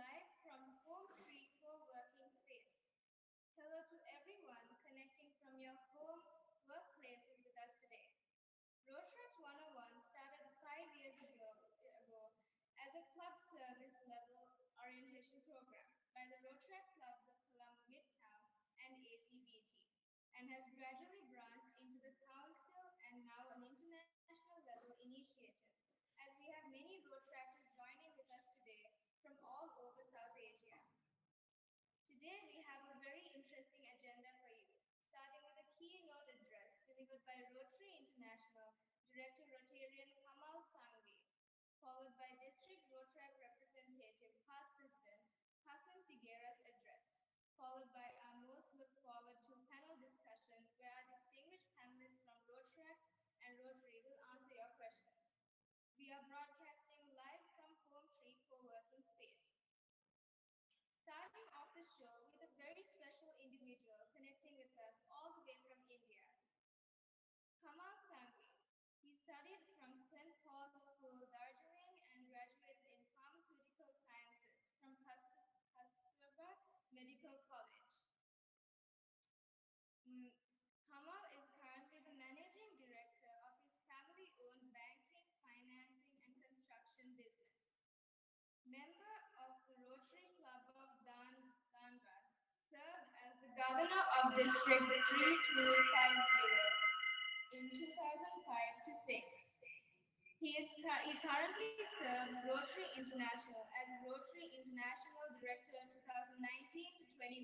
live from Home Free Co-working Space. Hello to everyone connecting from your home workplaces with us today. Rotaract 101 started 5 years ago as a club service level orientation program by the Rotaract clubs of Colombo Midtown and ACBT, and has gradually branched into the council and now an international level initiative, as we have many Rotaractors joining with us today from all over South Asia. Today we have a very interesting agenda for you, starting with a keynote address delivered by Rotary International Director Rotarian Kamal Sangvi, followed by District Rotaract Representative Past President Hassan Sigera's address, followed by our most look forward to panel discussion where our distinguished panelists from Rotaract and Rotary will answer your questions. We are broadcasting live from Home Tree Co-working Space. Starting off the show with a very special individual connecting with us all the way from India, Kamal Sangvi. He studied from St. Paul's School, Darjeeling, and graduated in Pharmaceutical Sciences from Kasturba Medical College. Mm, Kamal is currently the managing director of his family-owned banking, financing, and construction business. Member of the Rotary Club of Dhanbad, served as the governor of District 3250 in 2005 to 6. He currently serves Rotary International as Rotary International Director 2019 to 21.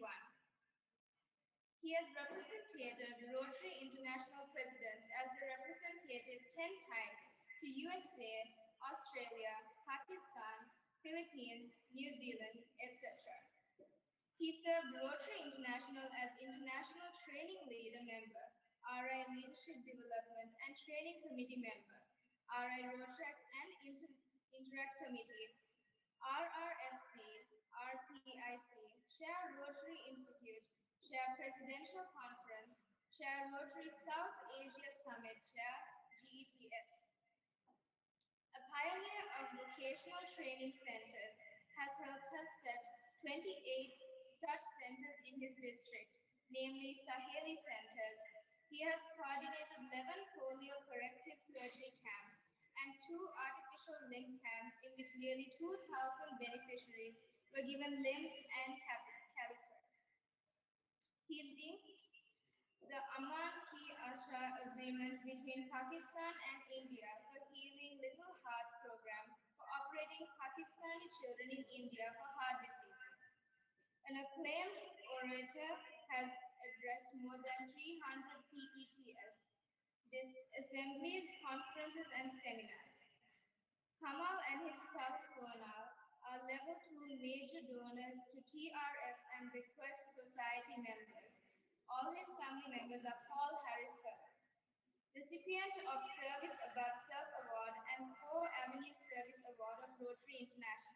He has represented Rotary International presidents as the representative 10 times to USA, Australia, Pakistan, Philippines, New Zealand, etc. He served Rotary International as International Training Leader Member, RI Leadership Development and Training Committee Member, RI Rotaract and Interact Committee, RRFC, RPIC, Chair Rotary Institute, Chair Presidential Conference, Chair Rotary South Asia Summit, Chair GETS. A pioneer of vocational training centers, has helped us set 28 such centers in his district, namely Saheli centers. He has coordinated 11 polio corrective surgery camps and 2 artificial limb camps in which nearly 2,000 beneficiaries were given limbs and calipers. He linked the Aman Ki Asha agreement between Pakistan and India for healing Little Hearts program for operating Pakistani children in India for heart diseases. An acclaimed orator has addressed more than 300 PETS, assemblies, conferences, and seminars. Kamal and his spouse Sonal are level 2 major donors to TRF and Bequest Society members. All his family members are Paul Harris Fellows. Recipient of Service Above Self Award and 4 Avenue Service Award of Rotary International.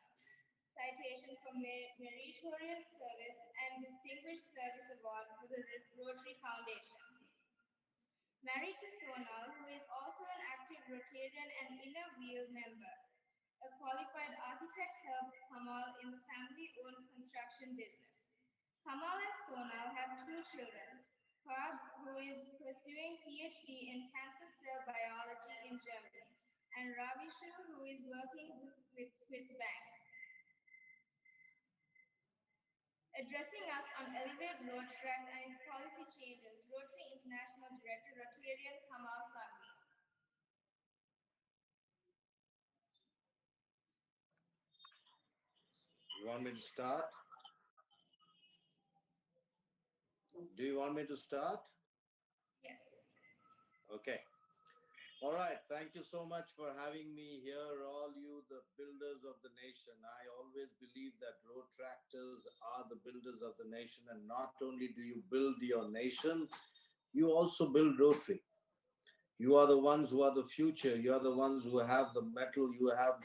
Citation for Meritorious Service and Distinguished Service Award for the Rotary Foundation. Married to Sonal, who is also an active Rotarian and Inner Wheel member. A qualified architect helps Kamal in the family-owned construction business. Kamal and Sonal have 2 children, Fab, who is pursuing PhD in cancer cell biology in Germany, and Ravishu, who is working with Swiss Bank. Addressing us on Elevate Rotaract and its policy changes, Rotary International Director Rotarian Kamal Sangvi. You want me to start? Do you want me to start? Yes. Okay. All right. Thank you so much for having me here, all you, the builders of the nation. I always believe that Rotaractors are the builders of the nation, and not only do you build your nation, you also build Rotary. You are the ones who are the future. You are the ones who have the metal. You are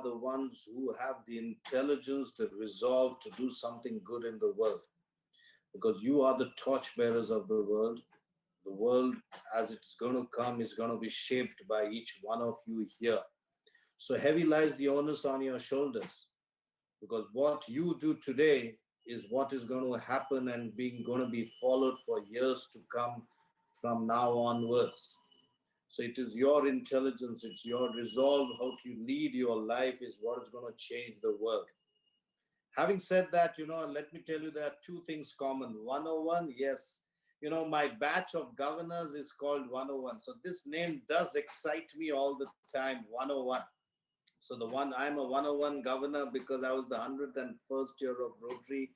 the ones who have the intelligence, the resolve to do something good in the world. Because you are the torchbearers of the world. The world as it's going to come is going to be shaped by each one of you here. So heavy lies the onus on your shoulders. because what you do today is what is going to happen and being going to be followed for years to come from now onwards. So it is your intelligence, it's your resolve, how to lead your life is what is going to change the world. Having said that, let me tell you there are two things common. 101, yes, my batch of governors is called 101. So this name does excite me all the time, 101. So I'm a 101 governor because I was the 101st year of Rotary,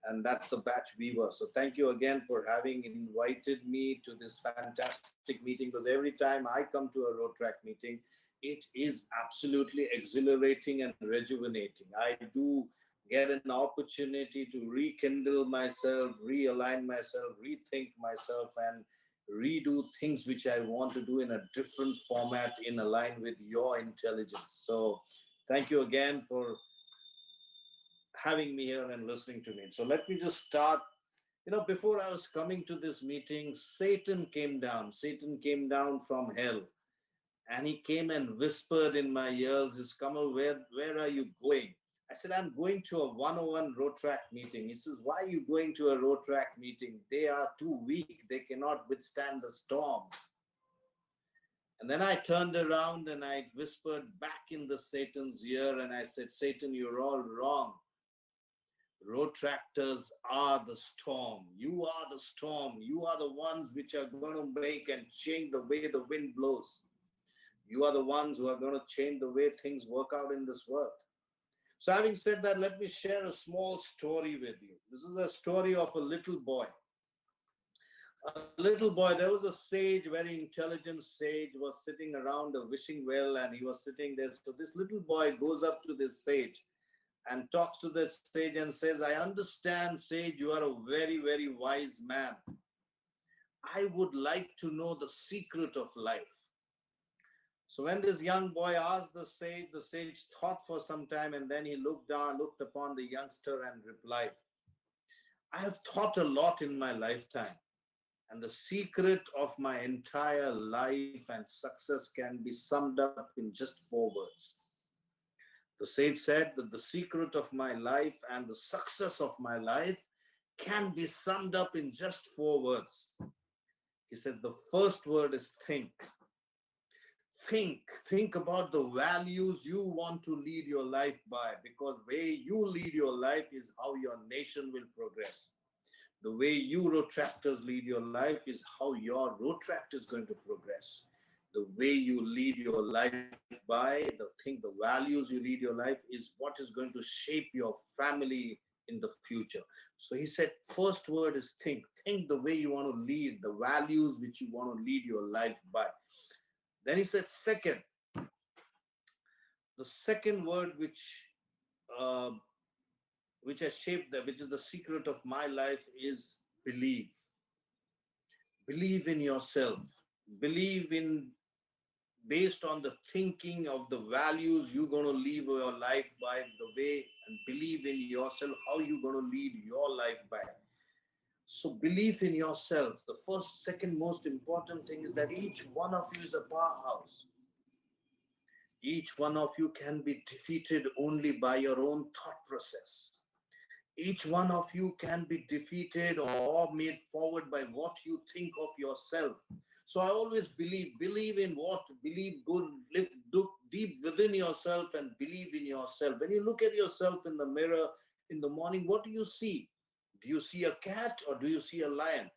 and that's the batch we were. So thank you again for having invited me to this fantastic meeting, because every time I come to a Rotaract meeting, it is absolutely exhilarating and rejuvenating. I do get an opportunity to rekindle myself, realign myself, rethink myself, and redo things which I want to do in a different format in align with your intelligence. So thank you again for having me here and listening to me. So let me just start. Before I was coming to this meeting, Satan came down. Satan came down from hell, and he came and whispered in my ears, "Is Kamal, where are you going?" I said, "I'm going to a 101 Rotaract meeting." He says, "Why are you going to a Rotaract meeting? They are too weak. They cannot withstand the storm." And then I turned around and I whispered back in the Satan's ear and I said, "Satan, you're all wrong. Rotractors are the storm. You are the storm. You are the ones which are going to make and change the way the wind blows. You are the ones who are going to change the way things work out in this world." So having said that, let me share a small story with you. This is a story of a little boy. A little boy, there was a sage, very intelligent sage, was sitting around a wishing well, and he was sitting there. So this little boy goes up to this sage and talks to the sage and says, "I understand, sage, you are a very, very wise man. I would like to know the secret of life." So when this young boy asked the sage thought for some time, and then he looked upon the youngster and replied, "I have thought a lot in my lifetime, and the secret of my entire life and success can be summed up in just 4 words." The sage said that the secret of my life and the success of my life can be summed up in just 4 words. He said the first word is think. Think about the values you want to lead your life by, because the way you lead your life is how your nation will progress. The way you Rotractors lead your life is how your Rotract is going to progress. The way you lead your life by, the values you lead your life is what is going to shape your family in the future. So he said, first word is think. Think the way you want to lead, the values which you want to lead your life by. Then he said, second, the second word uh, which has shaped that, which is the secret of my life, is believe. Believe in yourself. Believe in, based on the thinking of the values you're going to live your life by, the way, and believe in yourself, how you're going to lead your life by. So believe in yourself. The second most important thing is that each one of you is a powerhouse. Each one of you can be defeated only by your own thought process. Each one of you can be defeated or made forward by what you think of yourself. So I always believe in what? Believe good, look deep within yourself and believe in yourself. When you look at yourself in the mirror in the morning, what do you see? Do you see a cat or do you see a lion?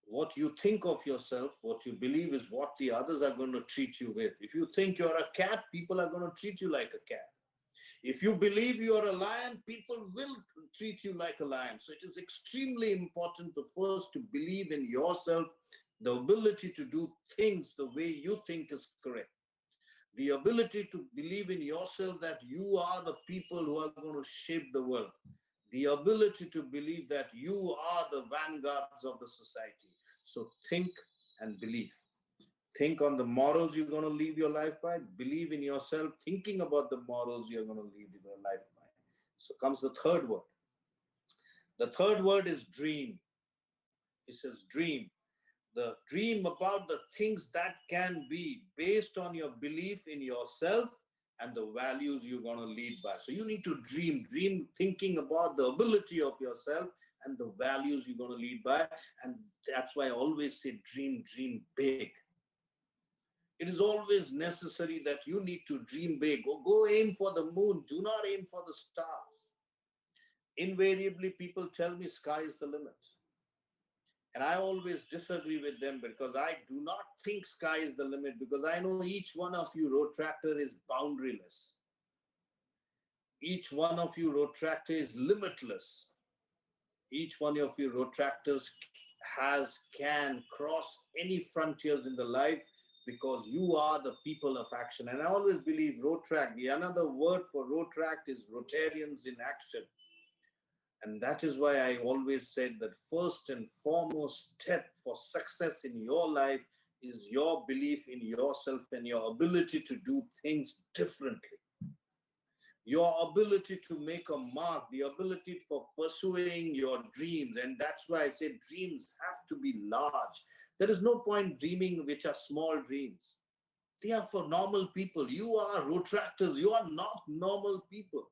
What you think of yourself, what you believe, is what the others are going to treat you with. If you think you're a cat, people are going to treat you like a cat. If you believe you are a lion, people will treat you like a lion. So it is extremely important to first to believe in yourself, the ability to do things the way you think is correct. The ability to believe in yourself that you are the people who are going to shape the world. The ability to believe that you are the vanguards of the society. So think and believe. Think on the morals you're going to live your life by. Believe in yourself, thinking about the morals you're going to live your life by. So comes the third word. The third word is dream. It says dream. The dream about the things that can be based on your belief in yourself and the values you're going to lead by. So you need to dream thinking about the ability of yourself and the values you're going to lead by. And that's why I always say dream big. It is always necessary that you need to dream big. Go aim for the moon. Do not aim for the stars. Invariably, people tell me sky is the limit. And I always disagree with them because I do not think sky is the limit, because I know each one of you Rotractor is boundaryless. Each one of you Rotractor is limitless. Each one of you Rotractors can cross any frontiers in the life because you are the people of action. And I always believe Rotaract, the another word for Rotaract is Rotarians in action. And that is why I always said that first and foremost step for success in your life is your belief in yourself and your ability to do things differently. Your ability to make a mark, the ability for pursuing your dreams. And that's why I say dreams have to be large. There is no point dreaming which are small dreams. They are for normal people. You are Rotractors. You are not normal people.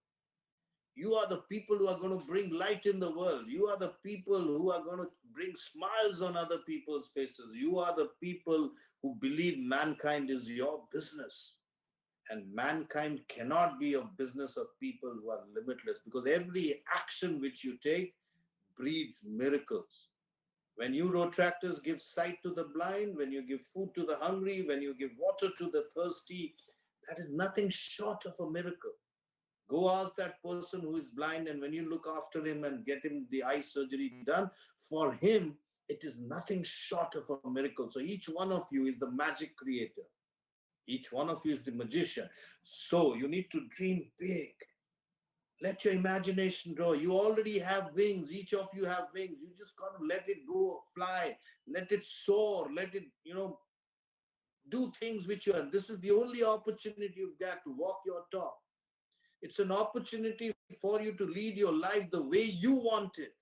You are the people who are going to bring light in the world. You are the people who are going to bring smiles on other people's faces. You are the people who believe mankind is your business. And mankind cannot be a business of people who are limitless, because every action which you take breeds miracles. When you Rotractors give sight to the blind, when you give food to the hungry, when you give water to the thirsty, that is nothing short of a miracle. Go ask that person who is blind, and when you look after him and get him the eye surgery done, for him, it is nothing short of a miracle. So each one of you is the magic creator. Each one of you is the magician. So you need to dream big. Let your imagination grow. You already have wings. Each of you have wings. You just got to let it go, fly, let it soar, let it, do things which you are. This is the only opportunity you've got to walk your talk. It's an opportunity for you to lead your life the way you want it.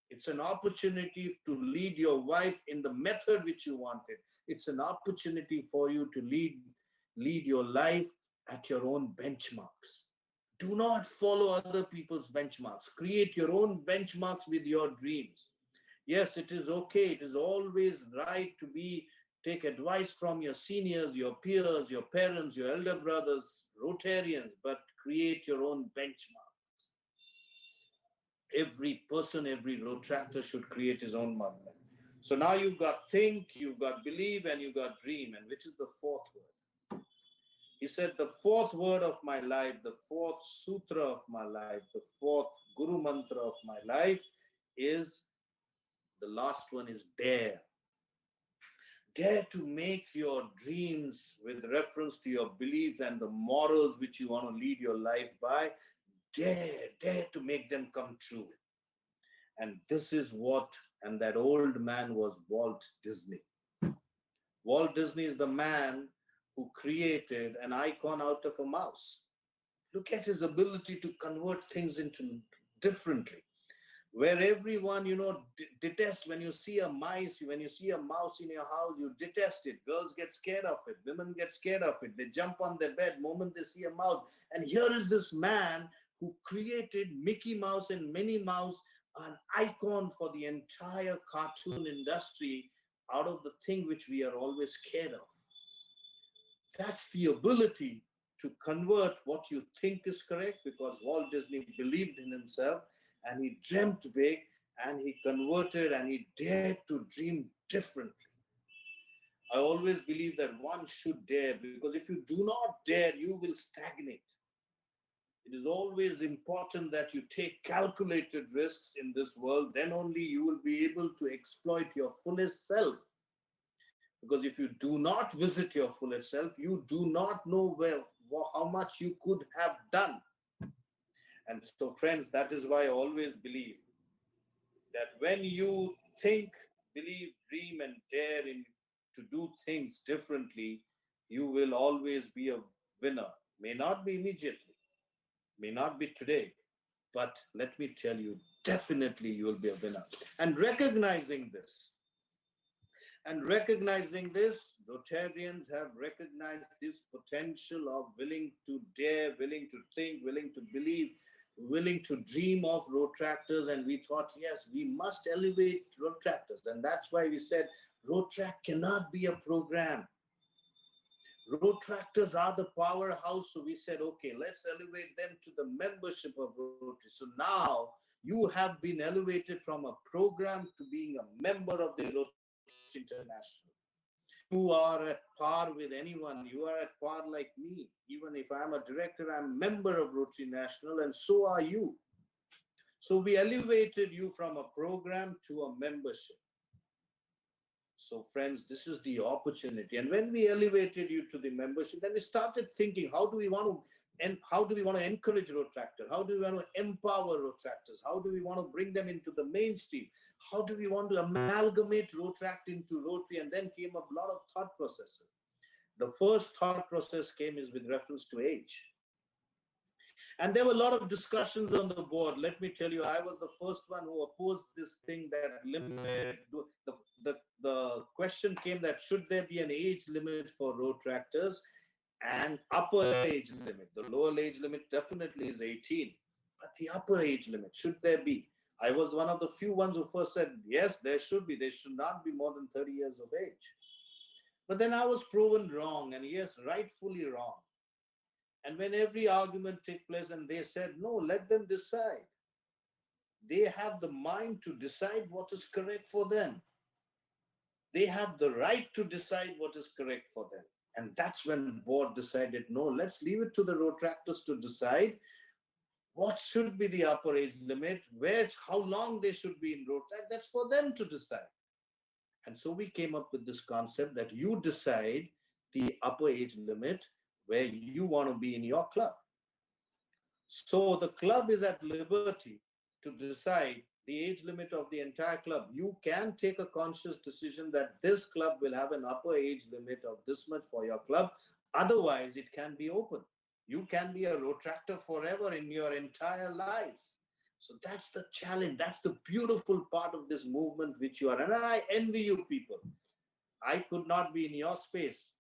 It's an opportunity to lead your wife in the method which you want it. It's an opportunity for you to lead your life at your own benchmarks. Do not follow other people's benchmarks. Create your own benchmarks with your dreams. Yes, it is okay. It is always right to take advice from your seniors, your peers, your parents, your elder brothers, Rotarians, but create your own benchmarks. Every person, every Rotractor should create his own motherland. So now you've got think, you've got believe, and you've got dream. And which is the fourth word? He said, the fourth word of my life, the fourth sutra of my life, the fourth Guru mantra of my life is, the last one is dare. Dare to make your dreams with reference to your beliefs and the morals which you want to lead your life by. Dare to make them come true. And this is and that old man was Walt Disney. Walt Disney is the man who created an icon out of a mouse. Look at his ability to convert things into differently. Where everyone, detest when you see a mouse in your house, you detest it. Girls get scared of it. Women get scared of it. They jump on their bed the moment they see a mouse. And here is this man who created Mickey Mouse and Minnie Mouse, an icon for the entire cartoon industry out of the thing which we are always scared of. That's the ability to convert what you think is correct, because Walt Disney believed in himself and he dreamt big and he converted and he dared to dream differently. I always believe that one should dare, because if you do not dare, you will stagnate. It is always important that you take calculated risks in this world. Then only you will be able to exploit your fullest self. Because if you do not visit your fullest self, you do not know how much you could have done. And so, friends, that is why I always believe that when you think, believe, dream, and dare to do things differently, you will always be a winner. May not be immediately, may not be today, but let me tell you, definitely you will be a winner. And recognizing this, Rotarians have recognized this potential of willing to dare, willing to think, willing to believe, willing to dream of Rotractors. And we thought, yes, we must elevate Rotractors. And that's why we said Rotract cannot be a program. Rotractors are the powerhouse. So we said, okay, let's elevate them to the membership of Rotary. So now you have been elevated from a program to being a member of the Rotary International. You are at par with anyone. You are at par like me. Even if I'm a director, I'm a member of Rotary National, and so are you. So we elevated you from a program to a membership. So, friends, this is the opportunity. And when we elevated you to the membership, then we started thinking, how do we want to and how do we want to encourage Rotractors? How do we want to empower Rotractors? How do we want to bring them into the mainstream? How do we want to amalgamate Rotract into Rotary? And then came a lot of thought processes. The first thought process came is with reference to age. And there were a lot of discussions on the board. Let me tell you, I was the first one who opposed this thing that limit. The question came that should there be an age limit for Rotractors and upper age limit. The lower age limit definitely is 18, but the upper age limit, should there be? I was one of the few ones who first said, yes, there should be. They should not be more than 30 years of age. But then I was proven wrong, and yes, rightfully wrong. And when every argument took place and they said, no, let them decide. They have the mind to decide what is correct for them. They have the right to decide what is correct for them. And that's when the board decided, no, let's leave it to the Rotractors to decide what should be the upper age limit, how long they should be in Rotract. That's for them to decide. And so we came up with this concept that you decide the upper age limit where you want to be in your club. So the club is at liberty to decide the age limit of the entire club. You can take a conscious decision that this club will have an upper age limit of this much for your club. Otherwise, it can be open. You can be a Rotractor forever in your entire life. So that's the challenge. That's the beautiful part of this movement which you are. And I envy you people. I could not be in your space.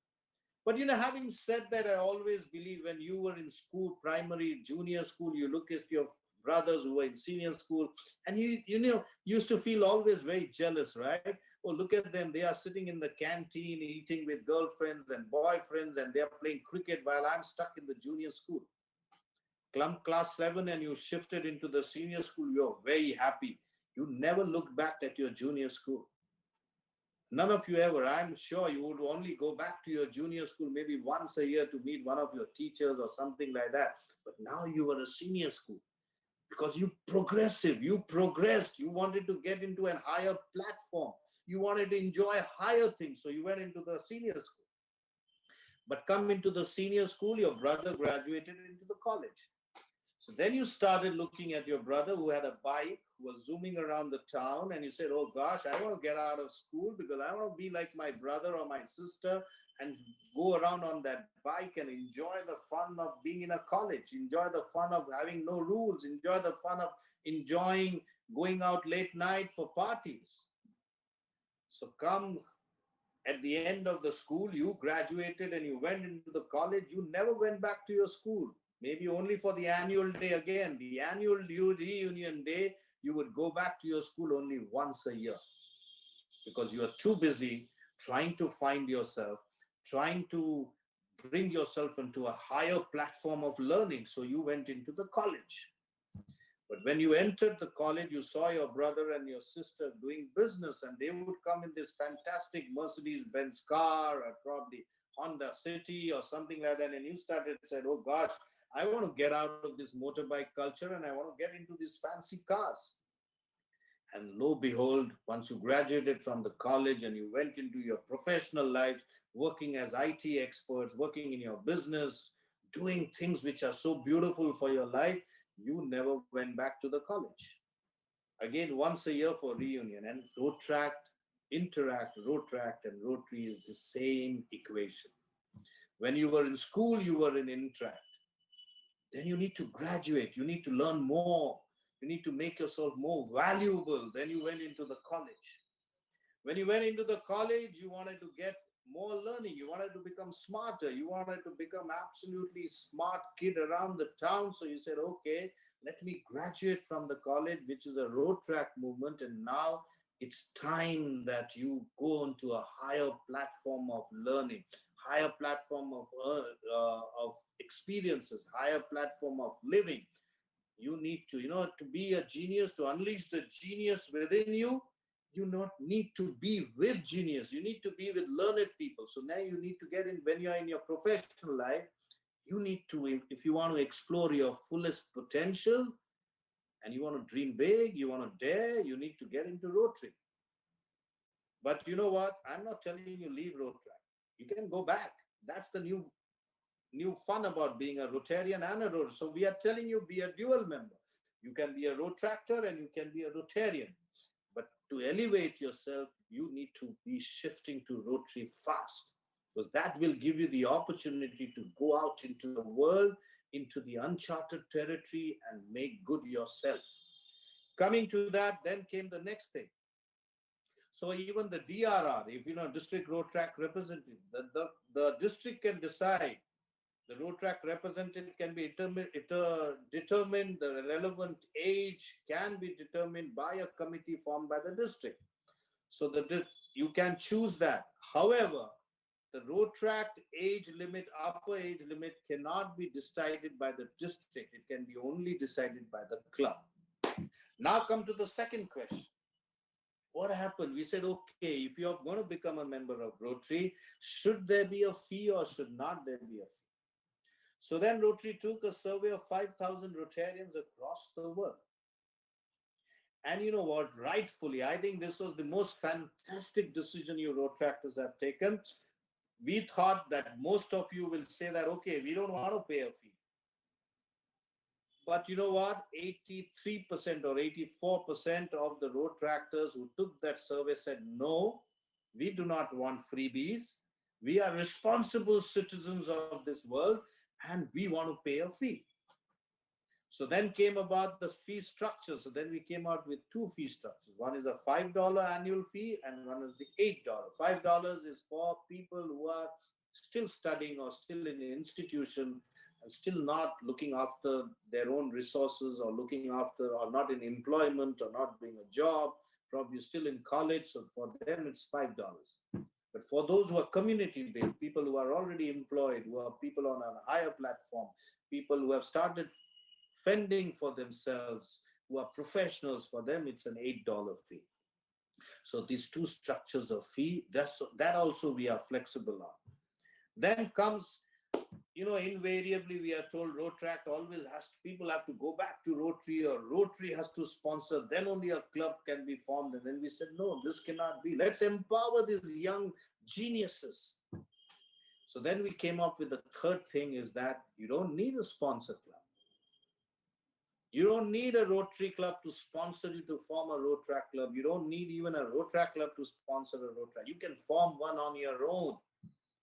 But having said that, I always believe when you were in school, primary, junior school, you look at your brothers who were in senior school, and you used to feel always very jealous, right? Oh, look at them. They are sitting in the canteen eating with girlfriends and boyfriends, and they're playing cricket while I'm stuck in the junior school. Class 7 and you shifted into the senior school, you're very happy. You never looked back at your junior school. None of you ever. I'm sure you would only go back to your junior school maybe once a year to meet one of your teachers or something like that. But now you are a senior school because you progressed, you wanted to get into a higher platform. You wanted to enjoy higher things. So you went into the senior school. But come into the senior school, your brother graduated into the college. So then you started looking at your brother who had a bike, who was zooming around the town, and you said, oh gosh, I want to get out of school because I want to be like my brother or my sister and go around on that bike and enjoy the fun of being in a college, enjoy the fun of having no rules, enjoy the fun of enjoying going out late night for parties. So come at the end of the school, you graduated and you went into the college, you never went back to your school. Maybe only for the annual day again. The annual reunion day, you would go back to your school only once a year because you are too busy trying to find yourself, trying to bring yourself into a higher platform of learning. So you went into the college. But when you entered the college, you saw your brother and your sister doing business, and they would come in this fantastic Mercedes-Benz car or probably Honda City or something like that. And you said, oh gosh, I want to get out of this motorbike culture and I want to get into these fancy cars. And lo behold, once you graduated from the college and you went into your professional life, working as IT experts, working in your business, doing things which are so beautiful for your life, you never went back to the college. Again, once a year for reunion. And Rotract, Rotract and Rotary is the same equation. When you were in school, you were in Interact. Then you need to graduate. You need to learn more. You need to make yourself more valuable. Then you went into the college. When you went into the college, you wanted to get more learning. You wanted to become smarter. You wanted to become absolutely smart kid around the town. So you said, okay, let me graduate from the college, which is a road track movement. And now it's time that you go into a higher platform of learning, higher platform of experiences, higher platform of living. You need to, to be a genius, to unleash the genius within you, you not need to be with genius. You need to be with learned people. So now you need to get in when you're in your professional life. You need to, if you want to explore your fullest potential and you want to dream big, you want to dare, you need to get into Rotary. But you know what? I'm not telling you leave Rotaract. You can go back. That's the new fun about being a Rotarian and a Rotary. So we are telling you be a dual member. You can be a Rotractor and you can be a Rotarian. But to elevate yourself, you need to be shifting to Rotary fast, because that will give you the opportunity to go out into the world, into the uncharted territory, and make good yourself. Coming to that, then came the next thing. So even the DRR, if district road track representative, the district can decide. The road track representative can be determined. The relevant age can be determined by a committee formed by the district. So you can choose that. However, the road track age limit, upper age limit, cannot be decided by the district. It can be only decided by the club. Now come to the second question. What happened? We said, okay, if you're going to become a member of Rotary, should there be a fee or should not there be a fee? So then Rotary took a survey of 5,000 Rotarians across the world. And you know what? Rightfully, I think this was the most fantastic decision you Rotractors have taken. We thought that most of you will say that, okay, we don't want to pay a fee. But you know what? 83% or 84% of the Rotractors who took that survey said, no, we do not want freebies. We are responsible citizens of this world and we want to pay a fee. So then came about the fee structure. So then we came out with two fee structures. One is a $5 annual fee and one is the $8. $5 is for people who are still studying or still in an institution and still not looking after their own resources or looking after or not in employment or not doing a job, probably still in college. So for them, it's $5. But for those who are community-based, people who are already employed, who are people on a higher platform, people who have started fending for themselves, who are professionals, for them it's an $8 fee. So these two structures of fee, that also we are flexible on. Then comes, invariably we are told Rotaract always people have to go back to Rotary or Rotary has to sponsor, then only a club can be formed. And then we said, no, this cannot be. Let's empower these young geniuses. So then we came up with the third thing is that you don't need a sponsor club. You don't need a Rotary club to sponsor you to form a Rotaract club. You don't need even a Rotaract club to sponsor a Rotaract. You can form one on your own.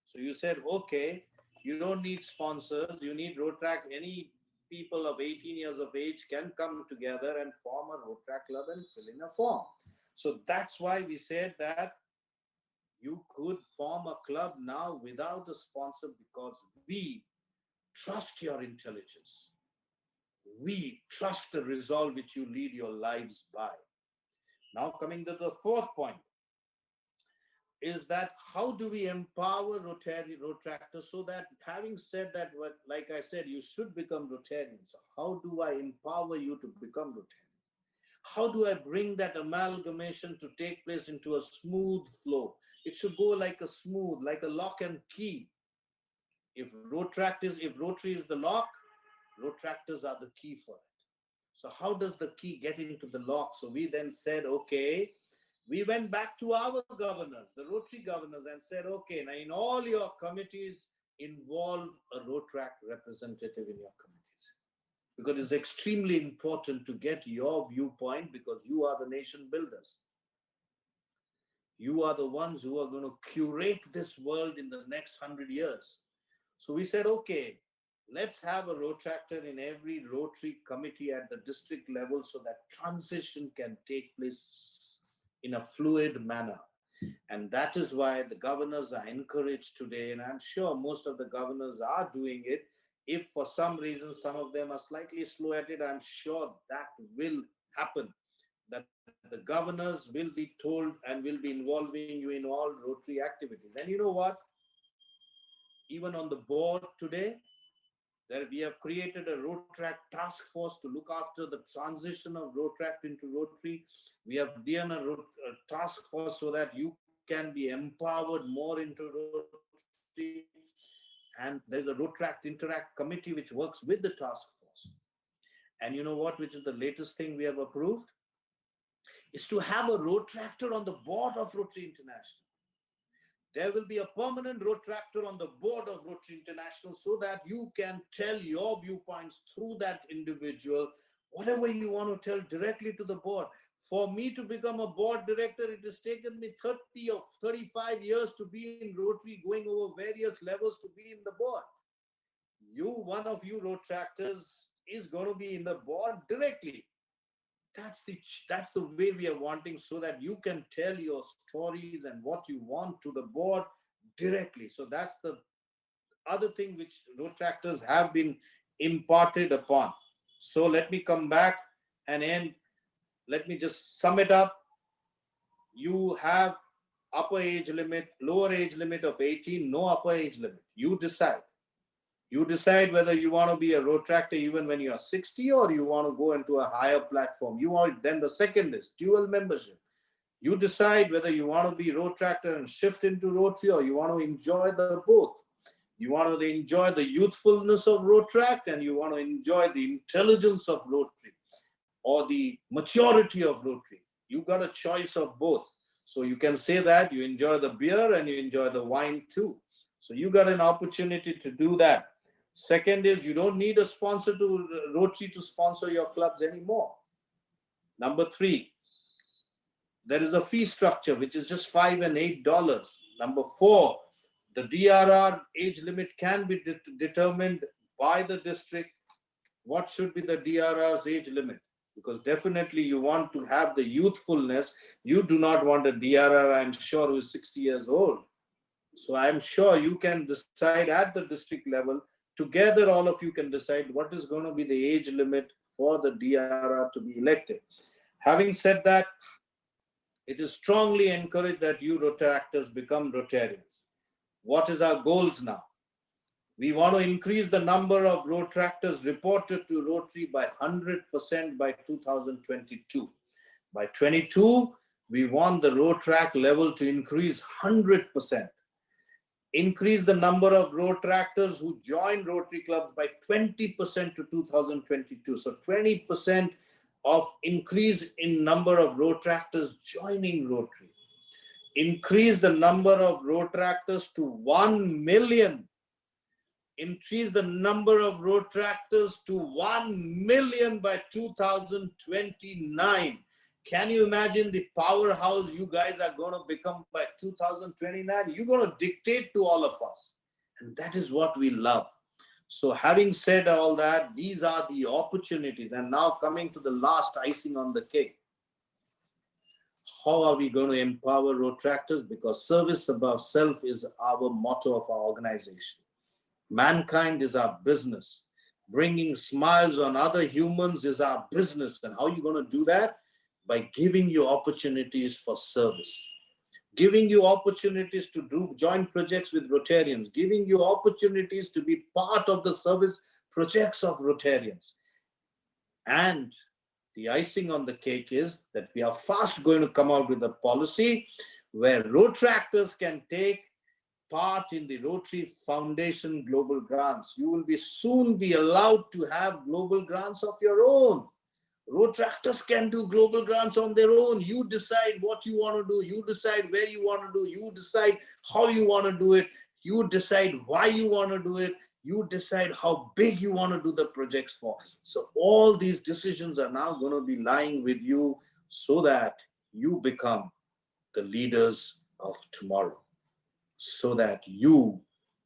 So you said, okay, you don't need sponsors. You need Rotaract. Any people of 18 years of age can come together and form a Rotaract club and fill in a form. So that's why we said that you could form a club now without a sponsor because we trust your intelligence. We trust the resolve which you lead your lives by. Now coming to the fourth point is that how do we empower Rotractors so that having said that, like I said, you should become Rotarians. So how do I empower you to become Rotarians? How do I bring that amalgamation to take place into a smooth flow? It should go like a lock and key. If Rotary is the lock, Rotractors are the key for it. So how does the key get into the lock? So we then said, okay, we went back to our governors, the Rotary governors, and said, okay, now in all your committees, involve a Rotaract representative in your committees. Because it's extremely important to get your viewpoint because you are the nation builders. You are the ones who are going to curate this world in the next 100 years. So we said, okay, let's have a Rotractor in every Rotary committee at the district level so that transition can take place in a fluid manner. And that is why the governors are encouraged today, and I'm sure most of the governors are doing it. If for some reason some of them are slightly slow at it, I'm sure that will happen. That the governors will be told and will be involving you in all Rotary activities. And you know what? Even on the board today, there we have created a Rotaract task force to look after the transition of Rotaract into Rotary. We have done a task force so that you can be empowered more into Rotary. And there is a Rotaract Interact committee which works with the task force. And you know what, which is the latest thing we have approved? Is to have a Rotaractor on the board of Rotary International. There will be a permanent Rotaractor on the board of Rotary International so that you can tell your viewpoints through that individual, whatever you want to tell directly to the board. For me to become a board director, it has taken me 30 or 35 years to be in Rotary, going over various levels to be in the board. One of you Rotaractors is going to be in the board directly. That's the way we are wanting, so that you can tell your stories and what you want to the board directly. So that's the other thing which Rotaractors have been imparted upon. So let me come back and end. Let me just sum it up. You have upper age limit, lower age limit of 18, no upper age limit. You decide. You decide whether you want to be a Rotaractor even when you are 60, or you want to go into a higher platform. Then the second is dual membership. You decide whether you want to be Rotaractor and shift into Rotary, or you want to enjoy the both. You want to enjoy the youthfulness of Rotaract, and you want to enjoy the intelligence of Rotary or the maturity of Rotary. You got a choice of both. So you can say that you enjoy the beer and you enjoy the wine too. So you got an opportunity to do that. Second is, you don't need a sponsor to Rotary to sponsor your clubs anymore. Number three, there is a fee structure which is just $5 and $8. Number four, the DRR age limit can be determined by the district. What should be the DRR's age limit? Because definitely you want to have the youthfulness. You do not want a DRR, I'm sure, who is 60 years old. So I'm sure you can decide at the district level. Together, all of you can decide what is going to be the age limit for the DRR to be elected. Having said that, it is strongly encouraged that you Rotaractors become Rotarians. What is our goals now? We want to increase the number of Rotaractors reported to Rotary by 100% by 2022. By 22, we want the Rotaract level to increase 100%. Increase the number of Rotaractors who join Rotary clubs by 20% to 2022. So 20% of increase in number of Rotaractors joining Rotary. Increase the number of Rotaractors to 1 million. Increase the number of Rotaractors to 1 million by 2029. Can you imagine the powerhouse you guys are going to become by 2029? You're going to dictate to all of us. And that is what we love. So having said all that, these are the opportunities. And now coming to the last icing on the cake. How are we going to empower Rotaractors? Because service above self is our motto of our organization. Mankind is our business. Bringing smiles on other humans is our business. And how are you going to do that? By giving you opportunities for service. Giving you opportunities to do joint projects with Rotarians. Giving you opportunities to be part of the service projects of Rotarians. And the icing on the cake is that we are fast going to come out with a policy where Rotaractors can take part in the Rotary Foundation global grants. You will soon be allowed to have global grants of your own. Rotaractors can do global grants on their own. You decide what you want to do. You decide where you want to do. You decide how you want to do it. You decide why you want to do it. You decide how big you want to do the projects for. So all these decisions are now going to be lying with you so that you become the leaders of tomorrow. So that you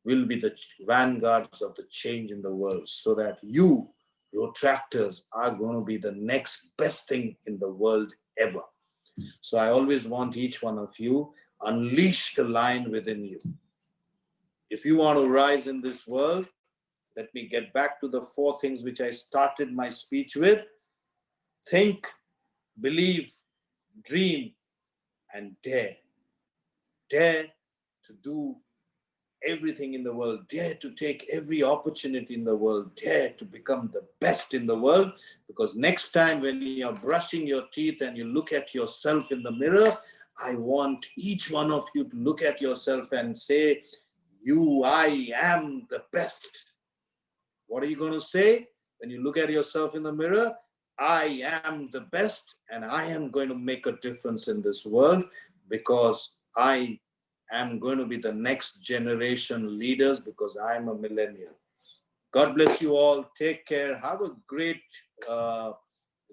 will be the vanguards of the change in the world. So that you Rotaractors are going to be the next best thing in the world ever. So I always want each one of you, Unleash the lion within you. If you want to rise in this world, let me get back to the four things which I started my speech with. Think, believe, dream, and dare. Dare to do everything in the world. Dare to take every opportunity in the world. Dare to become the best in the world. Because next time when you're brushing your teeth and you look at yourself in the mirror, I want each one of you to look at yourself and say, I am the best. What are you going to say when you look at yourself in the mirror? I am the best, and I am going to make a difference in this world because I am going to be the next generation leaders because I am a millennial. God bless you all. Take care. Have a great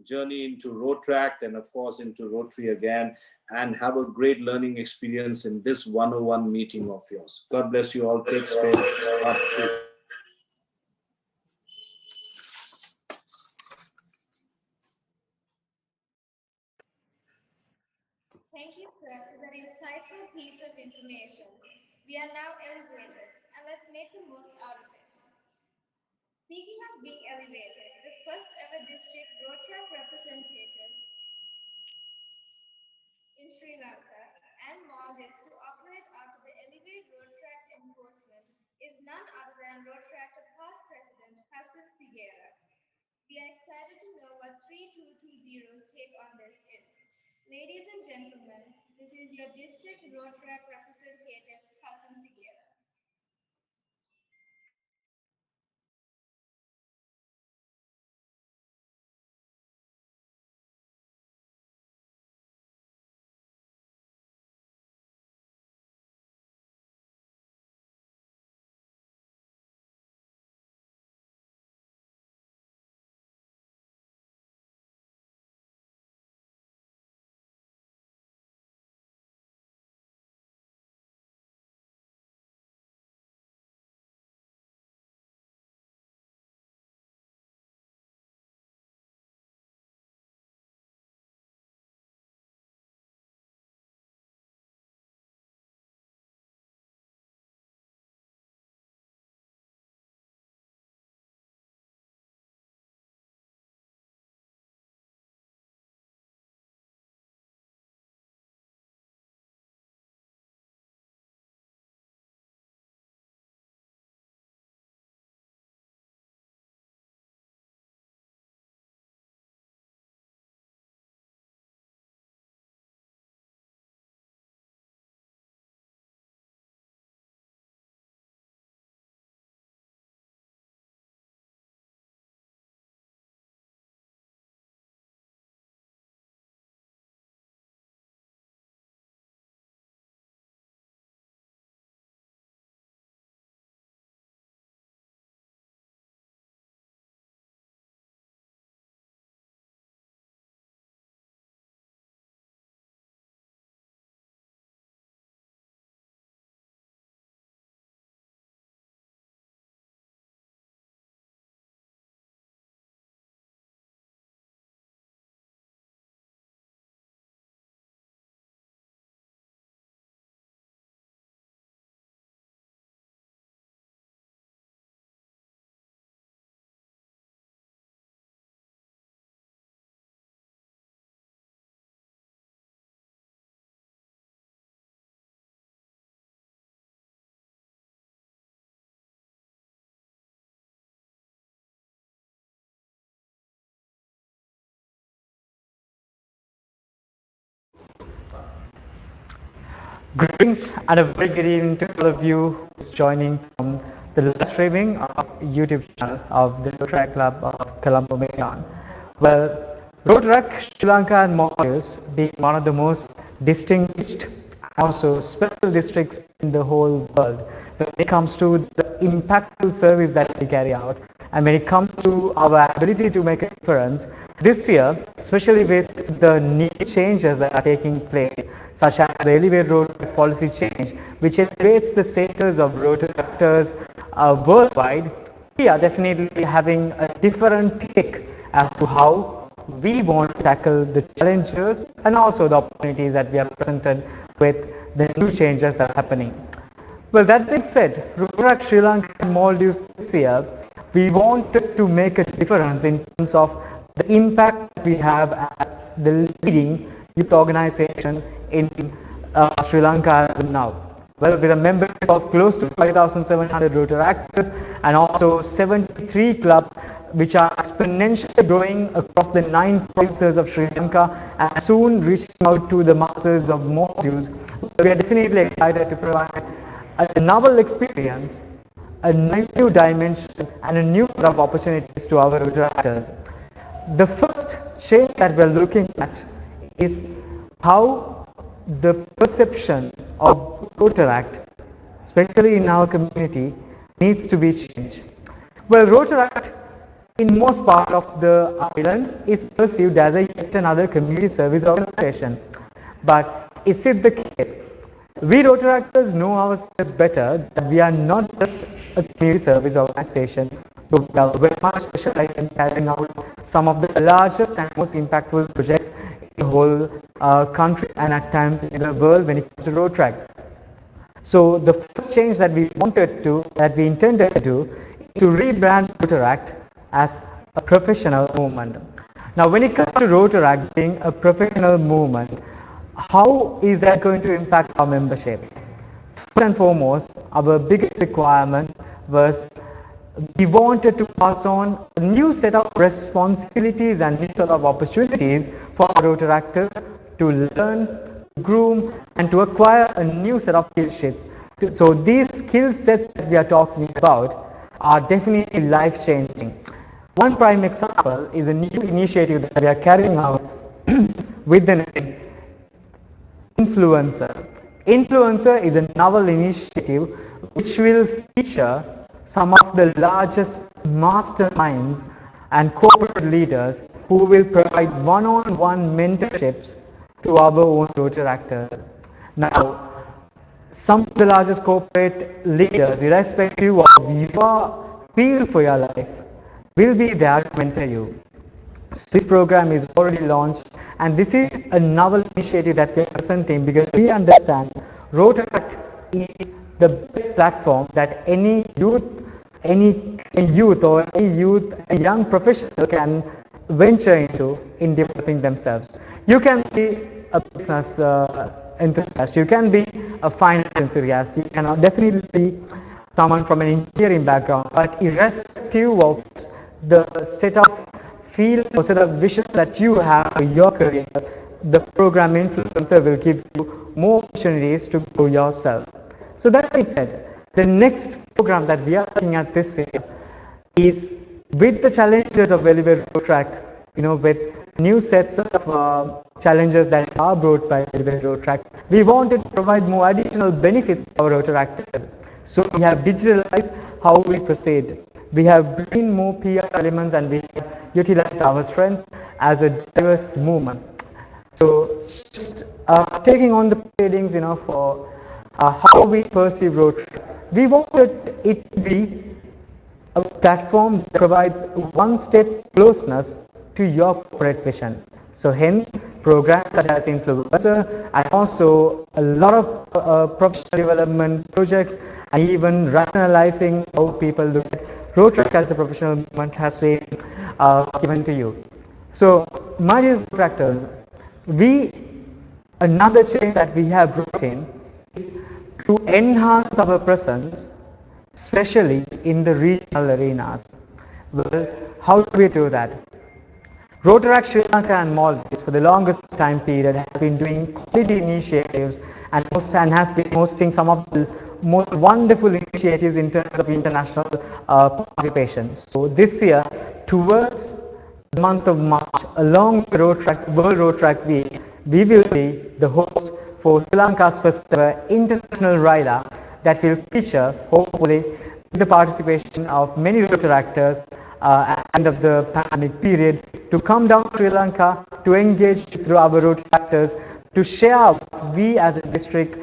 journey into Rotaract and, of course, into Rotary again. And have a great learning experience in this 101 meeting of yours. God bless you all. Take care. Thank you, sir, for that insightful piece of information. We are now elevated, and let's make the most out of it. Speaking of being elevated, the first ever district Rotaract representative in Sri Lanka and Maldives to operate out of the Elevate Rotaract enforcement is none other than Rotaract past president Hassan Sigera. We are excited to know what 3220's take on this is. Ladies and gentlemen, this is your district Rotaract representative Hassan Sigera. Greetings and a very good evening to all of you who's joining from the live streaming of YouTube channel of the Rotaract Club of Colombo. Well, Rotaract Sri Lanka and Maldives being one of the most distinguished, also special districts in the whole world when it comes to the impactful service that we carry out. And when it comes to our ability to make a difference, this year, especially with the new changes that are taking place, such as the Elevate Road policy change, which elevates the status of Rotaractors worldwide, we are definitely having a different take as to how we want to tackle the challenges and also the opportunities that we are presented with the new changes that are happening. Well, that being said, Rotaract Sri Lanka and Maldives this year, we wanted to make a difference in terms of the impact that we have as the leading youth organization in Sri Lanka as of now. Well, with a membership of close to 5,700 Rotaractors and also 73 clubs which are exponentially growing across the 9 provinces of Sri Lanka and soon reaching out to the masses of Maldives, we are definitely excited to provide a novel experience, a new dimension and a new set of opportunities to our Rotaractors. The first change that we are looking at is how the perception of Rotaract, especially in our community, needs to be changed. Well, Rotaract in most part of the island is perceived as a yet another community service organization. But is it the case? We Rotaractors know ourselves better that we are not just a community service organization, but we are very much specialized in carrying out some of the largest and most impactful projects in the whole country and at times in the world when it comes to Rotaract. So the first change that we intended to do is to rebrand Rotaract as a professional movement. Now when it comes to Rotaract being a professional movement, how is that going to impact our membership? First and foremost, our biggest requirement was we wanted to pass on a new set of responsibilities and new set of opportunities for our Rotaractors to learn, groom, and to acquire a new set of skill sets. So these skill sets that we are talking about are definitely life-changing. One prime example is a new initiative that we are carrying out with the name Influencer. Influencer is a novel initiative which will feature some of the largest masterminds and corporate leaders who will provide one-on-one mentorships to our own Rotaractors. Now, some of the largest corporate leaders, irrespective of your field for your life, will be there to mentor you. So this program is already launched, and this is a novel initiative that we are presenting because we understand Rotaract is the best platform that any youth or any young professional can venture into in developing themselves. You can be a business enthusiast, you can be a finance enthusiast, you can definitely be someone from an engineering background, but irrespective of the set of field or set of vision that you have for your career, the program Influencer will give you more opportunities to grow yourself. So that being said, the next program that we are looking at this year is with the challenges of Elevate Rotaract, with new sets of challenges that are brought by Elevate Rotaract, we wanted to provide more additional benefits to our Rotaractors. So we have digitalized how we proceed. We have brought in more PR elements and we have utilized our strength as a diverse movement. So just taking on the proceedings, for how we perceive Rotaract, we wanted it to be a platform that provides one step closeness to your corporate vision. So hence programs such as Influencer and also a lot of professional development projects and even rationalizing how people look at Rotaract as a professional movement has been given to you. So my dear Rotaractors, another change that we have brought in is to enhance our presence, especially in the regional arenas. Well, how do we do that? Rotaract Sri Lanka and Maldives for the longest time period has been doing quality initiatives and has been hosting some of the most wonderful initiatives in terms of international participation. So this year, towards the month of March, along with World Rotaract Week, we will be the host for Sri Lanka's first ever international Rila that will feature, hopefully, the participation of many Rotaractors at the end of the pandemic period to come down to Sri Lanka to engage through our Rotaractors to share what we as a district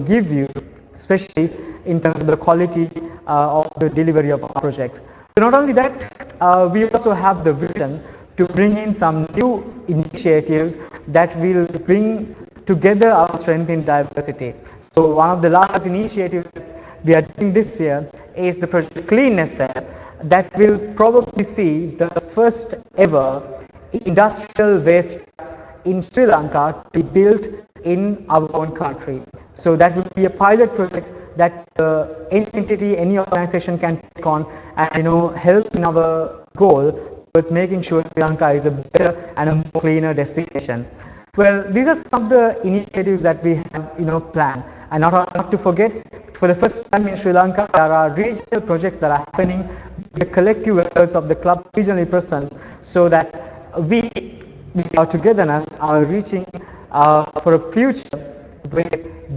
give you, especially in terms of the quality of the delivery of our projects. So not only that, we also have the vision to bring in some new initiatives that will bring together our strength in diversity. So one of the largest initiatives that we are doing this year is the project Cleanness Air, that will probably see the first ever industrial waste in Sri Lanka to be built in our own country. So that will be a pilot project that any entity, any organization can take on and help in our goal towards making sure Sri Lanka is a better and a more cleaner destination. Well, these are some of the initiatives that we have planned. And not to forget, for the first time in Sri Lanka, there are regional projects that are happening with the collective efforts of the club regionally present, so that we, with our togetherness, are reaching for a future with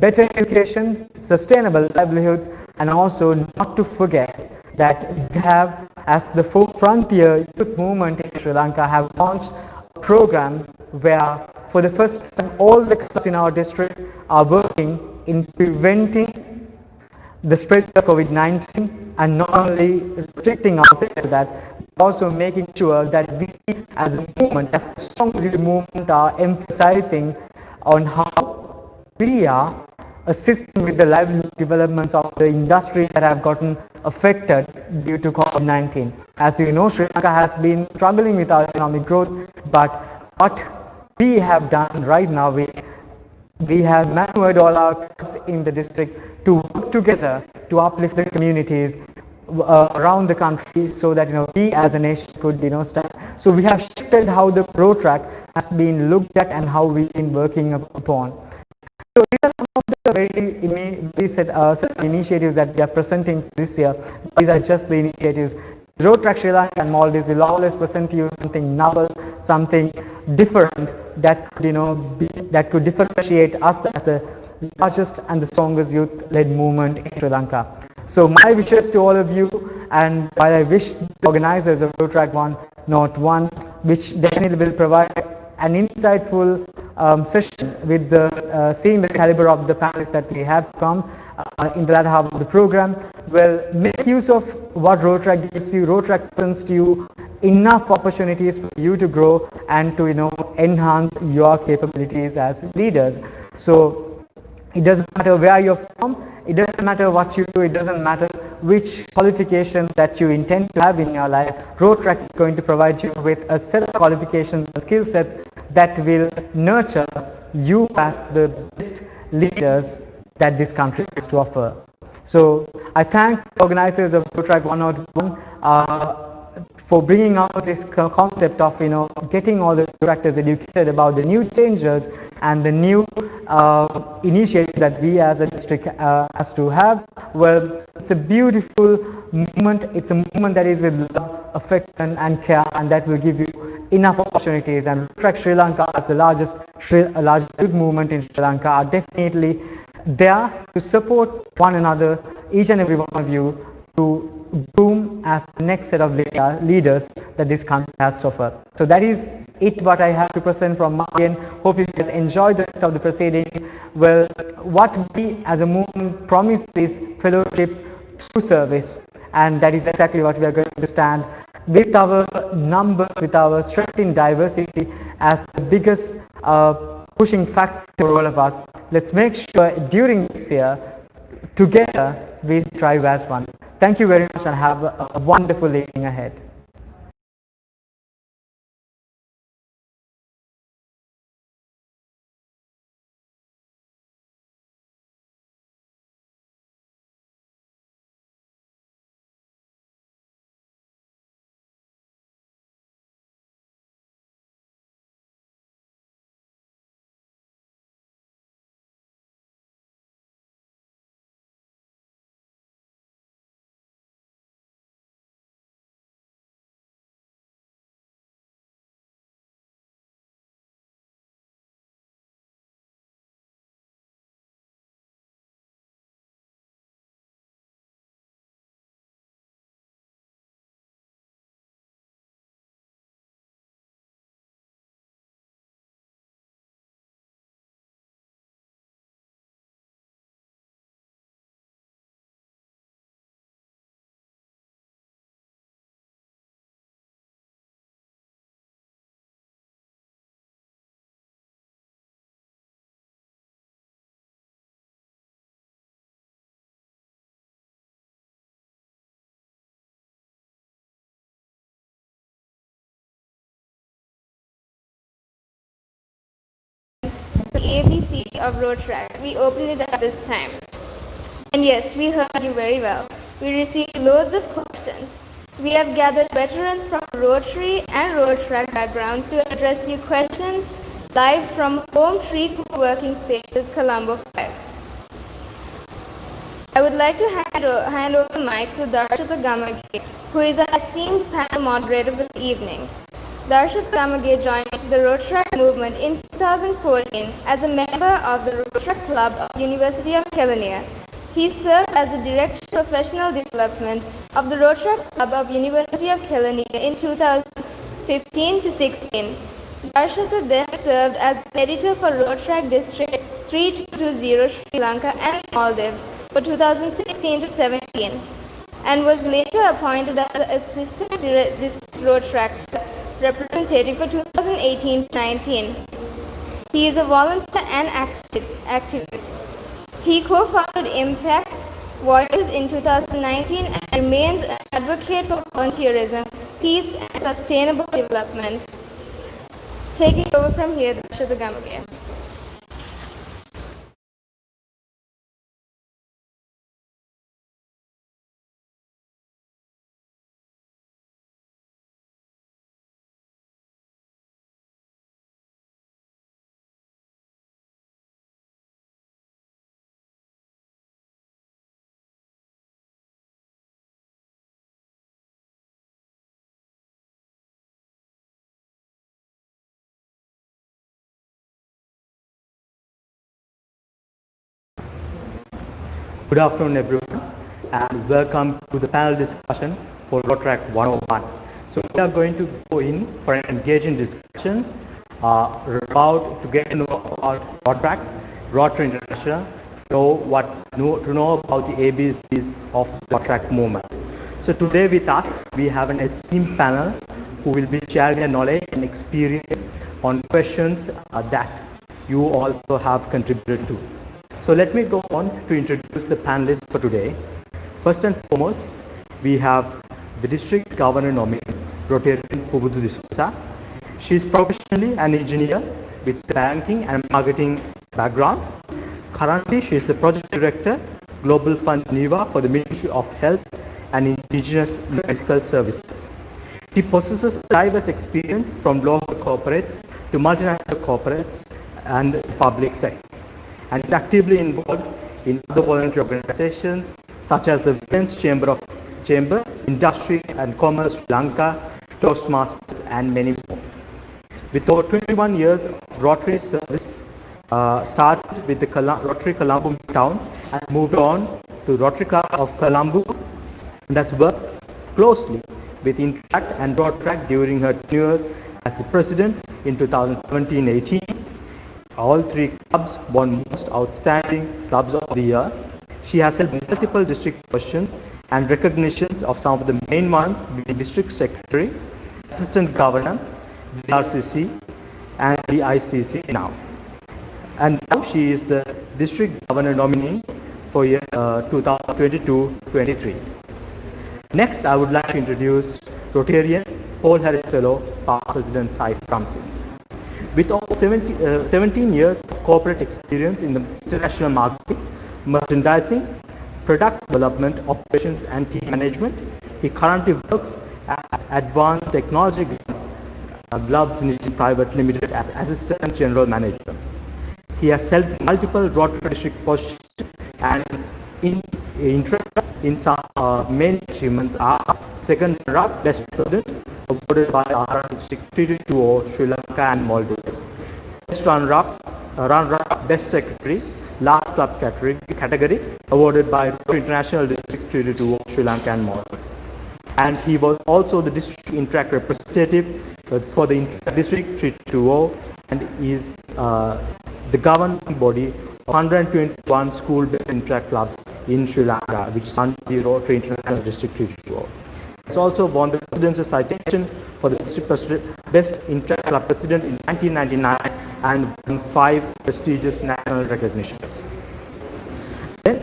better education, sustainable livelihoods, and also not to forget that we have, as the Frontier Youth Movement in Sri Lanka, have launched a program where for the first time all the clubs in our district are working in preventing the spread of COVID-19, and not only restricting ourselves to that, but also making sure that we as a movement, as the songs of the movement, are emphasizing on how we are assisting with the livelihood developments of the industry that have gotten affected due to COVID-19. As you know, Sri Lanka has been struggling with our economic growth, but what we have done right now, we have maneuvered all our clubs in the district to work together to uplift the communities around the country, so that we as a nation could stand. So we have shifted how the Rotaract has been looked at and how we've been working upon. So these are some of the very certain initiatives that we are presenting this year. These are just the initiatives. Rotaract Sri Lanka and Maldives will always present to you something novel, something different that could that could differentiate us as the largest and the strongest youth-led movement in Sri Lanka. So my wishes to all of you, and while I wish the organizers of Rotaract 101, which definitely will provide an insightful session with the seeing the caliber of the panelists that we have come in the latter half of the program. Well, make use of what Rotaract gives you. Rotaract presents to you enough opportunities for you to grow and to enhance your capabilities as leaders. So it doesn't matter where you're from, it doesn't matter what you do, it doesn't matter which qualifications that you intend to have in your life. Rotaract is going to provide you with a set of qualifications and skill sets that will nurture you as the best leaders that this country has to offer. So I thank the organizers of Rotaract 101 for bringing out this concept of getting all the Rotaractors educated about the new changes and the new initiative that we as a district has to have. Well, it's a beautiful movement. It's a movement that is with love, affection, and care, and that will give you enough opportunities. And Rotaract Sri Lanka, as the largest youth movement in Sri Lanka, are definitely there to support one another, each and every one of you, to groom as the next set of leaders that this country has to offer. So that is it, what I have to present from my end. Hope you guys enjoy the rest of the proceeding. Well, what we as a movement promise is fellowship through service, and that is exactly what we are going to stand with our numbers, with our strength in diversity as the biggest pushing factor for all of us. Let's make sure during this year, together, we strive as one. Thank you very much, and have a wonderful evening ahead. the ABC of Rotaract. We opened it up this time. And yes, we heard you very well. We received loads of questions. We have gathered veterans from Rotary and Rotaract backgrounds to address your questions live from Home Tree Co-working Spaces, Colombo 5. I would like to hand over the mic to Darshita Gamage, who is our esteemed panel moderator for the evening. Darshita Gamage joined the Rotaract movement in 2014 as a member of the Rotaract Club of University of Kelaniya. He served as the Director of Professional Development of the Rotaract Club of University of Kelaniya in 2015 to 16. Darshita then served as the editor for Rotaract District 3220 Sri Lanka and Maldives for 2016 to 17 and was later appointed as the Assistant Rotaract Representative for 2018 to 19. He is a volunteer and activist. He co-founded Impact Voices in 2019 and remains an advocate for volunteerism, peace and sustainable development. Taking over from here, Darshita Gamage. Good afternoon, everyone, and welcome to the panel discussion for Rotaract 101. So we are going to go in for an engaging discussion to get to know about Rotaract, Rotary International, to know about the ABCs of the Rotaract movement. So today with us, we have an esteemed panel who will be sharing their knowledge and experience on questions that you also have contributed to. So let me go on to introduce the panelists for today. First and foremost, we have the District Governor nominee, Rotarian Pubudu D'Souza. She is professionally an engineer with banking and marketing background. Currently, she is the Project Director, Global Fund NEVA for the Ministry of Health and Indigenous Medical Services. She possesses diverse experience from local corporates to multinational corporates and public sector, and is actively involved in other voluntary organizations such as the Women's Chamber, Industry and Commerce Sri Lanka, Toastmasters, and many more. With over 21 years of Rotary service, started with the Rotary Colombo town and moved on to Rotary Club of Colombo, and has worked closely with Interact and Rotaract during her tenure as the president in 2017-18. All three clubs won Most Outstanding Clubs of the Year. She has held multiple district positions and recognitions of some of the main ones being District Secretary, Assistant Governor, DRCC, and the ICC now. And now she is the District Governor nominee for year 2022-23. Next, I would like to introduce Rotarian Paul Harris Fellow, past President Saif Ramsey. With over 17 years of corporate experience in the international marketing, merchandising, product development, operations, and team management, he currently works at Advanced Technology Gloves Private Limited as Assistant General Manager. He has held multiple Rotary district positions, and in some main achievements are second runner-up Best President, awarded by our District 3220 Sri Lanka and Maldives. Best runner-up Best Secretary, Last Club category, awarded by International District 3220 Sri Lanka and Maldives. And he was also the District Interact representative for the District 320 and is the governing body of 121 school-based Interact clubs in Sri Lanka, which is under the Rotary International District 320. He has also won the Presidential Citation for the District Best Interact Club President in 1999 and won 5 prestigious national recognitions. Then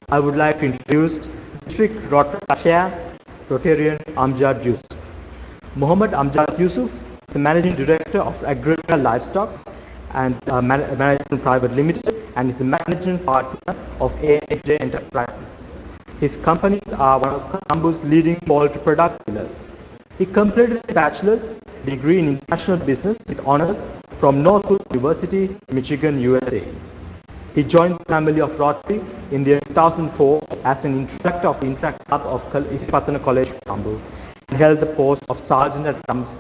I would like to introduce District Rotarian Amjad Yusuf. Muhammad Amjad Yusuf, the Managing Director of Agrarian Livestock and Management Private Limited, and is the managing partner of AJ Enterprises. His companies are one of Colombo's leading poultry product dealers. He completed a bachelor's degree in international business with honors from Northwood University, Michigan, USA. He joined the family of Rotary in the year 2004 as an instructor of the Interact Club of Isipatana College, Colombo, and held the post of Sergeant at Arms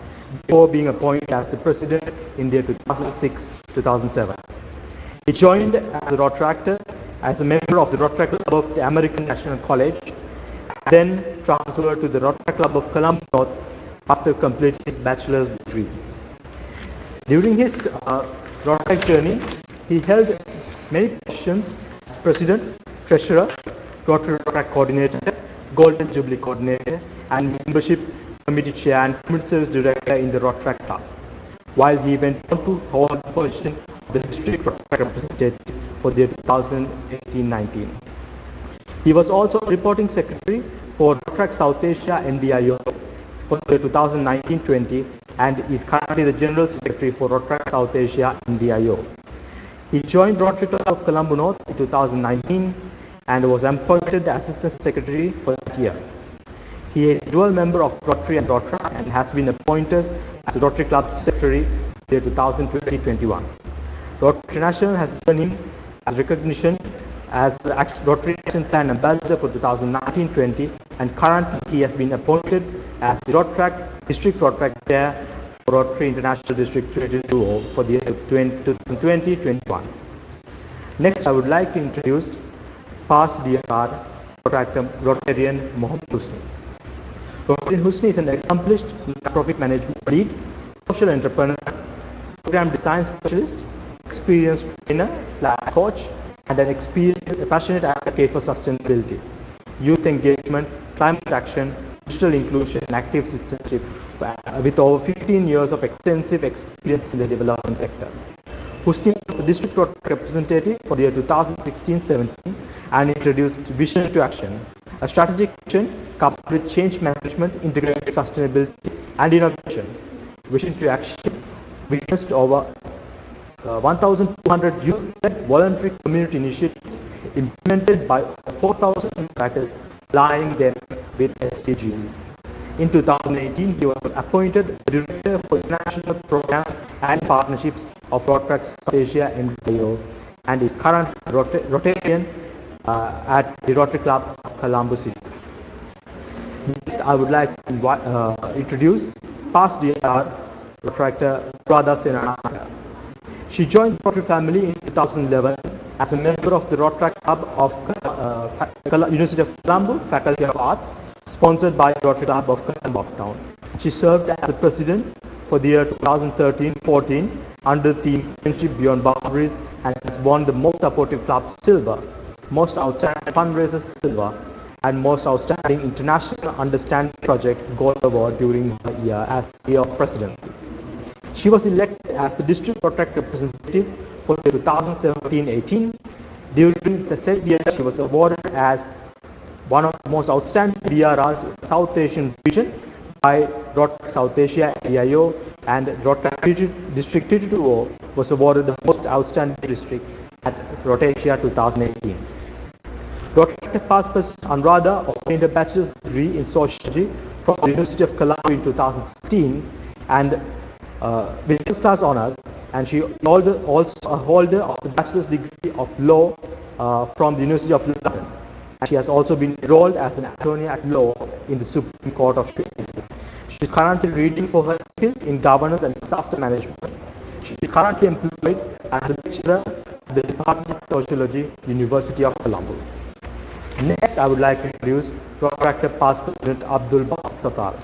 before being appointed as the president in the year 2006-2007. He joined as a Rotaractor as a member of the Rotaract Club of the American National College, and then transferred to the Rotaract Club of Colombo North after completing his bachelor's degree. During his Rotaract journey, he held many positions as President, Treasurer, Rotaract Coordinator, Golden Jubilee Coordinator, and Membership Committee Chair and Community Service Director in the Rotaract Club, while he went on to hold the position of the District Rotaract Representative for the 2018-19. He was also Reporting Secretary for Rotaract South Asia MDIO for the 2019-20 and is currently the General Secretary for Rotaract South Asia MDIO. He joined Rotary Club of Colombo North in 2019 and was appointed the Assistant Secretary for that year. He is a dual member of Rotary and Rotaract and has been appointed as Rotary Club Secretary in the 2020-21. Rotary International has given him as recognition as Rotary Action Plan Ambassador for 2019-20, and currently he has been appointed as the Rotaract District Rotaract Chair for Rotary International District 2020 for the year 2021. Next, I would like to introduce past DRR Rotarian Mohammed Husni. Rotarian Husni is an accomplished non-profit management lead, social entrepreneur, program design specialist, experienced trainer/coach, and an experienced, passionate advocate for sustainability, youth engagement, climate action, digital inclusion, and active citizenship, with over 15 years of extensive experience in the development sector. Husni was the district representative for the year 2016-17 and introduced Vision to Action, a strategic vision coupled with change management, integrated sustainability, and innovation. Vision to Action witnessed over 1,200 youth-led voluntary community initiatives implemented by 4,000 practices aligning them with SDGs. In 2018, he was appointed Director for International Programs and Partnerships of Rotaract South Asia MDIO and is currently Rotarian at the Rotary Club of Colombo City. Next, I would like to introduce past DRR Rotaractor Radha Senanaka. She joined the Rotary family in 2011 as a member of the Rotaract Club of University of Colombo Faculty of Arts, sponsored by the Rotary Club of Colombo Town. She served as the president for the year 2013-14 under the theme Friendship Beyond Boundaries and has won the Most Supportive Club Silver, Most Outstanding Fundraiser Silver, and Most Outstanding International Understanding Project Gold Award during her year as year of presidency. She was elected as the District Rotaract Representative for the 2017-18. During the said year, she was awarded as one of the most outstanding DRRs in the South Asian region by Rotaract South Asia AIO, and Rotaract District 220 was awarded the most outstanding district at Rotasia 2018. Rotaract past President Anuradha obtained a bachelor's degree in sociology from the University of Colombo in 2016 and with first class honors, and she also a holder of the bachelor's degree of law from the University of London. And she has also been enrolled as an attorney at law in the Supreme Court of India. She is currently reading for her skill in governance and disaster management. She is currently employed as a lecturer at the Department of Sociology, University of Colombo. Next, I would like to introduce Rotaract past President Abdul Basit Sattar.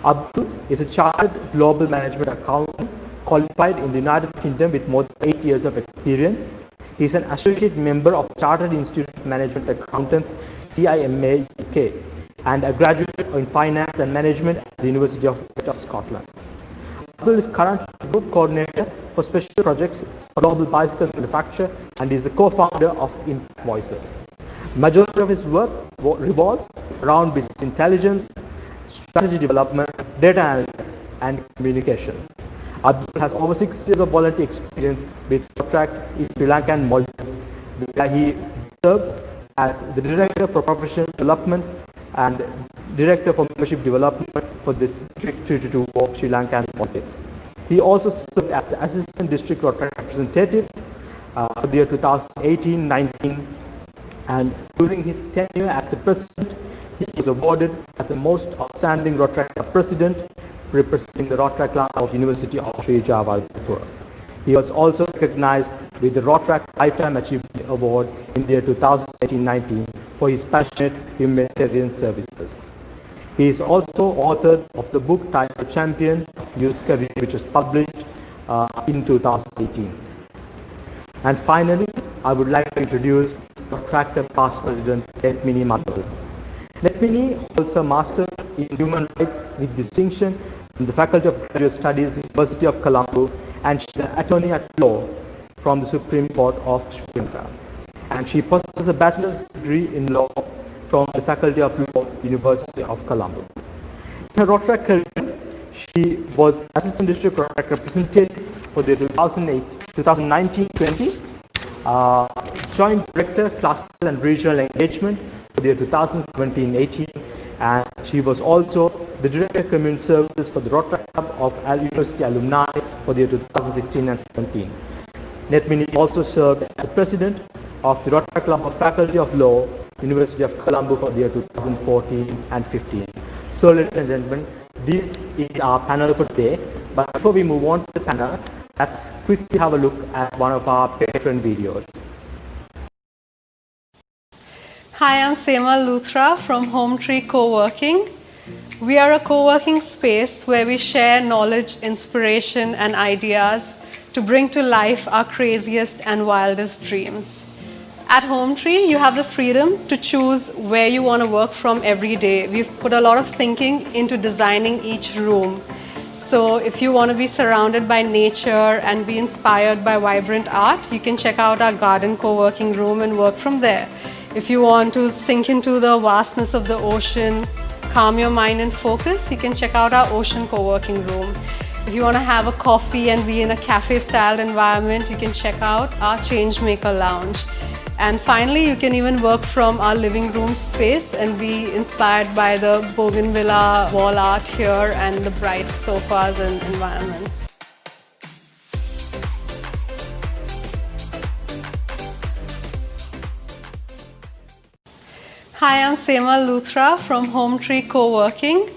Abdul is a chartered global management accountant qualified in the United Kingdom with more than 8 years of experience. He is an associate member of Chartered Institute of Management Accountants CIMA UK and a graduate in finance and management at the University of West Scotland. Abdul is currently group coordinator for special projects for global bicycle manufacture and is the co-founder of Impact Voices. Majority of his work revolves around business intelligence, strategy development, data analytics, and communication. Abdul has over 6 years of volunteer experience with Rotaract in Sri Lanka and Maldives, where he served as the Director for Professional Development and Director for Membership Development for the District 32 of Sri Lanka and Maldives. He also served as the Assistant District Rotaract Representative for the year 2018-19, and during his tenure as the President, he was awarded as the most outstanding Rotaract Club President, representing the Rotaract Club of University of Sri Jawaharlal. He was also recognized with the Rotaract Lifetime Achievement Award in the year 2018-19 for his passionate humanitarian services. He is also author of the book titled Champion of Youth Career, which was published in 2018. And finally, I would like to introduce Rotaract past President Netmini Madhav. Netmini holds a Master in Human Rights with distinction from the Faculty of Graduate Studies, University of Colombo, and she is an attorney at law from the Supreme Court of Sri Lanka. And she possesses a bachelor's degree in law from the Faculty of Law, University of Colombo. In her Rotaract career, she was Assistant District Rotaract Representative for the 2019-20, Joint Director, Cluster and Regional Engagement for the 2017-18, and she was also the Director of Community Services for the Rotaract Club of University Alumni for the 2016 and 17. Netmini also served as the President of the Rotaract Club of Faculty of Law, University of Colombo for the year 2014 and 15. So, ladies and gentlemen, this is our panel for today. But before we move on to the panel, let's quickly have a look at one of our patron videos. Hi, I'm Seema Luthra from Home Tree Co-working. We are a co-working space where we share knowledge, inspiration, and ideas to bring to life our craziest and wildest dreams. At Home Tree, you have the freedom to choose where you want to work from every day. We've put a lot of thinking into designing each room. So if you want to be surrounded by nature and be inspired by vibrant art, you can check out our garden co-working room and work from there. If you want to sink into the vastness of the ocean, calm your mind and focus, you can check out our ocean co-working room. If you want to have a coffee and be in a cafe-styled environment, you can check out our Changemaker Lounge. And finally, you can even work from our living room space and be inspired by the bougainvillea wall art here and the bright sofas and environments. Hi, I'm Seema Luthra from Home Tree Co-working.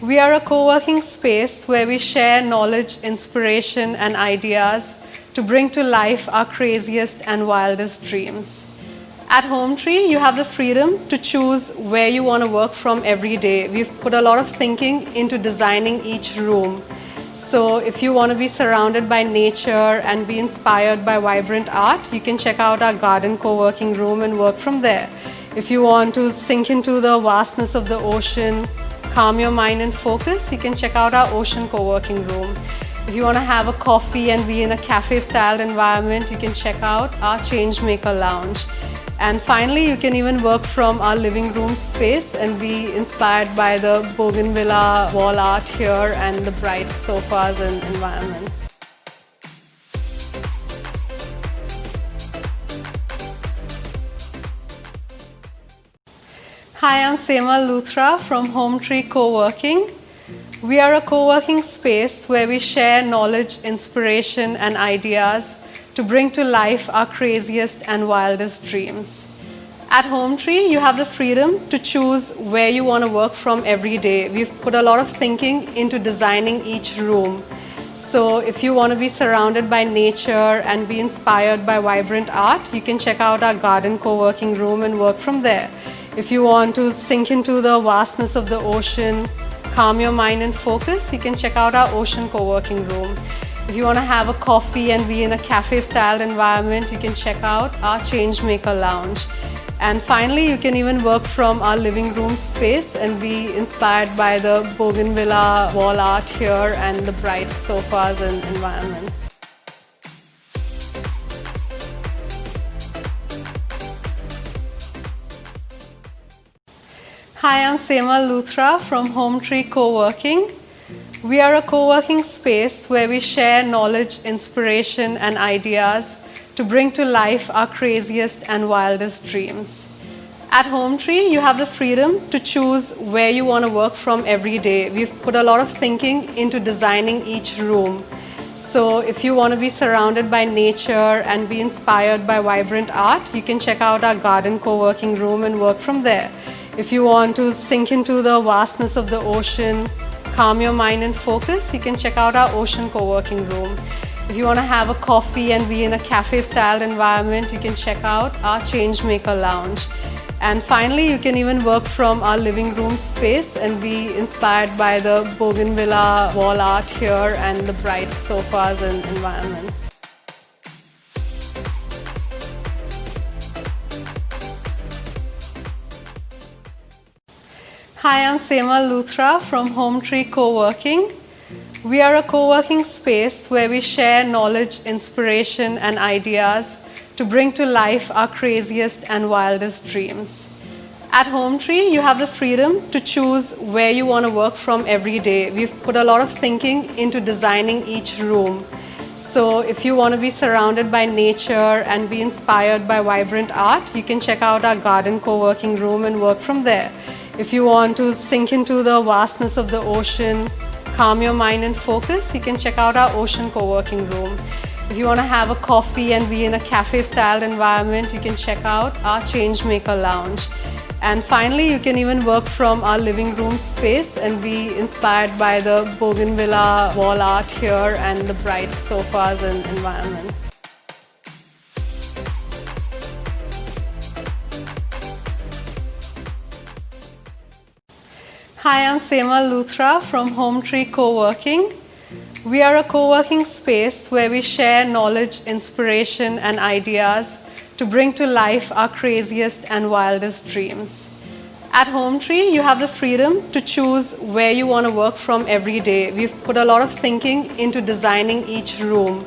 We are a co-working space where we share knowledge, inspiration, and ideas to bring to life our craziest and wildest dreams. At Home Tree, you have the freedom to choose where you want to work from every day. We've put a lot of thinking into designing each room. So if you want to be surrounded by nature and be inspired by vibrant art, you can check out our garden co-working room and work from there. If you want to sink into the vastness of the ocean, calm your mind and focus, you can check out our ocean co-working room. If you want to have a coffee and be in a cafe-styled environment, you can check out our Changemaker Lounge. And finally, you can even work from our living room space and be inspired by the bougainvillea wall art here and the bright sofas and environments. Hi, I'm Seema Luthra from Home Tree Co-working. We are a co-working space where we share knowledge, inspiration, and ideas to bring to life our craziest and wildest dreams. At Home Tree, you have the freedom to choose where you want to work from every day. We've put a lot of thinking into designing each room. So if you want to be surrounded by nature and be inspired by vibrant art, you can check out our garden co-working room and work from there. If you want to sink into the vastness of the ocean, calm your mind and focus, you can check out our ocean co-working room. If you want to have a coffee and be in a cafe-styled environment, you can check out our Changemaker Lounge. And finally, you can even work from our living room space and be inspired by the bougainvillea wall art here and the bright sofas and environments. Hi, I'm Seema Luthra from Home Tree Co-working. We are a co-working space where we share knowledge, inspiration, and ideas to bring to life our craziest and wildest dreams. At Home Tree, you have the freedom to choose where you want to work from every day. We've put a lot of thinking into designing each room. So if you want to be surrounded by nature and be inspired by vibrant art, you can check out our garden co-working room and work from there. If you want to sink into the vastness of the ocean, calm your mind and focus, you can check out our ocean co-working room. If you want to have a coffee and be in a cafe-style environment, you can check out our Changemaker Lounge. And finally, you can even work from our living room space and be inspired by the bougainvillea wall art here and the bright sofas and environments. Hi, I'm Seema Luthra from Home Tree Co-working. We are a co-working space where we share knowledge, inspiration, and ideas to bring to life our craziest and wildest dreams. At Home Tree, you have the freedom to choose where you want to work from every day. We've put a lot of thinking into designing each room. So if you want to be surrounded by nature and be inspired by vibrant art, you can check out our garden co-working room and work from there. If you want to sink into the vastness of the ocean, calm your mind and focus, you can check out our ocean co-working room. If you want to have a coffee and be in a cafe-style environment, you can check out our Changemaker Lounge. And finally, you can even work from our living room space and be inspired by the bougainvillea wall art here and the bright sofas and environments. Hi, I'm Seema Luthra from Home Tree Co-working. We are a co-working space where we share knowledge, inspiration, and ideas to bring to life our craziest and wildest dreams. At Home Tree, you have the freedom to choose where you want to work from every day. We've put a lot of thinking into designing each room.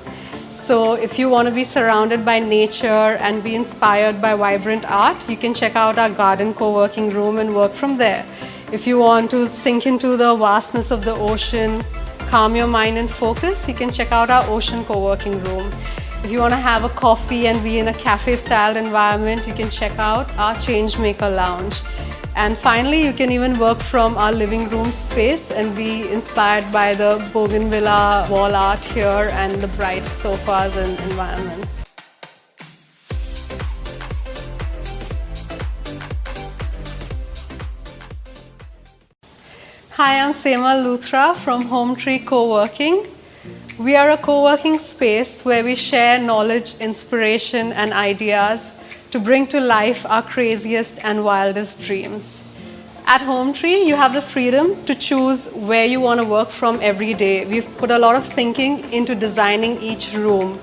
So if you want to be surrounded by nature and be inspired by vibrant art, you can check out our garden co-working room and work from there. If you want to sink into the vastness of the ocean, calm your mind and focus, you can check out our ocean co-working room. If you want to have a coffee and be in a cafe-style environment, you can check out our Changemaker Lounge. And finally, you can even work from our living room space and be inspired by the bougainvillea wall art here and the bright sofas and environments. Hi, I'm Seema Luthra from Home Tree Co-working. We are a co-working space where we share knowledge, inspiration, and ideas to bring to life our craziest and wildest dreams. At Home Tree, you have the freedom to choose where you want to work from every day. We've put a lot of thinking into designing each room.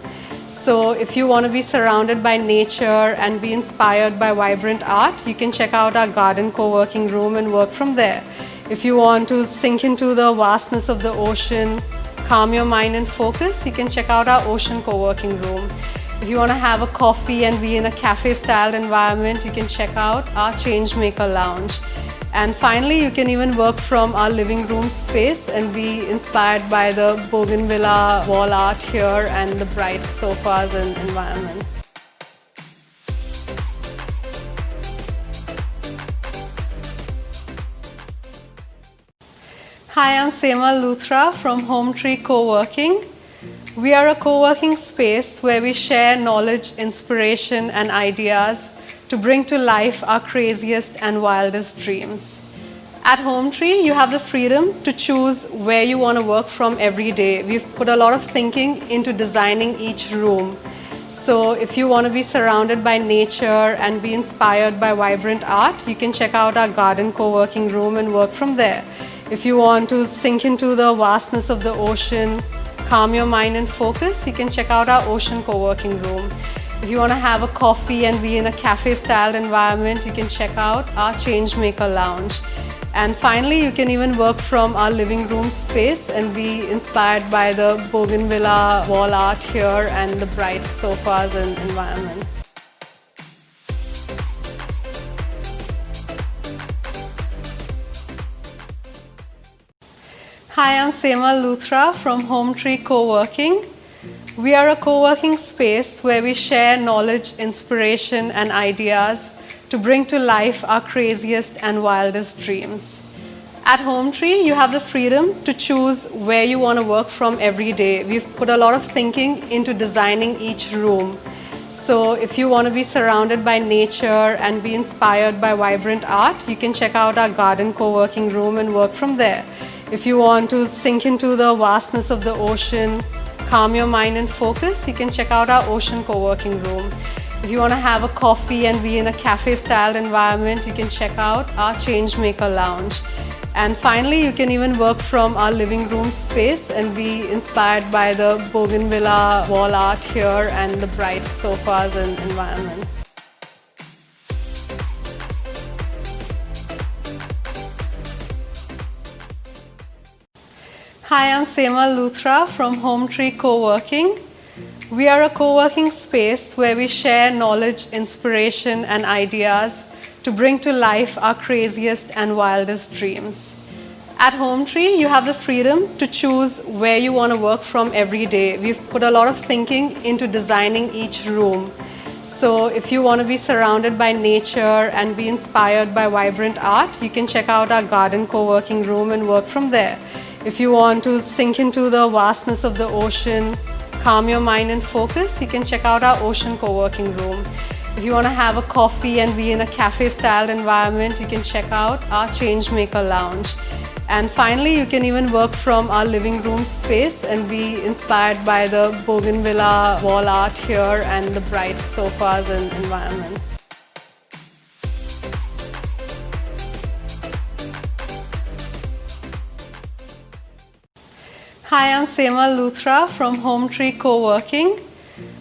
So if you want to be surrounded by nature and be inspired by vibrant art, you can check out our garden co-working room and work from there. If you want to sink into the vastness of the ocean, calm your mind and focus, you can check out our ocean co-working room. If you want to have a coffee and be in a cafe-style environment, you can check out our Changemaker Lounge. And finally, you can even work from our living room space and be inspired by the bougainvillea wall art here and the bright sofas and environments. Hi, I'm Seema Luthra from Home Tree Co-working. We are a co-working space where we share knowledge, inspiration, and ideas to bring to life our craziest and wildest dreams. At Home Tree, you have the freedom to choose where you want to work from every day. We've put a lot of thinking into designing each room. So if you want to be surrounded by nature and be inspired by vibrant art, you can check out our garden co-working room and work from there. If you want to sink into the vastness of the ocean, calm your mind and focus, you can check out our ocean co-working room. If you want to have a coffee and be in a cafe-style environment, you can check out our Changemaker Lounge. And finally, you can even work from our living room space and be inspired by the bougainvillea wall art here and the bright sofas and environments. Hi, I'm Seema Luthra from Home Tree Co-working. We are a co-working space where we share knowledge, inspiration, and ideas to bring to life our craziest and wildest dreams. At Home Tree, you have the freedom to choose where you want to work from every day. We've put a lot of thinking into designing each room. So if you want to be surrounded by nature and be inspired by vibrant art, you can check out our garden co-working room and work from there. If you want to sink into the vastness of the ocean, calm your mind and focus, you can check out our ocean co-working room. If you want to have a coffee and be in a cafe-style environment, you can check out our Changemaker Lounge. And finally, you can even work from our living room space and be inspired by the bougainvillea wall art here and the bright sofas and environments. Hi, I'm Seema Luthra from Home Tree Co-working. We are a co-working space where we share knowledge, inspiration, and ideas to bring to life our craziest and wildest dreams. At Home Tree, you have the freedom to choose where you want to work from every day. We've put a lot of thinking into designing each room. So if you want to be surrounded by nature and be inspired by vibrant art, you can check out our garden co-working room and work from there. If you want to sink into the vastness of the ocean, calm your mind and focus, you can check out our ocean co-working room. If you want to have a coffee and be in a cafe-style environment, you can check out our Changemaker Lounge. And finally, you can even work from our living room space and be inspired by the bougainvillea wall art here and the bright sofas and environments. Hi, I'm Seema Luthra from Home Tree Co-working.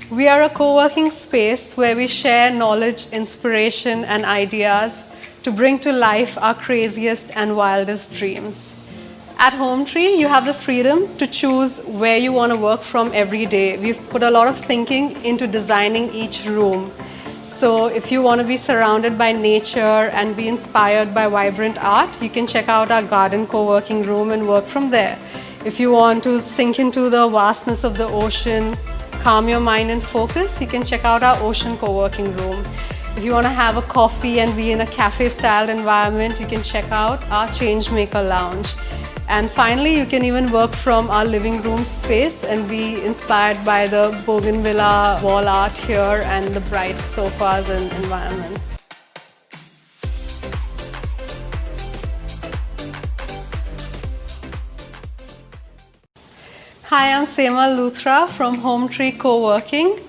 We are a co-working space where we share knowledge, inspiration, and ideas to bring to life our craziest and wildest dreams. At Home Tree, you have the freedom to choose where you want to work from every day. We've put a lot of thinking into designing each room. So if you want to be surrounded by nature and be inspired by vibrant art, you can check out our garden co-working room and work from there. If you want to sink into the vastness of the ocean, calm your mind and focus, you can check out our ocean co-working room. If you want to have a coffee and be in a cafe-style environment, you can check out our Changemaker Lounge. And finally, you can even work from our living room space and be inspired by the bougainvillea wall art here and the bright sofas and environments. Hi, I'm Seema Luthra from Home Tree Co-working.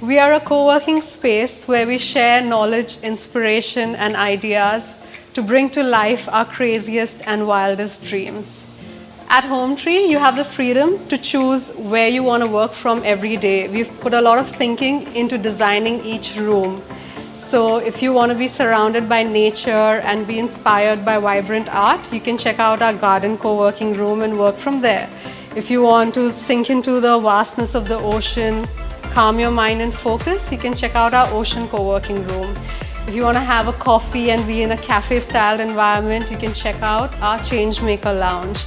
We are a co-working space where we share knowledge, inspiration, and ideas to bring to life our craziest and wildest dreams. At Home Tree, you have the freedom to choose where you want to work from every day. We've put a lot of thinking into designing each room. So if you want to be surrounded by nature and be inspired by vibrant art, you can check out our garden co-working room and work from there. If you want to sink into the vastness of the ocean, calm your mind and focus, you can check out our ocean co-working room. If you want to have a coffee and be in a cafe-style environment, you can check out our Changemaker Lounge.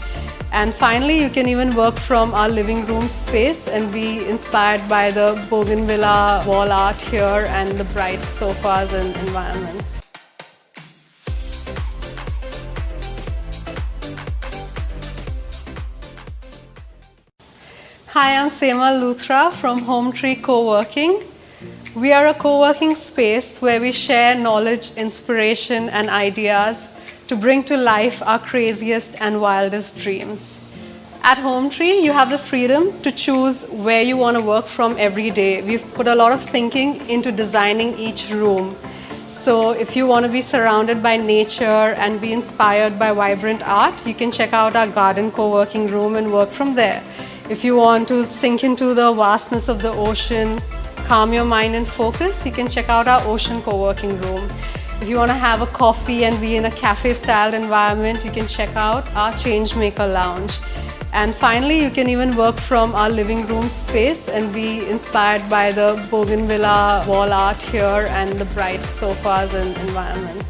And finally, you can even work from our living room space and be inspired by the bougainvillea wall art here and the bright sofas and environments. Hi, I'm Seema Luthra from Home Tree Co-working. We are a co-working space where we share knowledge, inspiration, and ideas to bring to life our craziest and wildest dreams. At Home Tree, you have the freedom to choose where you want to work from every day. We've put a lot of thinking into designing each room. So if you want to be surrounded by nature and be inspired by vibrant art, you can check out our garden co-working room and work from there. If you want to sink into the vastness of the ocean, calm your mind and focus, you can check out our ocean co-working room. If you want to have a coffee and be in a cafe-style environment, you can check out our Changemaker Lounge. And finally, you can even work from our living room space and be inspired by the bougainvillea wall art here and the bright sofas and environments.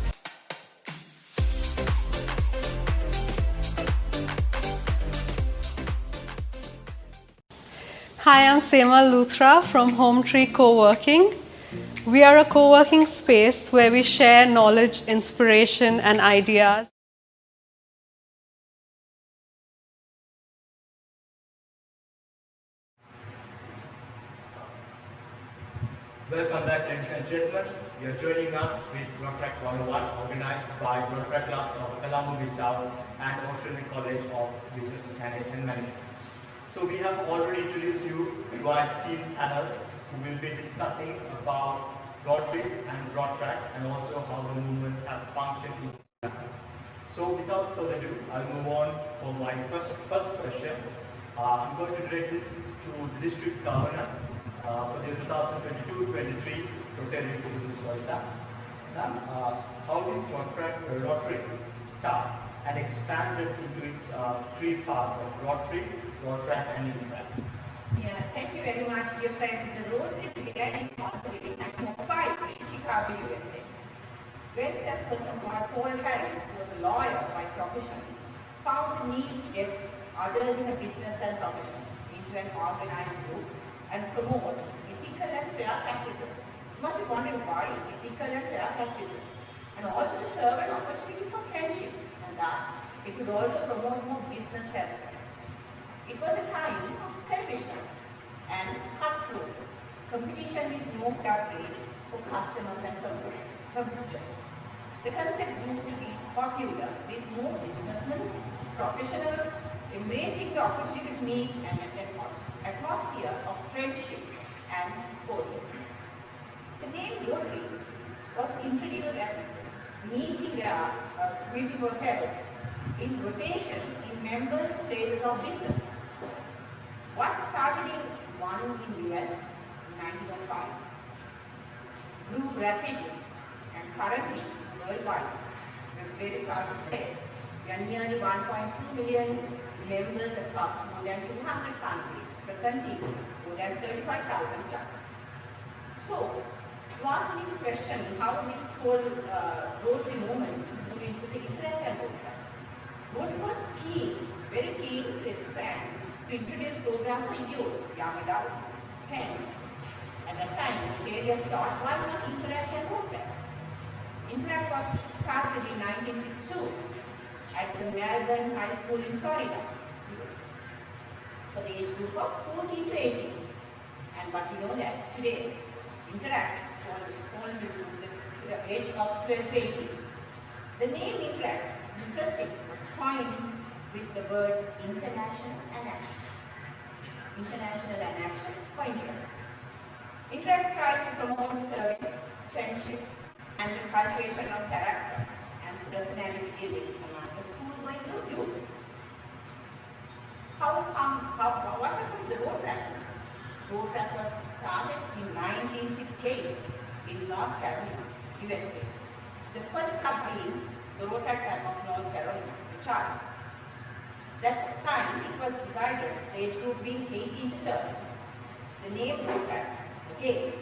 Hi, I'm Seema Luthra from Home Tree Co-working. We are a co-working space where we share knowledge, inspiration, and ideas. Welcome back, ladies and gentlemen. You are joining us with Rotaract 101, organized by Rotaract Clubs of Colombo Midtown and Australian College of Business and Management. So we have already introduced you to our esteemed panel who will be discussing about Rotary and Rotaract and also how the movement has functioned in. So without further ado, I'll move on for my first question. I'm going to direct this to the District Governor for the 2022-23 Rotary Business Oyster. Ma'am, how did Rotary start and expanded into its three parts of Rotary, Rotaract and Interact? Yeah, thank you very much, dear friends. The Rotary began in Monterey, 1905 in Chicago, USA. When person Paul Harris, who was a lawyer by profession, found the need to get others in the business and professions into an organized group and promote ethical and fair practices. You must be wondering why ethical and fair practices, and also to serve an opportunity for friendship, and thus it would also promote more business as well. It was a time of selfishness and cutthroat competition with no fair play for customers and competitors. The concept grew to be popular with more businessmen, professionals embracing the opportunity to meet and an atmosphere of friendship and bonding. The name Rotary was introduced as meeting were held in rotation in members' places of businesses. What started in one in US in 1905 grew rapidly and currently worldwide. We're very proud to say we are nearly 1.2 million members across more than 200 countries, presenting more than 35,000 clubs. So, you asked me the question how this whole Rotary movement moved into the Interact and Rotary. Rotary was keen, very keen to expand, to introduce program for youth, young adults. Hence, at that time, the areas thought, why not Interact and Rotary? Interact was started in 1962 at the Melbourne High School in Florida, US, for the age group of 14 to 18. But we know that today, Interact falls into the age of 12 to 18. The name Interact, interesting, was coined with the words international and action. International and action for Interact. Interact strives to promote service, friendship, and the cultivation of character and personality building among the school-going youth. What happened to the Rotaract? Rotaract was started in 1968 in North Carolina, USA. The first club being the Rotaract Club of North Carolina, the child. That time it was decided, the age group being 18 to 30. The name Rotaract, again,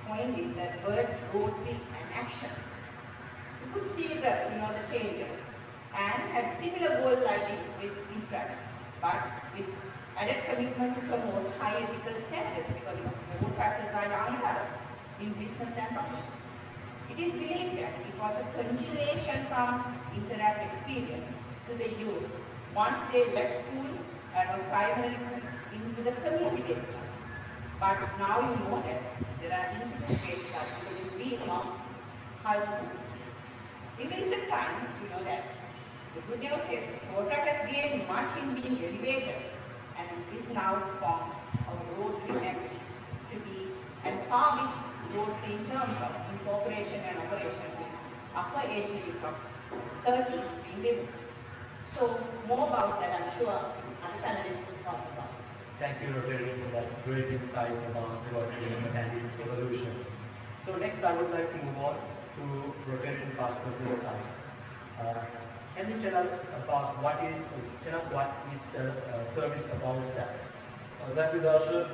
coined with the words rotary and action. You could see the changes and had similar goals like it with Interact, but with added commitment to promote high ethical standards because the Rotaract are young adults in business and profession. It is believed that it was a continuation from Interact experience to the youth once they left school and was primarily into the community-based clubs. But now you know that there are institute-based clubs with the being of high schools. In recent times, we know that the good news is Rotaract has gained much in being elevated and is now formed of Rotary membership to be on par with Rotary in terms of incorporation and operation with upper age limit of 30 being limit. So more about that I'm sure other panelists will talk about. Thank you, Rotary, for that great insights about the Rotary movement and its evolution. So next, I would like to move on to Rotarian past president side. Can you tell us what is service about self? Thank you, Darshit.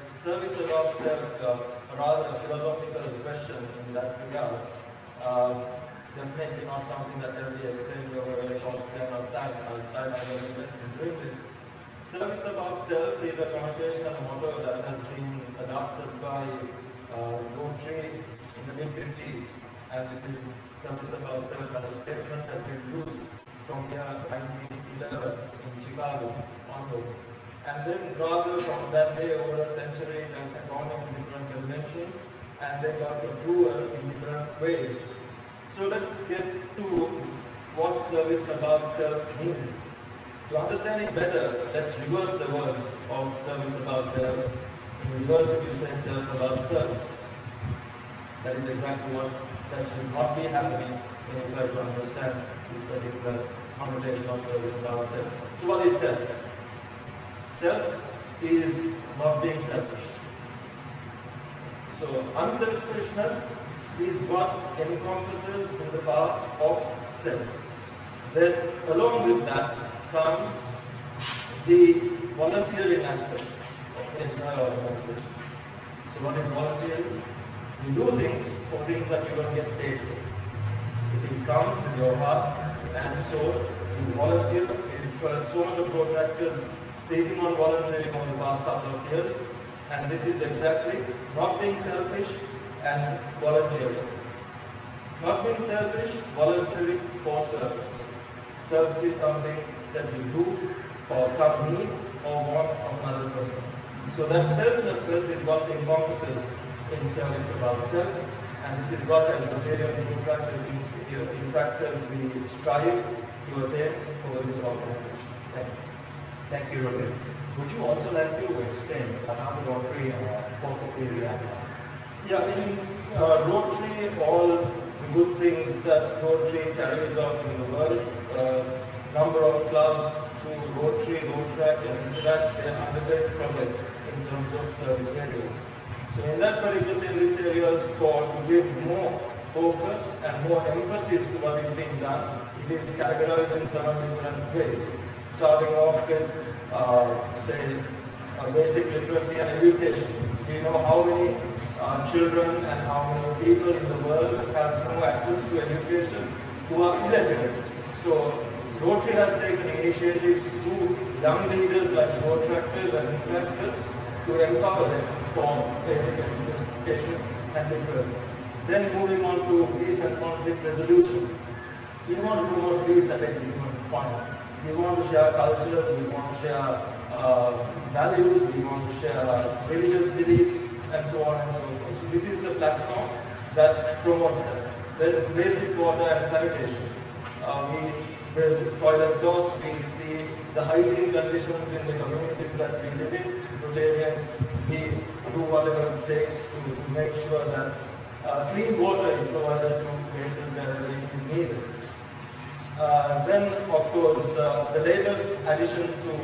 Service about self, rather a philosophical question in that regard. Definitely not something that can be explained over a very short span of time. I'll try my very best in doing this. Service above self is a connotation and a motto that has been adopted by Rotary in the mid-50s, and this is service above self as a statement has been used from year 1911 in Chicago onwards. And then rather from that day over a century it has gone into different conventions and they got approval in different ways. So let's get to what service above self means. To understand it better, let's reverse the words of service above self. In reverse, if you say self above service, that is exactly what that should not be happening when you try to understand this particular connotation of service above self. So what is self? Self is not being selfish. So unselfishness is what encompasses in the part of self. Then along with that comes the volunteering aspect of the entire organization. So what is volunteering? You do things for things that you don't get paid for. It comes with your heart and soul. You volunteer. We've heard so much of protractors stating on volunteering over the past couple of years, and this is exactly not being selfish and volunteering. Not being selfish, volunteering for service. Service is something that you do for some need or want of another person. So that selflessness is what encompasses in service above self, and this is what as Rotarians in practice we strive to attain over this organization. Thank you. Thank you, Rotary. Would you also like to explain what are the Rotary focus areas are? Yeah, in Rotary, all the good things that Rotary carries out in the world, number of clubs through Rotary, Rotaract, and Interact, they undertake projects in terms of service areas. So in that particular service areas, to give more focus and more emphasis to what is being done, it is categorized in 7 different ways. Starting off with, say, basic literacy and education. We know how many children and how many people in the world have no access to education who are illiterate. So Rotary has taken initiatives through young leaders like Rotaractors and Interactors to empower them for basic education and literacy. Then moving on to peace and conflict resolution. We want to promote peace at every point. We want to share cultures, we want to share values, we want to share religious beliefs, and so on and so forth. So this is the platform that promotes that. Then basic water and sanitation. We build toilet dogs, we see the hygiene conditions in the communities that we live in. Rotarians, we do whatever it takes to make sure that clean water is provided to places where it is needed. Then, of course, the latest addition to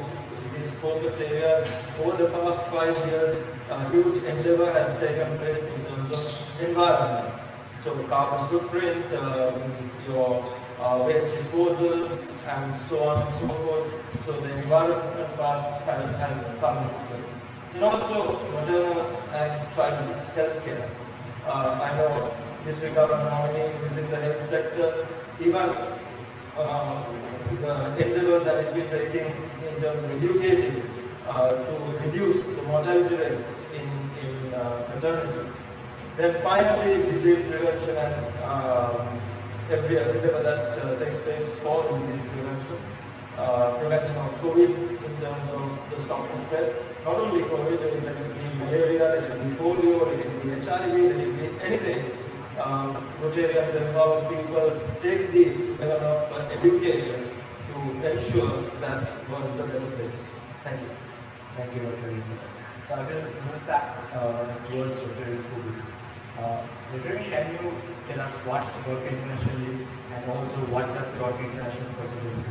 these focus areas, over the past 5 years, a huge endeavor has taken place in terms of environment. So carbon footprint, your waste disposals, and so on and so forth. So the environmental part has come into play. And also maternal and child healthcare. I know District Governor nominee who is in the health sector, even the endeavors that has been taking in terms of educating to reduce the mortality rates in maternity. Then finally, disease prevention and every endeavor that takes place for disease prevention. Prevention of COVID in terms of the stopping spread. Not only COVID, it can be malaria, it can be polio, it can be HIV, it can be anything. Rotarians empower people, take the level of education to ensure that world is a better place. Thank you. Thank you, Rotary. So I will move back towards Rotary Kubu. Rotary, can you tell us what Rotary International is and also what does the Rotary International possibly do?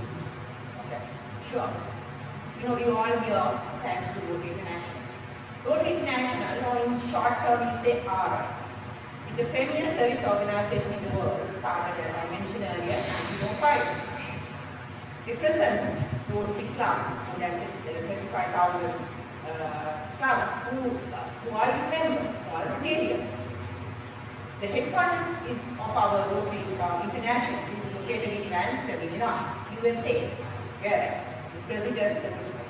Okay, sure. You know, we all here thanks to Rotary International. Rotary International, or in short term we say RI, is the premier service organization in the world. It started, as I mentioned earlier, in 1905. We present Rotary clubs, more than 35,000 clubs who are its members, who are Rotarians. The headquarters of our Rotary International is located in Lancaster, Illinois, USA, where the president,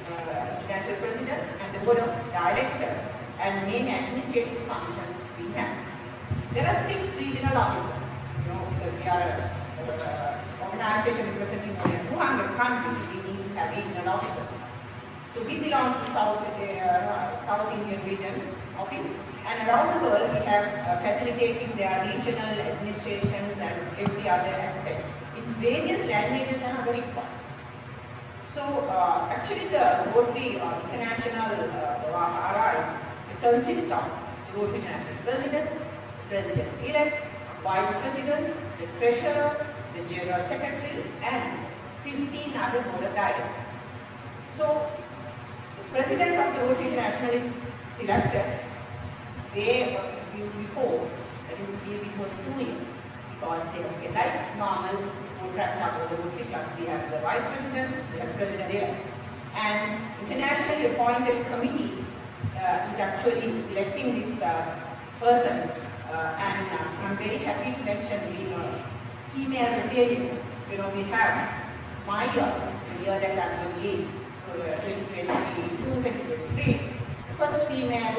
international president and the board of directors and main administrative functions we have. There are 6 regional officers, because we are an organization representing more than 200 countries, we need to have regional officers. So we belong to South Indian region office, and around the world we have facilitating their regional administrations and every other aspect in various languages and other requirements. So actually the Rotary International RI consists of the Rotary International President, President-elect, Vice President, the Treasurer, the General Secretary, and 15 other board of directors. So the President of the Rotary International is selected way before, that is before 2 years, because they like normal Rotaract club or the Rotary clubs, we have the Vice President, we have President-elect, and internationally appointed committee is actually selecting this person, and I'm very happy to mention being a female representative. We have my year, the year that I'm going to lead, 2022-2023, the first female,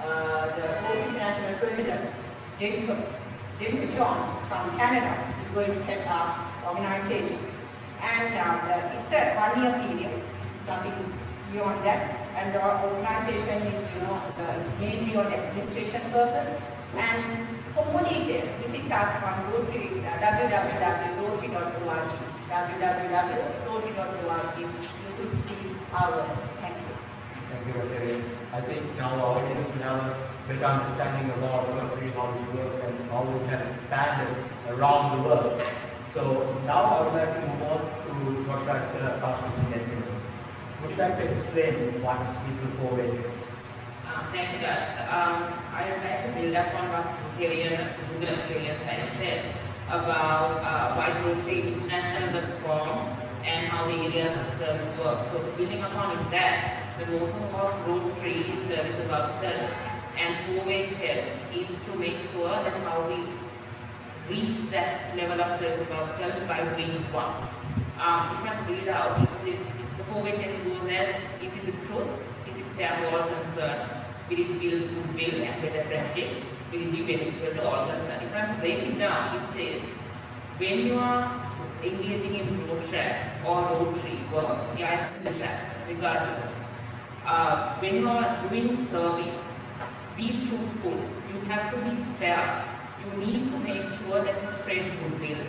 the Rotary International President, Jennifer Jones from Canada, is going to head our organization. And it's a 1-year period. It's nothing beyond that. And the organization is, it's mainly on administration purpose. And for more details, visit us on Rotary, www.rotary.org, www.rotary.org. You could see our work. Thank you. Thank you, Rotary. I think now our audience will have a better understanding about Rotary, how it works, and how it has expanded around the world. So now I would like to move on to Rotaract Transmission Network. Would you like to explain what is the 4-way test? Thank you, Raj. I would like to build up on what Google said about why Rotary International was formed and how the areas of service work. So building upon that, the motto of Rotary is service above self, and 4-way test is to make sure that how we reach that level of service above self by way 1. If I read out, the 4-way test goes as: is it the truth? Is it fair to all concerned? Will it build goodwill and better friendships? Will it be beneficial to all concerned? If I break it down, it says when you are engaging in Rotaract or Rotary work, regardless, when you are doing service, be truthful. You have to be fair. You need to make sure that you spread goodwill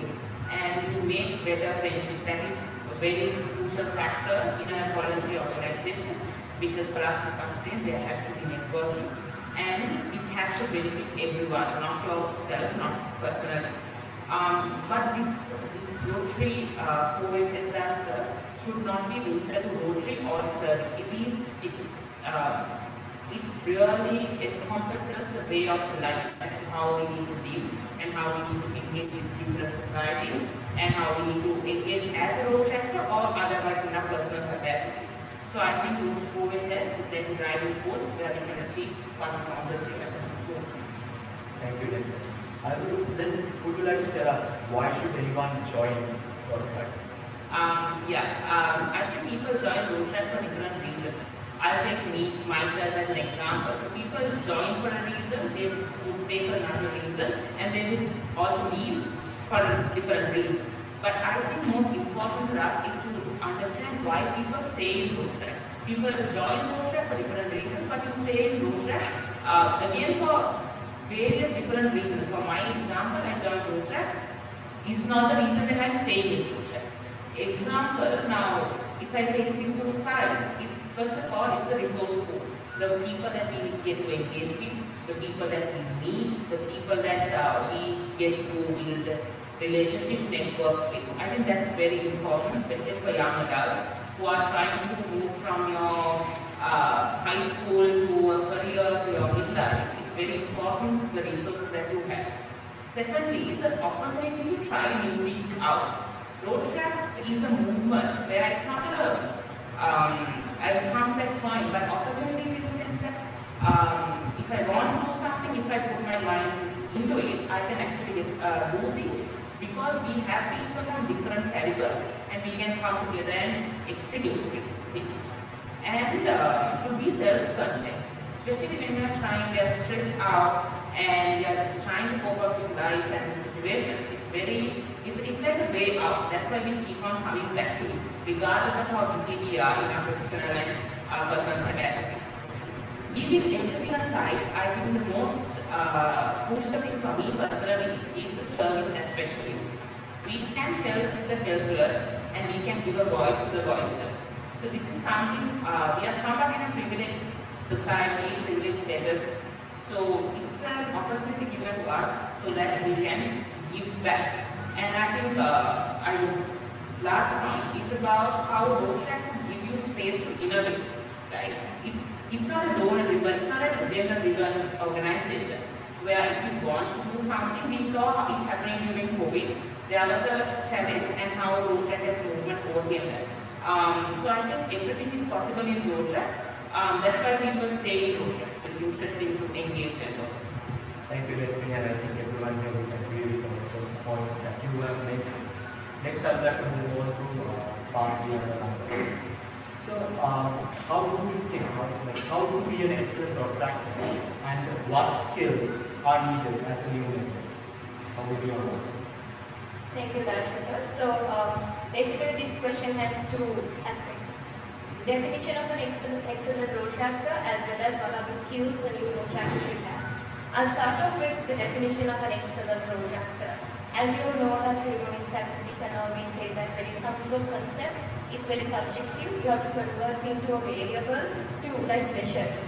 and you make better friendship. That is a very crucial factor in a voluntary organization, because for us to sustain, there has to be networking, and it has to benefit everyone, not yourself, not personally. But this Rotary 4-way test should not be limited to Rotary or service. It really encompasses the way of life as to how we need to live and how we need to engage with different societies and how we need to engage as a Rotaractor or otherwise in our personal capacities. So I think the 4-way test is like a driving force where we can achieve what we want to achieve as a group. Thank you, David. Would you like to tell us why should anyone join Rotaract? I think people join Rotaract for different reasons. I'll take myself as an example. So people join for a reason, they would stay for another reason, and they would also leave for a different reason. But I think most important for us is to understand why people stay in Rotaract. People join Rotaract for different reasons, but you stay in Rotaract again for various different reasons. For my example, I joined Rotaract is not the reason that I'm staying in Rotaract. Example, now, if I take into science, it's first of all, it's a resource pool. The people that we get to engage with, the people that we meet, the people that we get to build relationships, networks with. I think that's very important, especially for young adults who are trying to move from your high school to a career to your midlife. It's very important, the resources that you have. Secondly, the opportunity to try new things out. Rotaract is a movement where it's not I will come to that point, but opportunities in the sense that if I want to do something, if I put my mind into it, I can actually do things, because we have people from different calibers and we can come together and execute things. and to be self-contained, especially when you are trying, you are stressed out and you are just trying to cope up with life and the situations. It's like a way out. That's why we keep on coming back to it, regardless of how busy we are in our professional and personal capacities. Leaving everything aside, I think the most crucial thing for me personally is the service aspect to it. We can help the helpless and we can give a voice to the voiceless. So this is something, we are somewhat in a privileged society, privileged status. So it's an opportunity given to us so that we can give back. And I think last point is about how Rotaract can give you space to innovate, right? It's not a donor-driven, it's not an agenda-driven organization where if you want to do something, we saw it happening during COVID. There was a challenge and how Rotaract as a movement overcame that. So I think everything is possible in Rotaract. That's why people stay in Rotaract. It's interesting to engage and work. Thank you, Lakshmi, and I think everyone here will agree with some of those points that you have mentioned. Next, I'd like to move on to pass the other number. So, how do we think, how to be an excellent Rotaractor, and what skills are needed as a new member? How would you answer? Thank you, Darshika. So, basically this question has two aspects. Definition of an excellent Rotaractor as well as what are the skills a new Rotaractor should have. I'll start off with the definition of an excellent Rotaractor. As you know that in statistics and all we say that when it comes to a concept, it's very subjective. You have to convert into a variable to like measure it.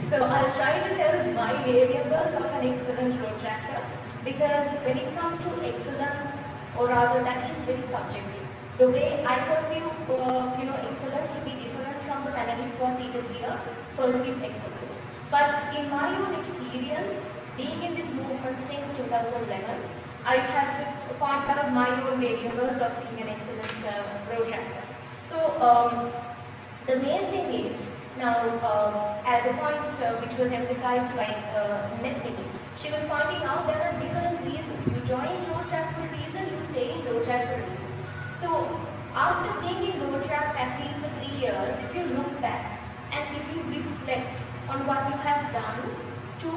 So I'll try to tell my variables of an excellent Rotaractor because when it comes to excellence, or rather that is very subjective. The way I perceive, excellence will be different from the panelists who are seated here perceive excellence. But in my own experience, being in this movement since 2011, I have just pointed out my own variables of being an excellent Rotaractor. So the main thing is, now as a point which was emphasized by Nethini, she was pointing out there are different reasons. You join Rotaract for a reason, you stay in Rotaract for a reason. So after being in Rotaract at least for 3 years, if you look back and if you reflect on what you have done to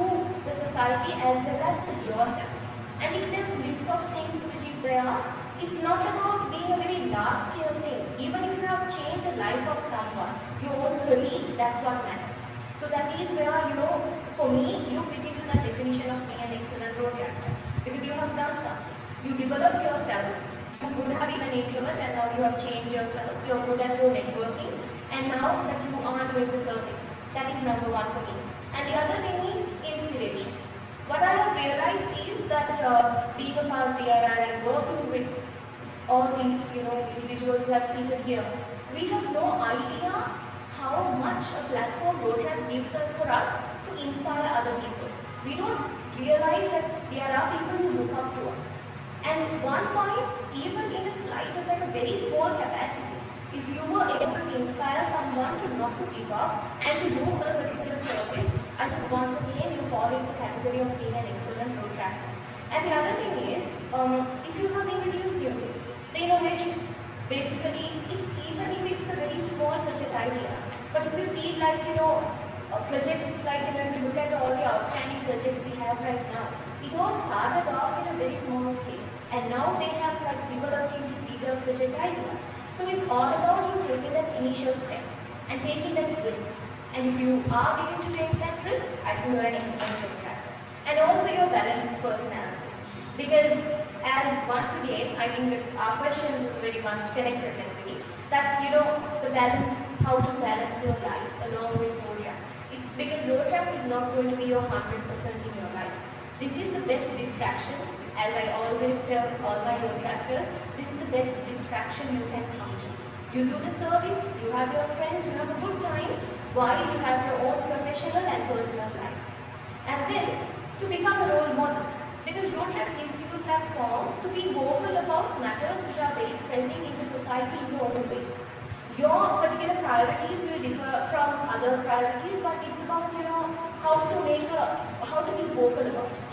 the society as well as to yourself, and if there's a list of things which is there, it's not about being a very large scale thing. Even if you have changed the life of someone, your own colleague, that's what matters. So that is where, for me, you fit into the definition of being an excellent Rotaractor. Because you have done something. You developed yourself. You would have been an introvert and now you have changed yourself. You're good at your networking. And now that you are doing the service. That is number one for me. And the other thing is inspiration. What I have realized is that being a past DRR and working with all these individuals who have seated here, we have no idea how much a platform Rotaract gives us for us to inspire other people. We don't realize that there are people who look up to us. And one point, even in a slightest, like a very small capacity, if you were able to inspire someone to not to give up and to do a particular service, I think once again you fall into the category of being an excellent Rotaractor. And the other thing is, if you have introduced new thing, the innovation, basically, it's even if it's a very small project idea, but if you feel like, projects like, if you look at all the outstanding projects we have right now, it all started off in a very small scale, and now they have like developed into bigger project ideas. So it's all about you taking that initial step and taking that risk. And if you are willing to take that risk, I think you're an excellent Rotaractor. And also your balanced personality. Because as once again, I think that our question is very much connected with that, the balance, how to balance your life along with Rotaract. It's because Rotaract is not going to be your 100% in your life. This is the best distraction, as I always tell all my Rotaractors, this is the best distraction you can come to. You do the service, you have your friends, you have a good time, while you have your own professional and personal life. And then, to become a role model, because Rotaract gives you a platform to be vocal about matters which are very pressing in the society in your own way. Your particular priorities will differ from other priorities, but it's about, how to be vocal about it.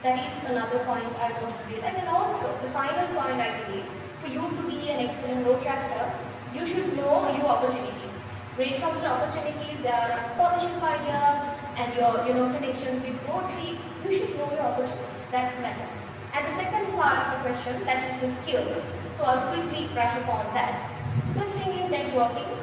That is another point I want to realize. And also, the final point I believe, for you to be an excellent Rotaractor, you should know your opportunities. When it comes to opportunities, there are scholarship ideas and your connections with Rotary. You should know your opportunities. That matters. And the second part of the question, that is the skills. So I'll quickly brush upon that. First thing is networking.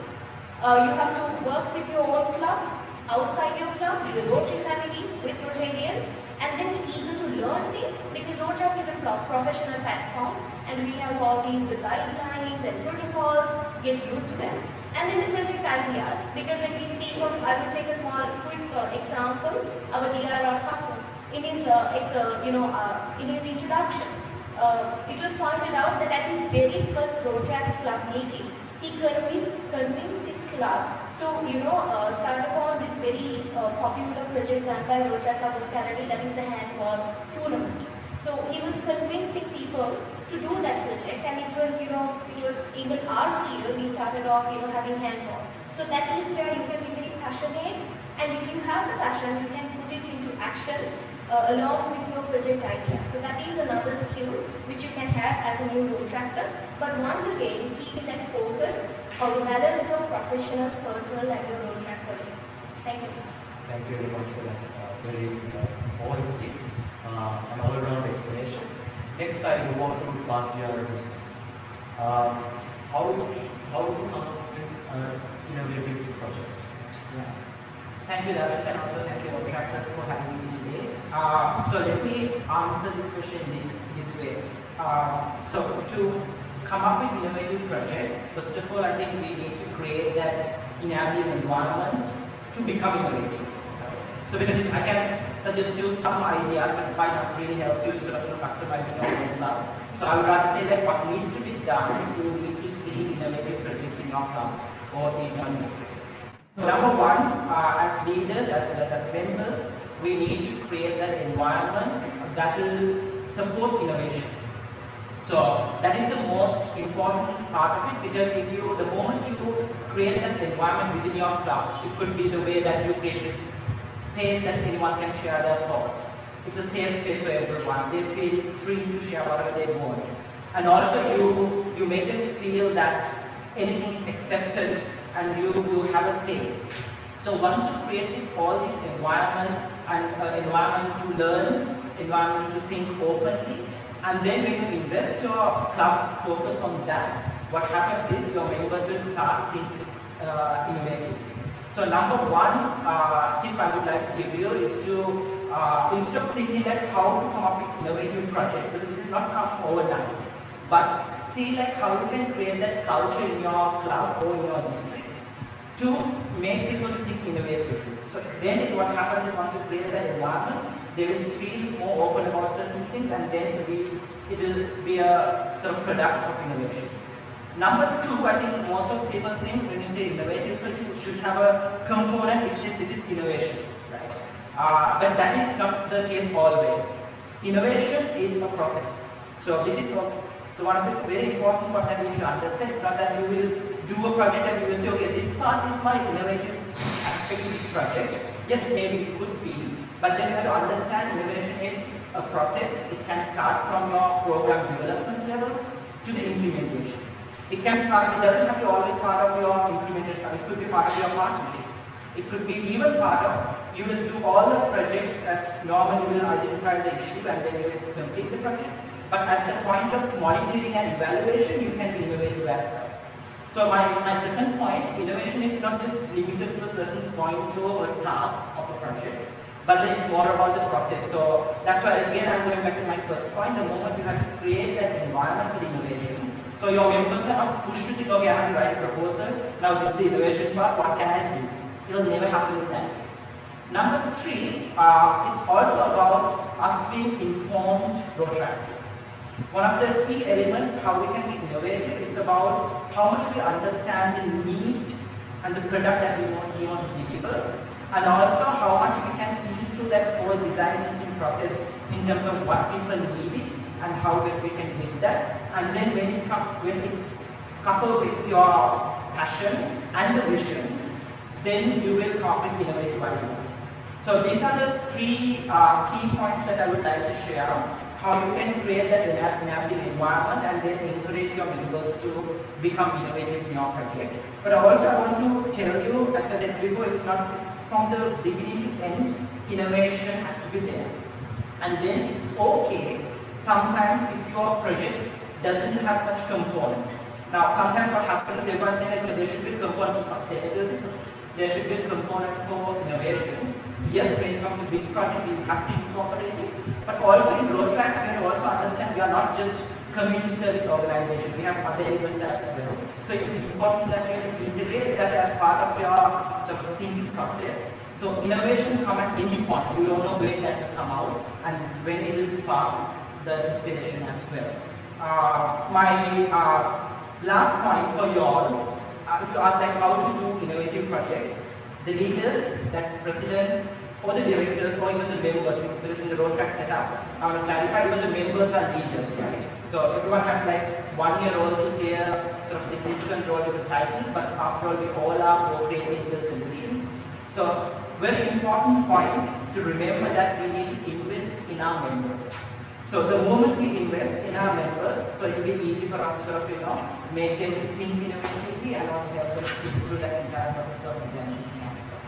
You have to work with your own club, outside your club, with the Rotary family, with Rotarians, and then be eager to learn things, because Rotaract is a professional platform and we have all these guidelines and protocols, get used to them. And then the project ideas, because when we speak of, I will take a small quick example, our DRR Kasim, in his introduction, it was pointed out that at his very first Rotaract club meeting, he convinced his club to start upon this very popular project done by Rotaract Club of Canada, that is the handball tournament. So he was convincing people to do that project, and it was even our year we started off having handball. So that is where you can be very passionate, and if you have the passion, you can put it into action along with your project idea. So that is another skill which you can have as a new Rotaractor. But once again, keeping that focus on the balance of professional, personal, and your Rotaractor. Thank you. Thank you very much for that very holistic and all-around explanation. Next, I move on to past years. How to come up with an innovative project? Yeah. Thank you, Darshit, and also thank you, Rotaractors, for having me today. So let me answer this question this way. So to come up with innovative projects, first of all, I think we need to create that enabling environment to become innovative. So because I can suggest you some ideas, but it might not really help you to sort of customize your own club. So I would rather say that what needs to be done, you need to see innovative projects in your clubs or in your district. So number one, as leaders, as well as members, we need to create that environment that will support innovation. So that is the most important part of it, because the moment you create that environment within your club, it could be the way that you create this space that anyone can share their thoughts. It's a safe space for everyone. They feel free to share whatever they want. And also you make them feel that anything is accepted and you have a say. So once you create all this environment and environment to learn, environment to think openly, and then when you invest your club's focus on that, what happens is your members will start thinking innovatively. So number one tip I would like to give you is to, instead of thinking that how to come up with innovative projects, because it will not come overnight, but see like how you can create that culture in your club or in your district to make people to think innovatively. So then what happens is once you create that environment, they will feel more open about certain things, and then it will be a sort of product of innovation. Number two, I think most of people think when you say innovative, you should have a component which is this is innovation, right? But that is not the case always. Innovation is a process. So this is one of the very important part that we need to understand. It's not that you will do a project and you will say, okay, this part is my innovative aspect of this project. Yes, maybe it could be, but then you have to understand innovation is a process. It can start from your program development level to the implementation. It can be part of, it doesn't have to be always part of your implementation. It could be part of your partnerships. It could be even part of, you will do all the projects as normal, you will identify the issue and then you will complete the project. But at the point of monitoring and evaluation, you can be innovative as well. So my second point, innovation is not just limited to a certain point or task of a project, but then it's more about the process. So that's why again I'm going back to my first point, the moment you have to create that environment for the innovation. So your members are not pushed to think, okay, I have to write a proposal, now this is the innovation part, what can I do? It'll never happen in that way. Number three, it's also about us being informed Rotaractors. One of the key elements how we can be innovative, it's about how much we understand the need and the product that we want to deliver, and also how much we can think through that whole design thinking process in terms of what people need and how best we can build that. And then when it coupled with your passion and the vision, then you will come up with innovative ideas. So these are the three key points that I would like to share. how you can create that enabling environment and then encourage your members to become innovative in your project. But also I want to tell you, as I said before, it's from the beginning to end, innovation has to be there. And then it's okay sometimes if your project doesn't have such component. Now sometimes what happens is everyone says that there should be a component for sustainability, there should be a component for innovation. Yes, when it comes to big projects, we have to incorporate it. But also in Rotaract, we also understand we are not just community service organization, we have other elements as well. So it's important that you integrate that as part of your sort of thinking process. So innovation come at any point. You don't know when that will come out and when it will spark the inspiration as well. My last point for you all, if you ask like how to do innovative projects, the leaders, that's presidents, or the directors, or even the members, because in the Rotaract setup, I want to clarify, even the members are leaders, right? So everyone has like 1 year old to play a sort of significant role with the title, but after all, we all are co-creating the solutions. So very important point to remember that we need to invest in our members. So the moment we invest in our members, so it will be easy for us to sort of, make them think innovatively and also help them think through that entire process of design thinking as well.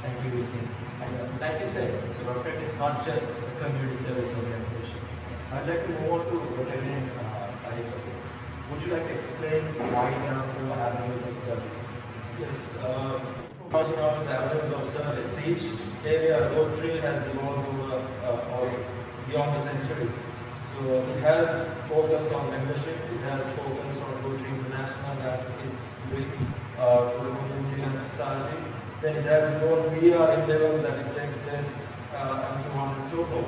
Thank you, Wisdom. And like you said, so Rotaract is not just a community service organization. I'd like to move on to Rotarian side of it. Would you like to explain why there are 4 avenues of service? Yes, talking about the avenues of service, each area Rotary has evolved over or beyond a century. So it has focused on membership, it has focused on Rotary International and its doing to the community and society. Then it has its own PR endeavors that it takes place and so on and so forth.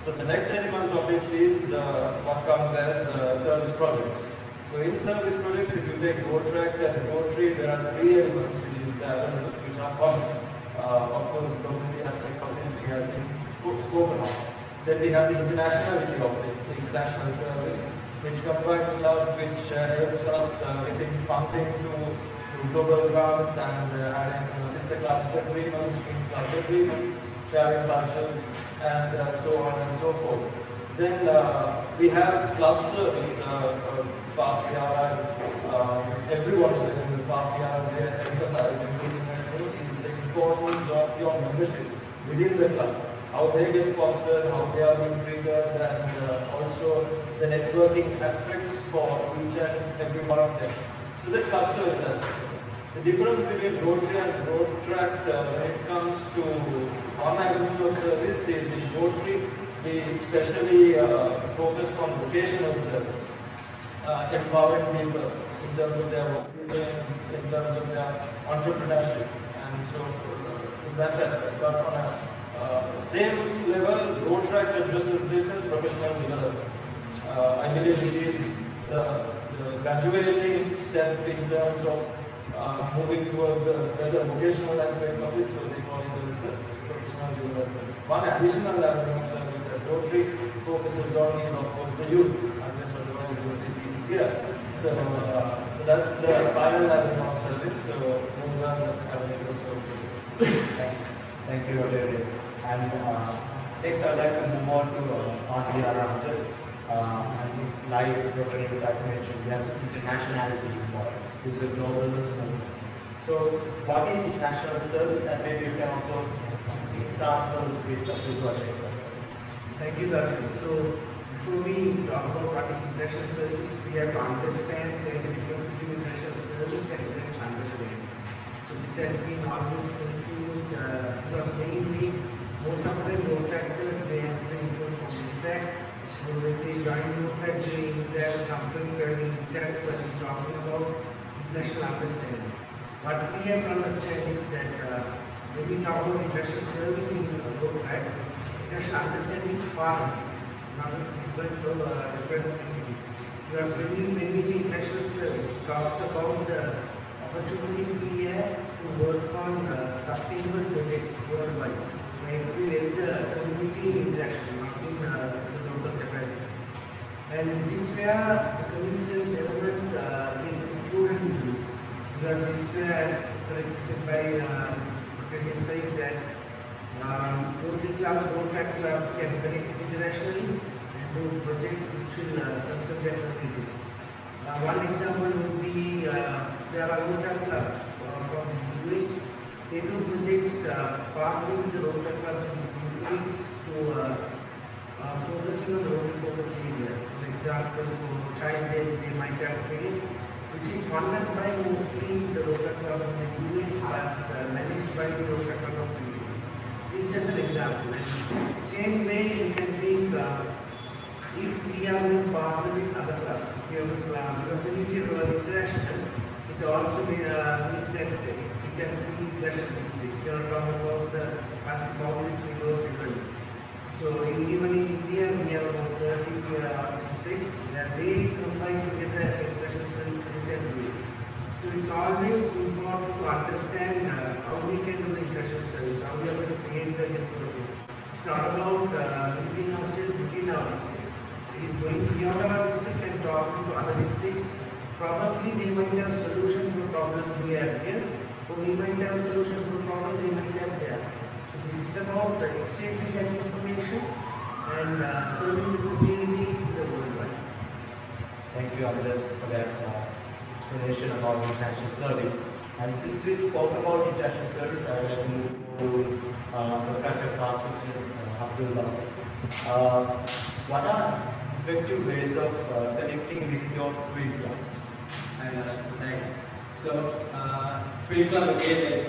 So the next element of it is what comes as service projects. So in service projects, if you take Rotaract and Rotary, there are 3 elements which is the elements which are common. Of course, community aspect of it we have been spoken of. Then we have the internationality of it, the international service, which combines clubs which helps us getting funding to global grants and having sister clubs agreements, club agreements, sharing cultures, and so on and so forth. Then we have club service. Past year, everyone in the past year has emphasized is the importance of your membership within the club. How they get fostered, how they are being triggered, and also the networking aspects for each and every one of them. So the club service aspect. The difference between Rotary and Rotaract when it comes to one avenue of service is in Rotary, we especially focus on vocational service, empowering people in terms of their vocation, in terms of their entrepreneurship, and so in that aspect. But on a same level, Rotaract addresses this as professional development. I believe it is the graduating step in terms of moving towards a better vocational aspect of it, so they call it as the professional development. One additional avenue of service that Rotary focuses on is, of course, the youth, unless otherwise you will be seen here. So that's the final avenue of service. So those are the avenues of service. Thank you, Rotary. And next, I'd like to move on to RGR Ranjan. And like Rotary as I mentioned, we have internationality involved. This is a global movement. So, what is international service, and maybe you can also give examples with special projects as well. Thank you, Darshan. So, before we talk about what is international service, we have to understand there is a difference between international service and international understanding. So, this has been always confused because mainly most of the Rotaractors they have the influence from Rotaract. So, when they join Rotaract, they have something where we talking about international understanding. What we have to understand is that when we talk about international service in Rotaract, international understanding is far, not different entities. Because when we say international service, it talks about the opportunities we have to work on sustainable projects worldwide. Like we help the community interaction, not in the local capacity. And this is where the community service element is included in this. Because this is where, as correctly said by Dr. says that Rotary clubs, Rotaract clubs can connect internationally, and do projects which will concern their communities. One example would be there are Rotaract clubs from the US. They do projects partly with the Rotaract clubs in the US to focusing on the only focus areas. For example, for child care, they might have created, which is funded by mostly the Rotaract club in the US, but managed by the Rotaract club of the US. This is just an example. And same way, you can think if we are going to partner with other clubs, if we are going to, because when you see international, it also means that it has to be international districts. We are talking about the population we go generally. So even in India, we have about 30 districts that they combine together as a international service. So it's always important to understand how we can do the international service, how we are going to create the network. It's not about limiting ourselves within our district. It is going beyond our district and talking to other districts. Probably they might have solutions for problem we have here, or we might have a solution for problem they might have there. So this is about exchanging that information and serving the community in the worldwide. Thank you, Abhijit, for that explanation about international service. And since we spoke about international service, I would like to move to Contractor Class President Abdul Basir. What are effective ways of connecting with your twin clubs? Thanks. So, twin club again is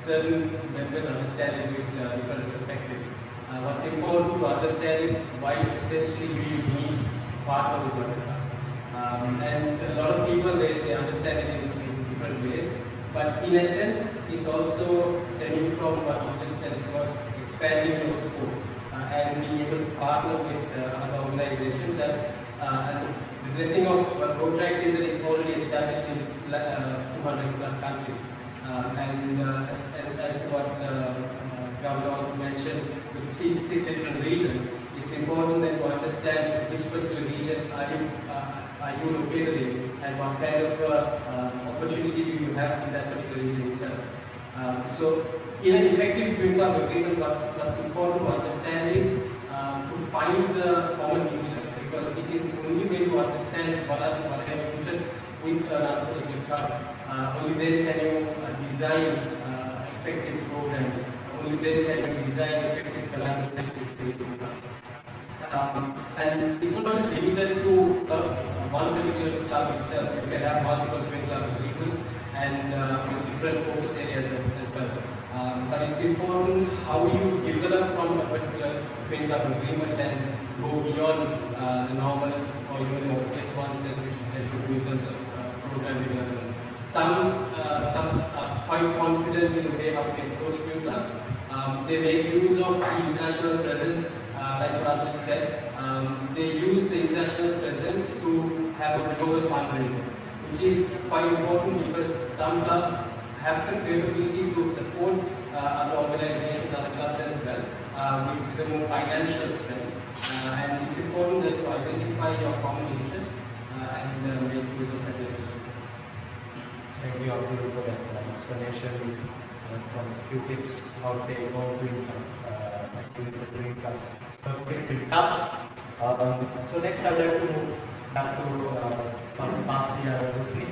certain members understand it with different perspectives. What's important to understand is why essentially you need partner with one club. And a lot of people they understand it in different ways. But in essence, it's also stemming from what you just said. It's about expanding your scope and being able to partner with other organizations. And the blessing of Rotaract is that it's already established in 200 plus countries. As what Governor also mentioned, with six different regions, it's important that you understand which particular region are you located in and what kind of opportunity do you have in that particular region itself. So in an effective twin club agreement, what's important to understand is to find the common interests, because it is only when you understand what are your interests with another particular club, only then can you design effective programs, only then can you design effective collaboration with the clubs. And it's not just limited to one particular club itself. You can have multiple twin club agreements and different focus areas as well. But it's important how you develop from a particular twin club agreement and go beyond the normal or even the obvious ones that you do in terms of program development. Some clubs are quite confident in the way how they approach twin clubs. They make use of the international presence, like what Arjun said. They use the international presence to have a global fundraiser, which is quite important because some clubs have the capability to support other organizations, other clubs as well, with the more financial strength. And it's important that you identify your common interests and make use of that. Thank you, Abdul, for that explanation from a few tips how they go to activate the twin clubs. So next I'd like to move back to Pastia Hussein.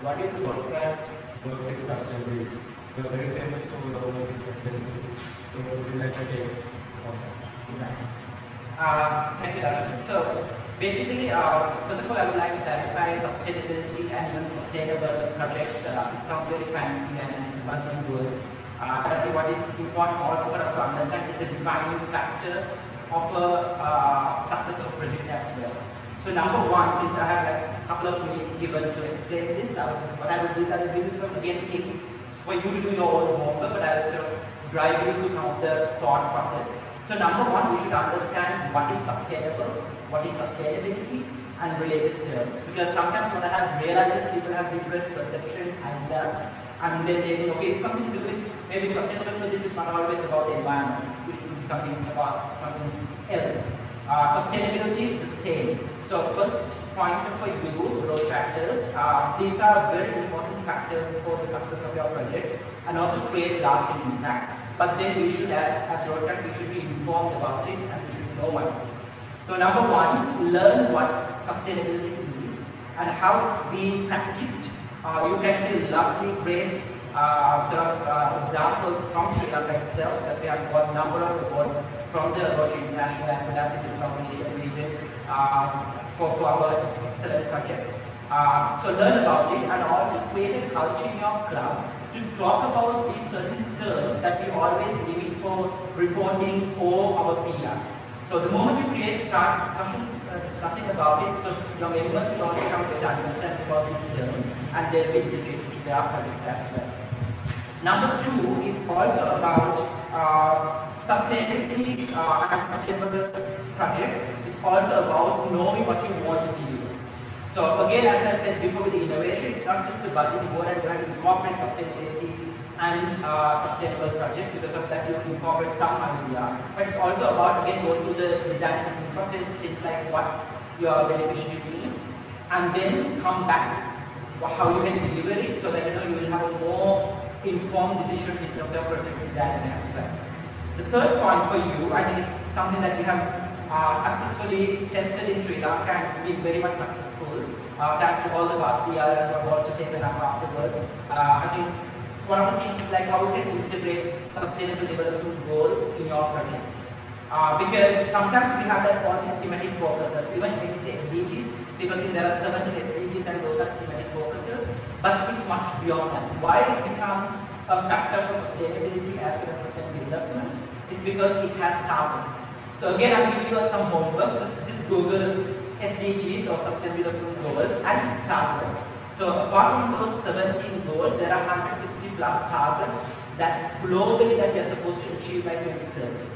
What is Rotaract's work with sustainability? You are very famous for your work with sustainability. So would you like to take on that? Thank you, Darshan. So basically, first of all, I would like to clarify sustainability and even sustainable projects. It sounds very fancy and it's a buzzword. But I think what is important also for us to understand is a defining factor of a success of a project as well. So number one, since I have like a couple of minutes given to explain this, what I will do is I will give you some again tips for you to do your own homework, but I will sort of drive you through some of the thought process. So number one, we should understand what is sustainable, what is sustainability, and related terms. Because sometimes what I have realized is people have different perceptions, ideas, and then they think, okay, it's something to do with maybe sustainable, but this is not always about the environment. It could be something about something else. Sustainability, the same. So first point for you, Rotaractors, these are very important factors for the success of your project and also create lasting impact. but then we should, as Rotaract, we should be informed about it and we should know what it is. So number one, learn what sustainability is and how it's being practiced. You can see lovely, great examples from Sri Lanka itself, as we have got a number of awards from the Rotary International as well as in the South Asian region for our excellent projects. So learn about it and also create a culture in your club to talk about these certain terms that we always limit for reporting or our PR. So the moment you start discussing about it, so your members will also come to understand about these terms and they'll be integrated to their projects as well. Number two is also about sustainability and sustainable projects. It's also about knowing what you want to deliver. So again, as I said before, with the innovation, it's not just a buzzing word and you have to incorporate sustainability and sustainable projects. Because of that, you have to incorporate some idea. But it's also about, again, going through the design thinking process, things like what your beneficiary needs, and then come back how you can deliver it so that you will have a more informed decisions in terms of project design as well. The third point for you, I think it's something that we have successfully tested in Sri Lanka and it's been very much successful. Thanks to all the past PRs who have also taken up afterwards. I think one of the things is like how you can integrate sustainable development goals in your projects. Because sometimes we have like all these thematic focuses. Even when we say SDGs, people think there are 70 SDGs and those are thematic focuses, but it's much beyond that. Why it becomes a factor for sustainability as well as sustainable development is because it has targets. So again, I'm giving you some homework. So just Google SDGs or Sustainable Development Goals and its targets. So apart from those 17 goals, there are 160 plus targets that globally that we are supposed to achieve by 2030.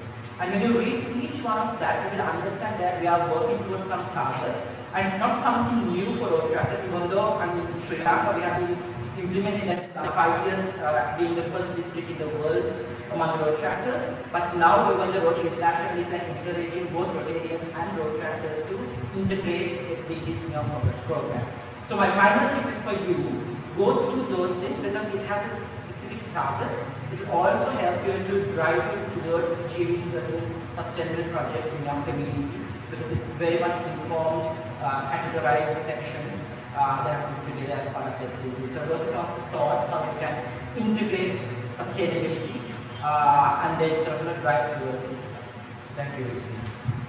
And when you read each one of that, you will understand that we are working towards some target. And it's not something new for Rotaract, even though in Sri Lanka we have been implementing that 5 years, being the first district in the world among Rotaractors. But now when the Rotary International is like encouraging both Rotarians and Rotaractors to integrate SDGs in your programs. So my final tip is for you, go through those things because it has a specific target. It will also help you to drive you towards achieving certain sustainable projects in your community because it's very much informed, categorized sections that have been together as part of the SDGs. So those are some thoughts how you can integrate sustainability and then sort of drive towards it. Thank you, Lucy.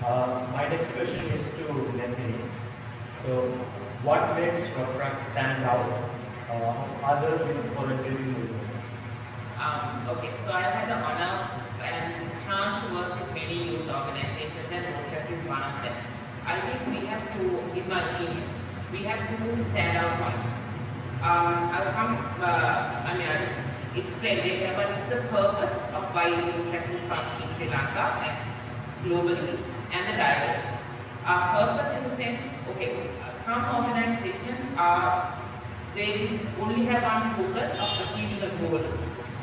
My next question is to Nandini. So, what makes Rotaract stand out of other youth voluntary movements? Okay, so I've had the honor and chance to work with many youth organizations and Rotaract is one of them. I think we have to, in my opinion, we have two standout points. I'll explain later, but it's the purpose of why Rotaract is functioning in Sri Lanka and globally and the diversity. Our purpose in the sense, okay, some organizations they only have one focus of achieving a goal.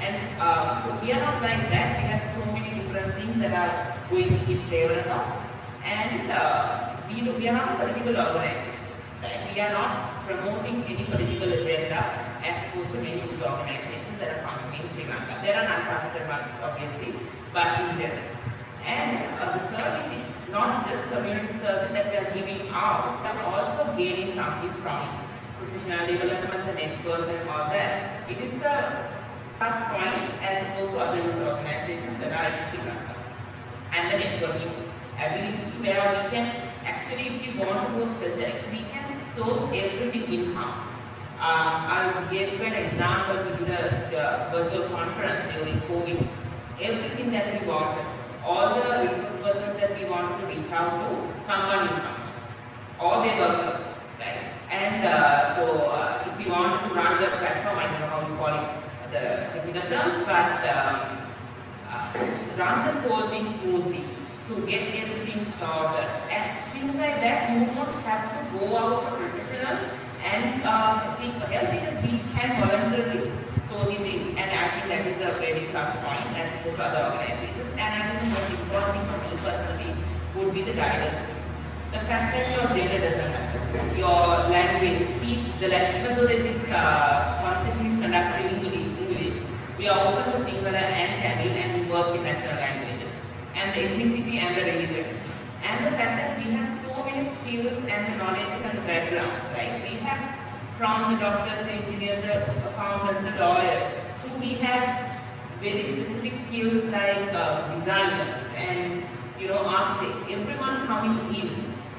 And so we are not like that. We have so many different things that are going in favor of us. And we are not a political organization. Right? We are not promoting any political agenda as opposed to many youth organizations that are functioning in Sri Lanka. There are non-partisan ones, obviously, but in general. And the service is not just community service that we are giving out, but also gaining something from it. Professional development, the networks and all that. It is a plus point as opposed to other youth organizations that are in Sri Lanka. And the networking ability where we can actually, if we want to do a project, we can source everything in-house. I'll give you an example. We did the virtual conference during COVID. Everything that we wanted, all the resource persons that we wanted to reach out to, someone knew someone. All they were right? And if we wanted to run the platform, I don't know how you call it, the technical terms, but run this whole thing smoothly to get everything sorted. And things like that, you don't have to go out to professionals and seek for help because we can voluntarily source it in. And I think that is a very plus point as opposed to other organizations. And I think the most important thing for me personally would be the diversity. The fact that your gender doesn't matter. Your language, speak, even though this conversation is conducted in English, we are open to singular and Tamil and and the ethnicity and the religion. And the fact that we have so many skills and knowledge and backgrounds, right? We have from the doctors, the engineers, the accountants, the lawyers, so we have very specific skills like designers and architects, everyone coming in.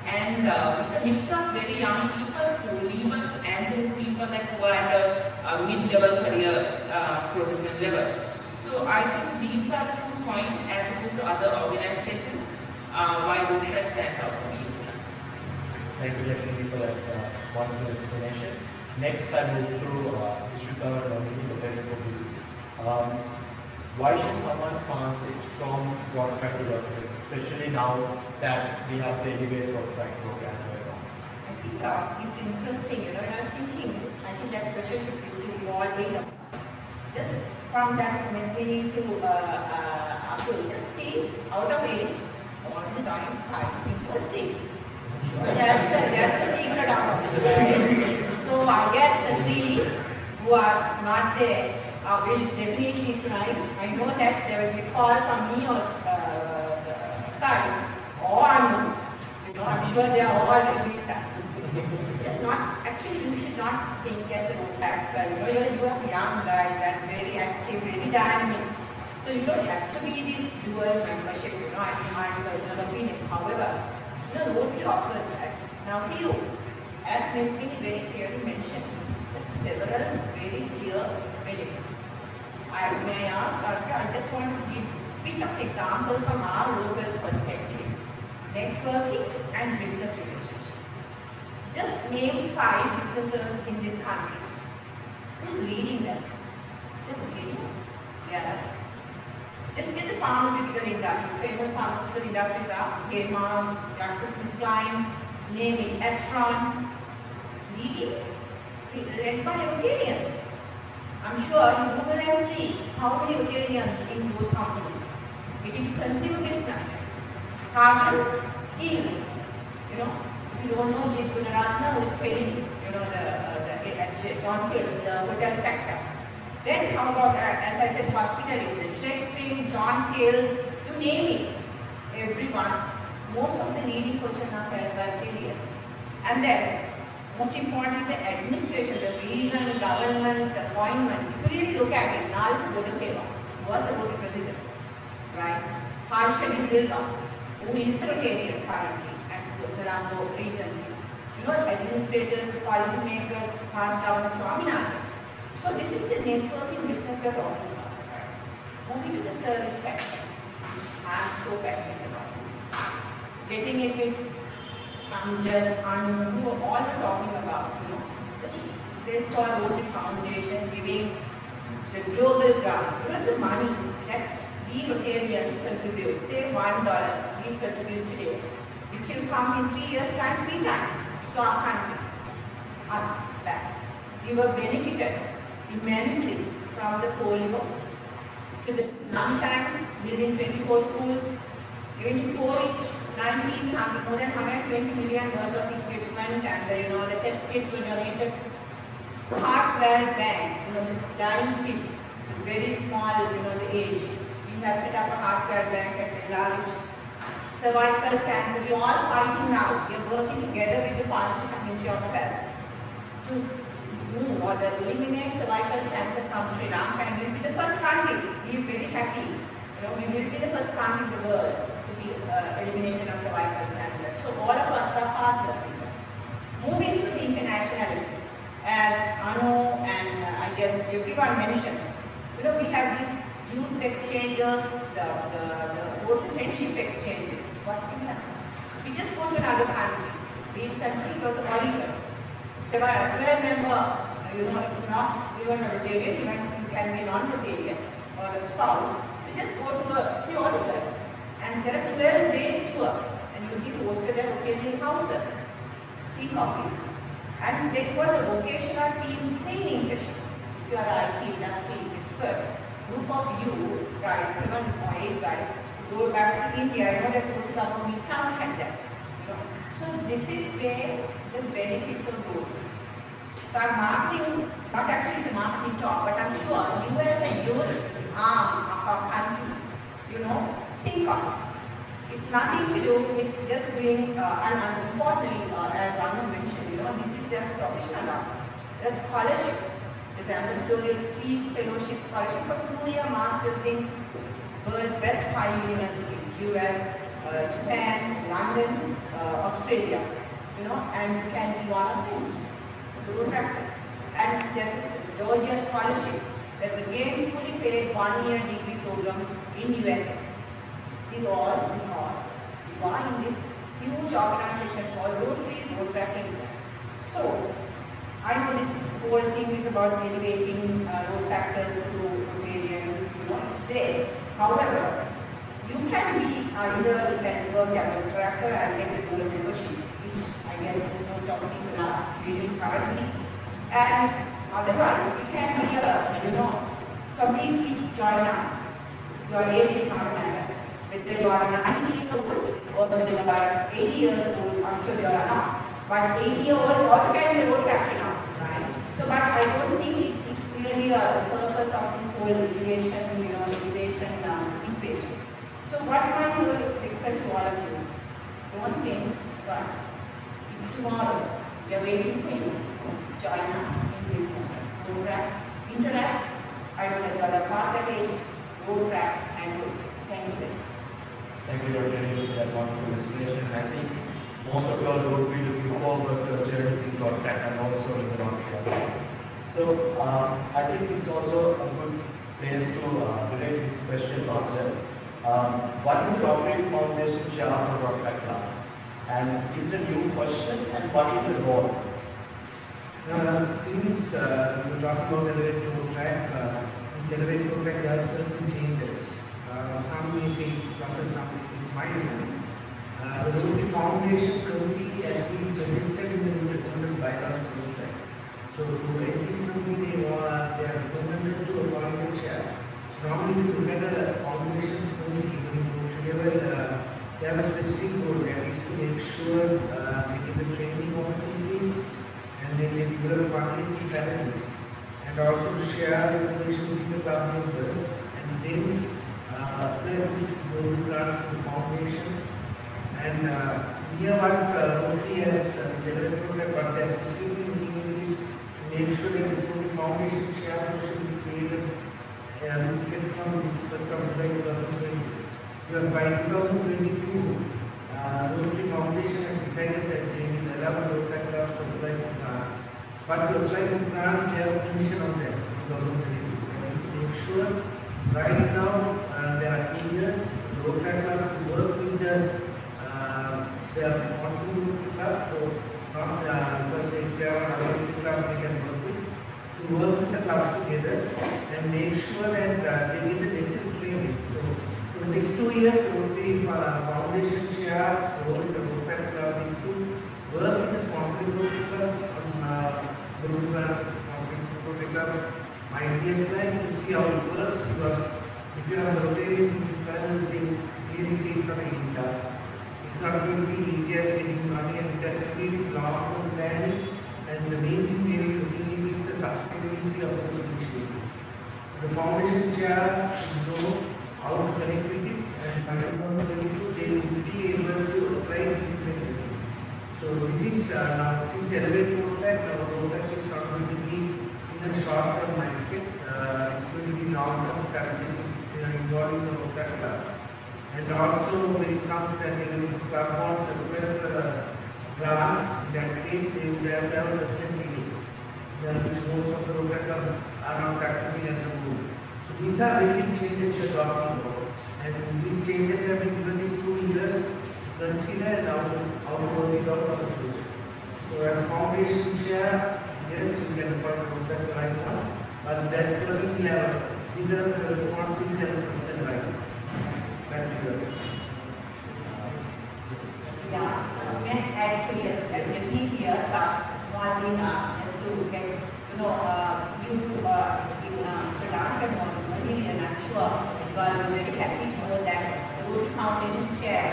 And it's a mix of very young people, school leavers, and people that who are at a mid-level career professional level. So I think these are the 2 points as opposed to other organizations why Rotaract stands out for me. Thank you definitely for that wonderful explanation. Next, I move to Ishika Dominic. Why should someone transit from Rotaract to Rotaract, especially now that we have the Elevate Rotaract program going on? I think it's interesting, when I was thinking, I think that question should be more later. Just from that meeting to Abdul, just see out of 8, all the time, 5 people think. That's the secret of it. So I guess the 3 who are not there will definitely tonight. I know that there will be a call from me or the side, or I'm sure they are all ready to pass. It's not, actually you should not think as a Rotaract. You are young guys and very active, very dynamic. So you don't have to be this dual membership, I think my personal opinion. However, Rotary offers that. Now here, as Nidhini very clearly mentioned, there's several very clear benefits. May I ask, I just want to give a bit of examples from our local perspective. Networking and business relationship. Just name 5 businesses in this country. Who's leading them? Yeah. Just get the pharmaceutical industry. Famous pharmaceutical industries are Hermas, GlaxoSmithKline, name it, Astron. Leading, led by Rotarian. I'm sure you Google and see how many Rotarians in those companies. It is consumer business. Carbons, Hills. If you don't know J. Gunaratna, who is heading, the John Hills, the hotel sector. Then how about, as I said, hospitality, the Checkpin, John Hills, you name it. Everyone, most of the leading positions are held by Rotarians. And then, most importantly, the administration, the reason, government, appointments. If you really look at it, Nal Godapeva was the Rotary president, right? Harsha Zilga, who is Rotarian currently at the Colombo Regency. Administrators, the policy makers, past governor Swaminathan. So this is the networking business we're talking about. Right? Moving to the service sector, which I'm so passionate about. Getting it with Amjad, Anu, who are all talking about, this called Rotary Foundation giving the global grants. The money that we Rotarians contribute, say $1 we contribute today, which will come in 3 years' time 3 times to our country, us back. We were benefited immensely from the polio to the tsunami time, building 24 schools, even to COVID-19, more than 120 million worth of equipment, and the test kits were donated. Heartware Bank, the dying kids, very small, the age. We have set up a heartware bank at large. Cervical cancer, we are all fighting now. We are working together with the Partnership and Ministry of Health to move or eliminate cervical cancer from Sri Lanka, and we will be the first country. We are very happy. We will be the first country in the world to be elimination of cervical cancer. So all of us are partners in that. Moving to the internationality, as Anu and I guess everyone mentioned, we have these youth exchanges, the friendship exchanges. What will happen? We just go to another country. Recently, it was Oregon. 12 member, it's not even a Rotarian, even you can be non-Rotarian or a spouse. You just go to say Oregon, and there are 12 days tour, and you will be hosted at Rotarian houses. Think of it. And they call the vocational team training session. If you are an IT industry expert, group of you guys, 7 or 8 guys, go back to India, that we can't have that. So this is where the benefits of growth. So I'm marketing, not actually it's a marketing talk, but I'm sure you as a youth arm of our country, think of it. It's nothing to do with just doing, and importantly, as Anna mentioned, this is just professional now. There's scholarships. There's ambassadorial peace fellowship scholarship for 2-year masters in world best high universities, US, Japan, London, Australia, and you can be one of them, the Rotaractors. And there's Georgia scholarships. There's again fully paid 1-year degree program in US. Is all because you are in this huge organization called Rotaract. So, I know this whole thing is about elevating Rotaractors to Rotarians, it's there. However, you can be either you can work as a Rotaractor and get a gold membership, which I guess is most of people are doing currently. And otherwise, you can be completely join us. Your age is not a matter. Whether you are 90 years old or whether you are 80 years old, I'm sure you are not. But 80-year-old also can be Rotaractor now, right? So, but I don't think it's really the purpose of this whole elevation, elevation equation. So, what my request to all of you, don't think, but it's tomorrow. We are waiting for you. Join us in this moment. Rotaract, interact. I know that you are the past age, Rotaract, and Rotaract. Thank you very much. Thank you, Dr. Neil, for that wonderful explanation. I think most of you all would be looking forward to your journeys in Rotaract and also in the Rotary. So, I think it's also a good place to relate this question to Arjun. What is the Rotary Foundation chair for Rotaract Club? And is it a new question? And what is the role? Since we were talking about elevated Rotaract, in elevated Rotaract there are certain changes. Some may say it's pluses, some may say it's minuses. The Rotary Foundation committee has been suggested in the independent bylaws for Rotaract. So to make this committee, they are recommended to appoint a chair. So normally if you look at the foundation committee, they have a specific goal that is to make sure they give the training opportunities and they develop fundraising strategies and also to share information with the club members and then the foundation and here what Rotary has developed what they are specifically doing is to make sure that this foundation share should be created from this first of July 2020. Because by 2022, Rotary Foundation has decided that they will allow Rotary clubs to apply for grants. But to apply for grants, they have permission on them from 2022. And to make sure right now there are areas Rotary clubs to work with their responsible clubs, so not so if they are another club they can work with the clubs together and make sure that they get the necessary training. So for the next 2 years, Rotary Foundation chairs role in the Rotary club is to work with the sponsoring Rotary clubs on the Rotary clubs. My dear client, to see how it works, because if you have Rotarians in this panel, they really say it's not an easy task. It's not going to be easy as getting money, and it has to be long-term planning, and the main thing they will really is the sustainability of those initiatives. The foundation chair should know how to connect with it, and by 2022 they will be able to apply and implement it. So this is now, since the elevated Rotaract, our Rotaract is not going to be in a short-term mindset. It's going to be long-term strategies involving the Rotaract clubs. And also when it comes to that, when the club wants to request for a grant, in that case they would have to have a resident meeting, which most of the Rotaract clubs are not practicing as a rule. So these are very big changes you are talking about. And these changes have been given these 2 years to consider and how to work it out for the future. So as a foundation chair, yes, you can appoint a Rotaract right now, but that person will have a bigger responsibility than the president right now. Back to you. Yeah, may I add to yes, definitely here small thing has to get, you in Sri Lanka and Maldives, and I'm sure you are very happy to know that the Rotary Foundation chair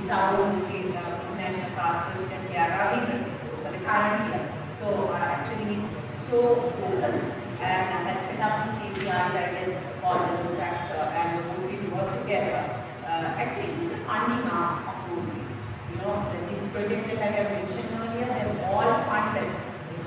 is our own international past president, Ravi, for the current year. So actually he's so focused and has set up these KPIs, I guess, for the Rotaract and the Rotary to work together. Actually, it is a funding arm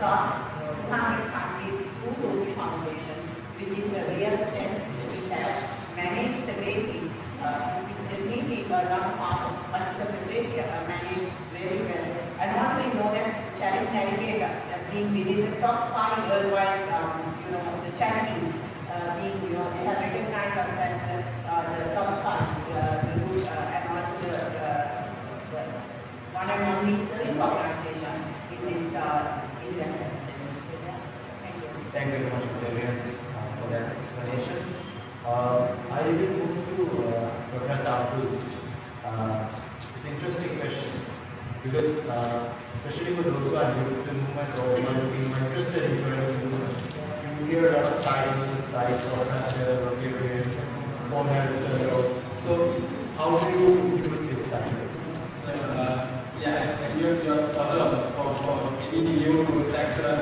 across 200 countries through Rotary Foundation, which is a real strength. We have managed separately. This is definitely not part of participatory, managed very well. And also you know that Challenge Navigator has been within the top 5 worldwide, the charities being, they have recognized us as the top 5, and also the one and only service organization in this in that aspect. Thank you. Thank you very much, Vivians, for that explanation. I will move to Dr. Abdul. It's an interesting question because especially for those who are new to the movement or who are looking interested in joining the movement, you hear a lot of titles like organizer, Rotarian, organizer. So how do you use this title? You're spot on. For any new contractor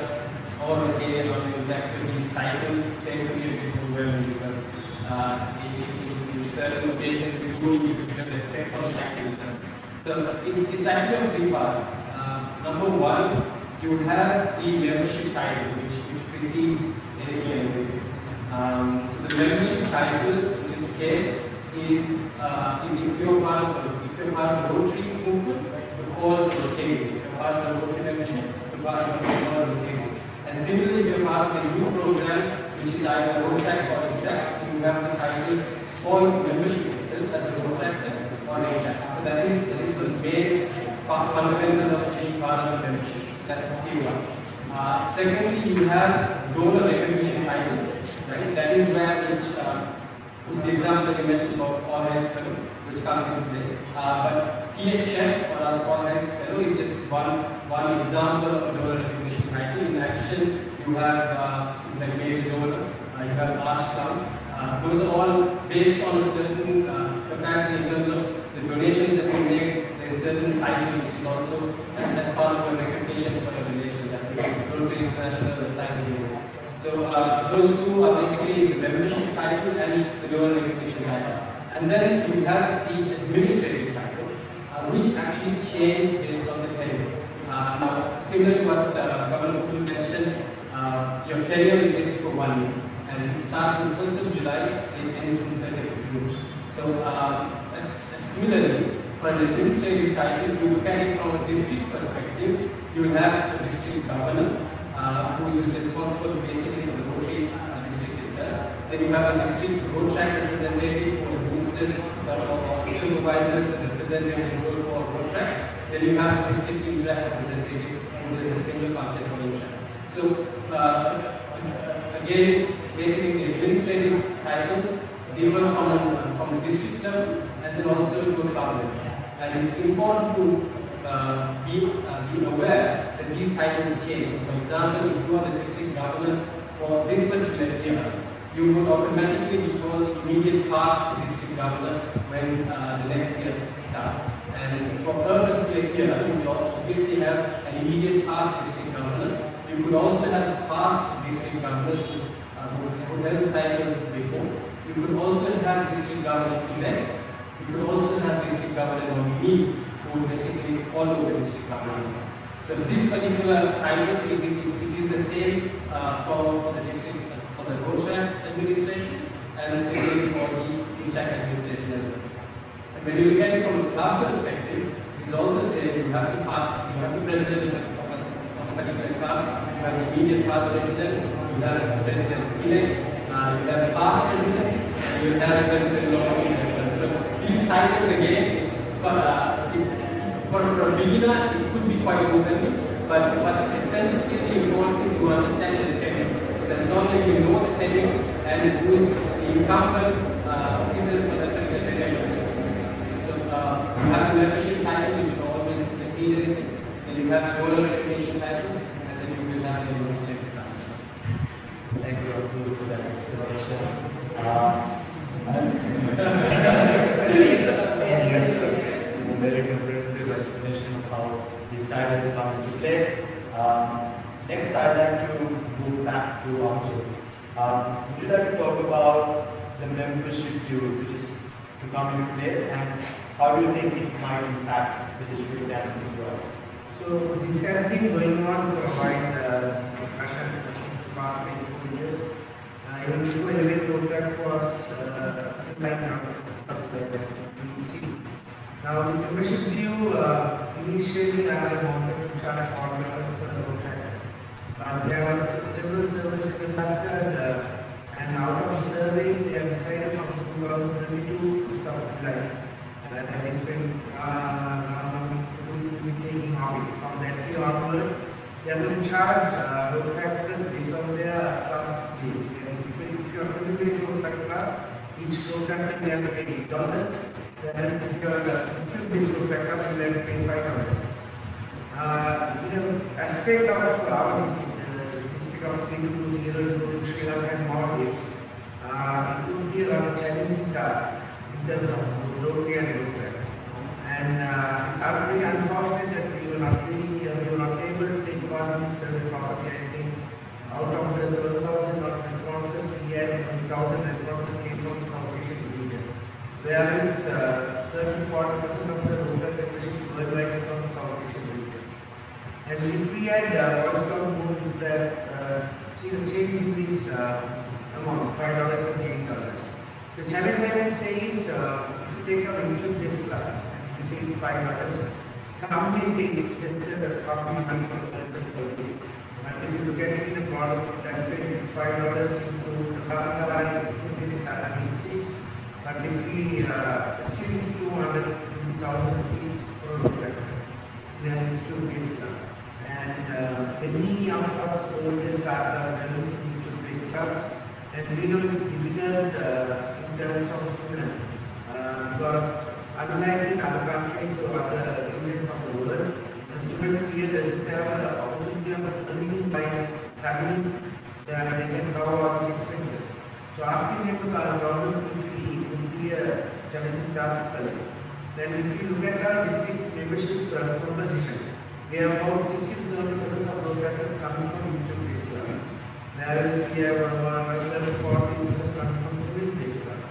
or Rotarian or contractor, these titles tend to be a bit overwhelming because in certain occasions we do need to give a respect on titles. So it's actually on 3 parts. Number 1, you have the membership title which precedes anything and everything. So the membership title in this case is if you're part of the Rotary movement, you're called Rotary. If you're part of the Rotary membership, you're part of the Rotary. And similarly, if you're part of the new program, which is either Rotaract or Exact, you have the title for its membership itself as a Rotaract or Exact. So that is the main fundamental of being part of the membership. That's T1. Secondly, you have donor recognition titles, right? That is where which the example that you mentioned about organized fellow, which comes into play. But PHF or our organized fellow is just one example of a donor recognition title. In addition, you have things like major donor, you have arch clown. Those are all based on a certain capacity in terms of the donations that you make. There is a certain title which is also as part of your recognition for your donation, that is Rotary International Assignment. So those two are basically the membership title and the donor recognition title. And then you have the administrative titles, which actually change based on the tenure. Now, similar to what Governor mentioned, your tenure is basically for 1 year. And it starts on 1st of July and ends on 30th of June. So similarly, for an administrative title, if you look at it from a district perspective, you will have a district governor who is responsible basically for the Rotary district itself. Then you have a district Rotaract representative who administers or supervisors and representative role for Rotaract. Then you have a district Interact representative who does the single function for Interact. So again, basically the administrative titles differ from the district level and then also to a club level. And it's important to be aware that these titles change. So for example, if you are the district governor for this particular year, you would automatically be called immediate past district governor when the next year starts. And for a particular year, you will obviously have an immediate past district governor. You could also have past district governors who held the title before. You could also have district governor elects. You could also have district governor nominee who would basically follow the district governor. So this particular title, it is the same for the district, for the Rotaract administration, and similarly for the Interact administration as well. And when you look at it from a club perspective, it is also saying you have the past, you have the president of a particular club, you have the immediate past president, you have the president-elect, you have the past president, and you have the president nominee as well. So these titles again, for a beginner, it could be quite overwhelming, but what's essentially important is to understand the tenure. So as long as you know the tenure and who is the incumbent officers for that particular tenure. So you have the membership title, which will always precede anything. Then you have the donor recognition titles, and then you will have the administrative titles. Thank you, Abdul, for that explanation. Yes, very comprehensive explanation of how these titles come into play. Next, I'd like to move back to Amjad. Would you like to talk about the membership dues, which is to come into place, and how do you think it might impact the district as well? So this has been going on for quite Rotaract was like you see. Now, the membership due initially I wanted to charge $4 for the Rotaract. There are several surveys conducted, and out of the surveys, they have decided from 2022 to stop July. That is when will be taking office. From that year onwards, they are going to charge Rotaractors based on their club base. If you are familiar with Rotaract club, each Rotaractor will have to pay $8. Whereas if you are institute-based Rotaractors, you will have to pay $5. Aspect of our district of Colombo, Sri Lanka and Maldives, it would be a rather challenging task in terms of Rotary and Rotaract. And it's really unfortunate that we were not able to take part in this survey properly. I think out of the 7,000 responses, we had 1,000 responses came from the South Asian region. Whereas 30-40% of the Rotary membership worldwide is from the South Asian region. And if we had voiced out more, we would have seen a change in this amount, $5 and $8. The challenge I can say is, if you take up institute-based class, and if you say it's $5, some may say it's just the cost is money for the but if you look at it in a product aspect, it's $5 into the current institute is $6. But if we see it's 250,000 rupees per Rotaract, then it's institute-based class. And many of us always start institute-based class, and we know it's difficult in terms of student because unlike in other countries or other regions of the world, the student here doesn't have an opportunity of earning by traveling. They can cover all these expenses. So asking them to cover 1,000 fee would be a challenging task. Then if you look at our district's membership composition, we have about 60-70% of Rotaractors coming from institute-based clubs. Whereas we have around 40% coming from community-based clubs.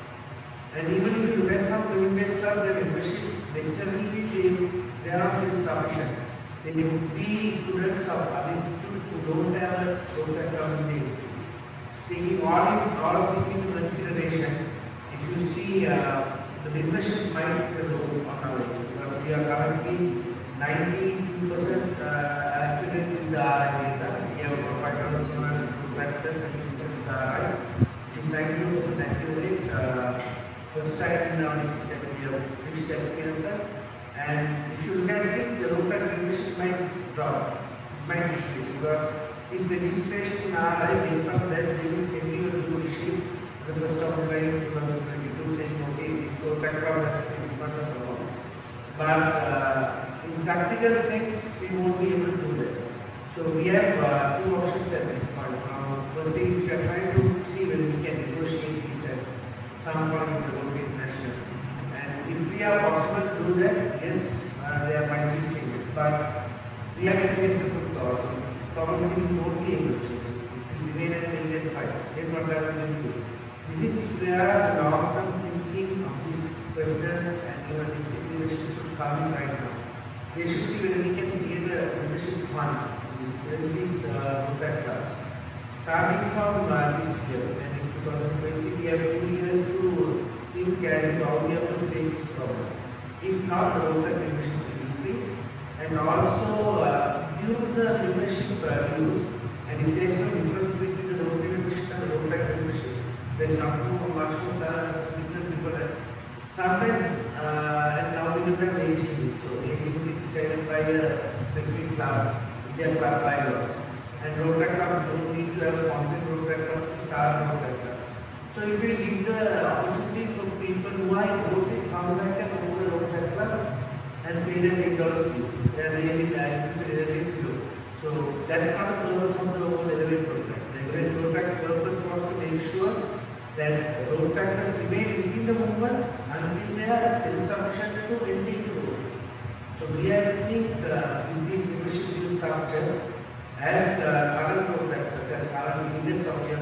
And even if you look at some community-based clubs, their membership necessarily they are not insufficient. They would be students of other institutes who don't have a Rotaract community. Taking all of this into consideration, if you see the membership might grow on our way, because we are currently 92% accurate with the RI data. We have about 5,700 Rotaractors and we still with the RI. It is 92% accurate. First time in our district that we have reached that period. And if you look at this, the Rotaract membership might drop, might decrease, because this registration in RI based on that they will send you a new issue the first of July 2022 saying, okay, this Rotaract club has to be this much of amount. But in practical sense, we won't be able to do that. So we have two options at this point. First thing is we are trying to see whether we can negotiate this at some point in the Rotary International. And if we are possible to do that, yes, there might be changes. But we have to face the truth also. Probably we won't be able to. It will remain an Indian fight. That's what I will do. This is where the long-term thinking of these presidents and even these leadership should come in right now. They should see whether we can create a membership fund in these Rotaract clubs. Starting from this year, and it's 2020, we have 2 years to think as to how we have to face this problem. If not, the Rotaract membership will increase, and also use the membership dues. And if there is no difference between the Rotary membership and the Rotaract membership, there is not too much more difference. Sometimes, and now we don't have age limit, so age limit is decided by a specific club, their club bylaws. And Rotaract clubs don't need to have sponsored Rotaract club to start a Rotaract club. So it will give the opportunity for people who are in Rotary to come back and open a Rotaract club and pay them $8 fee. They are really below. So that's not the purpose of the whole Elevate Rotaract. The Elevate Rotaract's purpose was to make sure that Rotaractors remain within the movement until they are self-sufficient to enter into Rotary. So we have to think with this membership due structure as current Rotaractors, as current leaders of the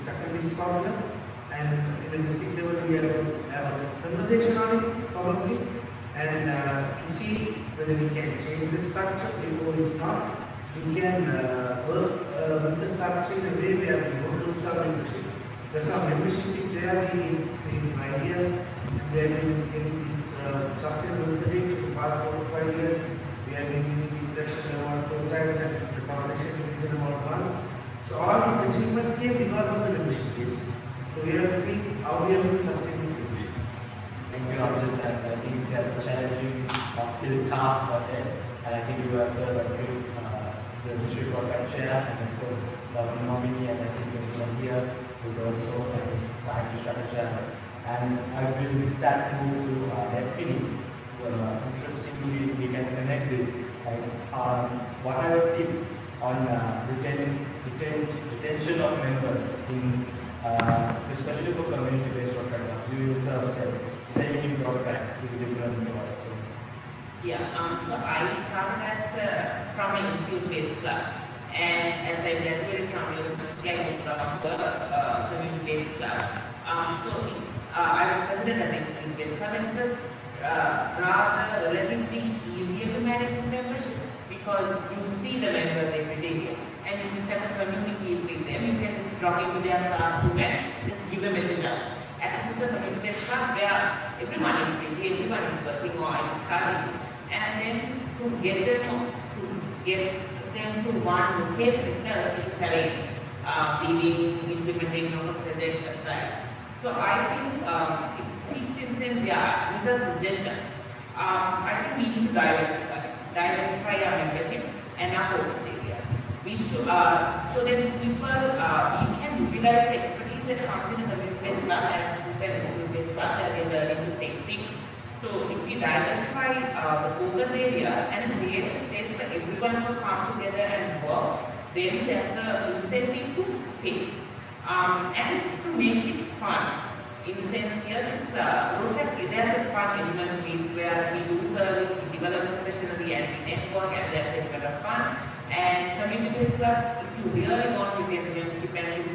tackle this problem, and in a district level we have to have a conversation on it probably, and to see whether we can change the structure, or if not, we can work with the structure in a way where we don't lose our membership. There's some membership is there in ideas, and we have been getting these sustainable projects for the past 4 to 5 years. We have been giving the impression about 4 times and the foundation region about once. So all these achievements came because of the membership base. So we have to think how we are going to sustain this membership. Thank you, Arjun. And I think there's a challenging uphill task ahead. And I think you as a the district Rotaract chair, and of course, the nominee, and I think everyone here would also start to strategize. And I will, with that, move to Nepini. Interestingly, we can connect this. What are your tips on retention of members in, especially for community-based Rotaract clubs? You yourself said staying in Rotaract is different in Rotaract. So. Yeah, so I started as from an institute-based club, and as I graduated from university, I moved from the community-based club. So it's I was president of an institute-based club, and it was rather relatively easier to manage the membership because you see the members every day, and you just have to communicate with them. You can just drop into their classroom and just give a message out. As opposed to a community-based club where everyone is busy, everyone is working or is studying. And then to get them to one location itself is a challenge, leaving implementation of a project aside. So I think it's teaching sense, yeah, these are suggestions. I think we need to diversify our membership and our focus areas. We should, so that people, we can utilize the expertise that comes in a community-based club as opposed to an institute-based club that we are learning the same thing. So if we diversify the focus area and create a space for everyone to come together and work, then there's an incentive to stay and to make it fun. In the sense, yes, it's Rotaract, there's a fun element where we do service, we develop professionally and we network, and there's a bit of fun. And community-based clubs, if you really want to get the membership and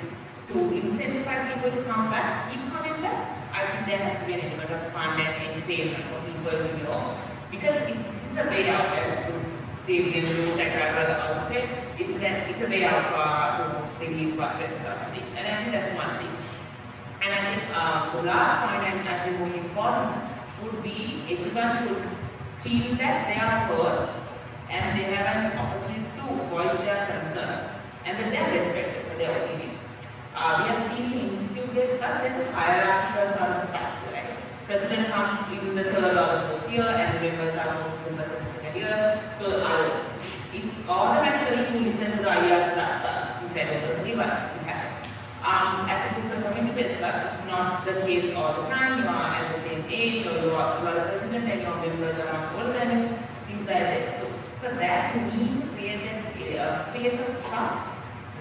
to incentivize people to come back, keep coming back, I think there has to be an element of fun and entertainment for people to know. Because this is a way out, as David and said, it's a way out to relieve stress. And I think that's one thing. And I think the last point, and I think most important, would be everyone should feel that they are heard and they have an opportunity to voice their concerns and that they are respected for their opinions. We have seen in institute-based club, there's a hierarchical sort of structure, right? President comes in the third or the fourth year, and members are most members in the second year. So it's automatically you listen to the ideas that inside of the river. As a person community-based club, it's not the case all the time. You are at the same age, or you are a president, and your members are much older than you, things like that. So for that, you need to create a space of trust,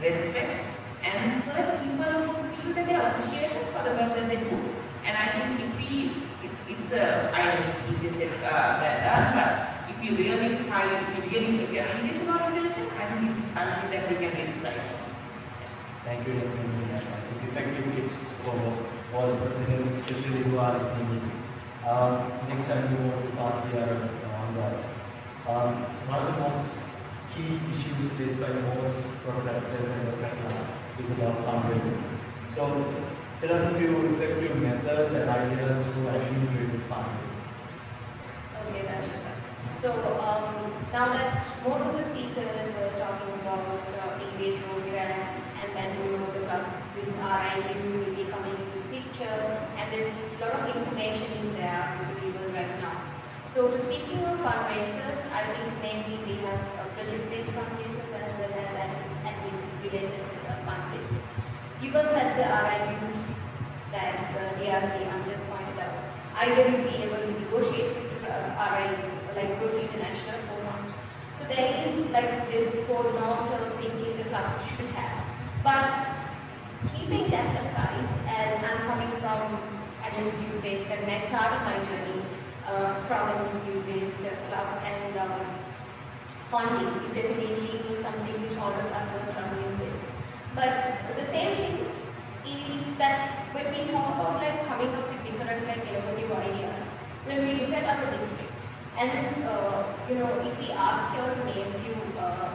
respect, and so that people feel that they are appreciated for the work that they do. And I think if I know it's easy said than done, but if you really try, if you are serious about education, I think it's something that we can really strive for. Thank you, I think effective tips for all the presidents, especially who are senior. Next time we want to pass the on that. One of the most key issues faced by most Rotaractors and Rotaract is about fundraising. So tell us a few effective methods and ideas to actually do fundraising. Okay, Darshika. So now that most of the speakers were talking about engage Rotaract, and then the club with RIUs will be coming into the picture, and there's a lot of information in there for the viewers right now. So speaking of fundraisers, I think mainly we have project-based fundraisers as well as admin-related fundraisers. Given that the RIUs, as DRC Amjad pointed out, either will be able to negotiate with RIU, like Rotary International or not. So there is like this whole long-term thinking the clubs should have. But keeping that aside, as I'm coming from an institute-based, and I started my journey from an institute-based club, and funding is definitely something which all of us were struggling with. But the same thing is that when we talk about like coming up with different like innovative ideas, when we look at our district, and if we ask you to name few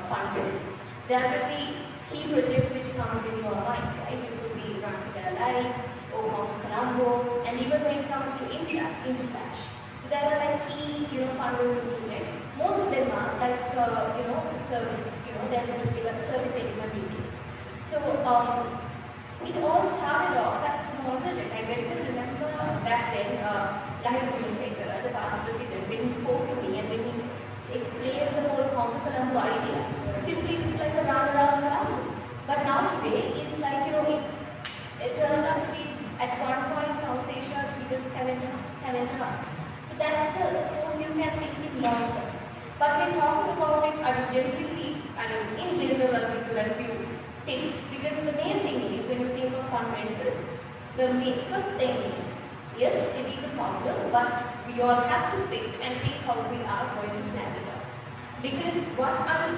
fundraisers, there will be key projects which comes in your mind, right? It could be run for Lives, or Colombo, and even when it comes to Interflash. So there are like key, fundraising projects. Most of them are like, service, there's a service element into it. So it all started off as a small project. I very well remember back then, Lahir Sekar, the past president, when he spoke to me and when he explained the whole Conquer Colombo idea, simply it's like a round around Colombo. But now today, it's like, it turned out to be at one point South Asia's biggest scavenger hunt. So that's the scope you can think is long term. But when talking about it, I would generally, in general, I'll give you a few tips, because the main thing is when you think of fundraisers, the first thing is, yes, it is a problem, but we all have to sit and think how we are going to plan it out. Because what I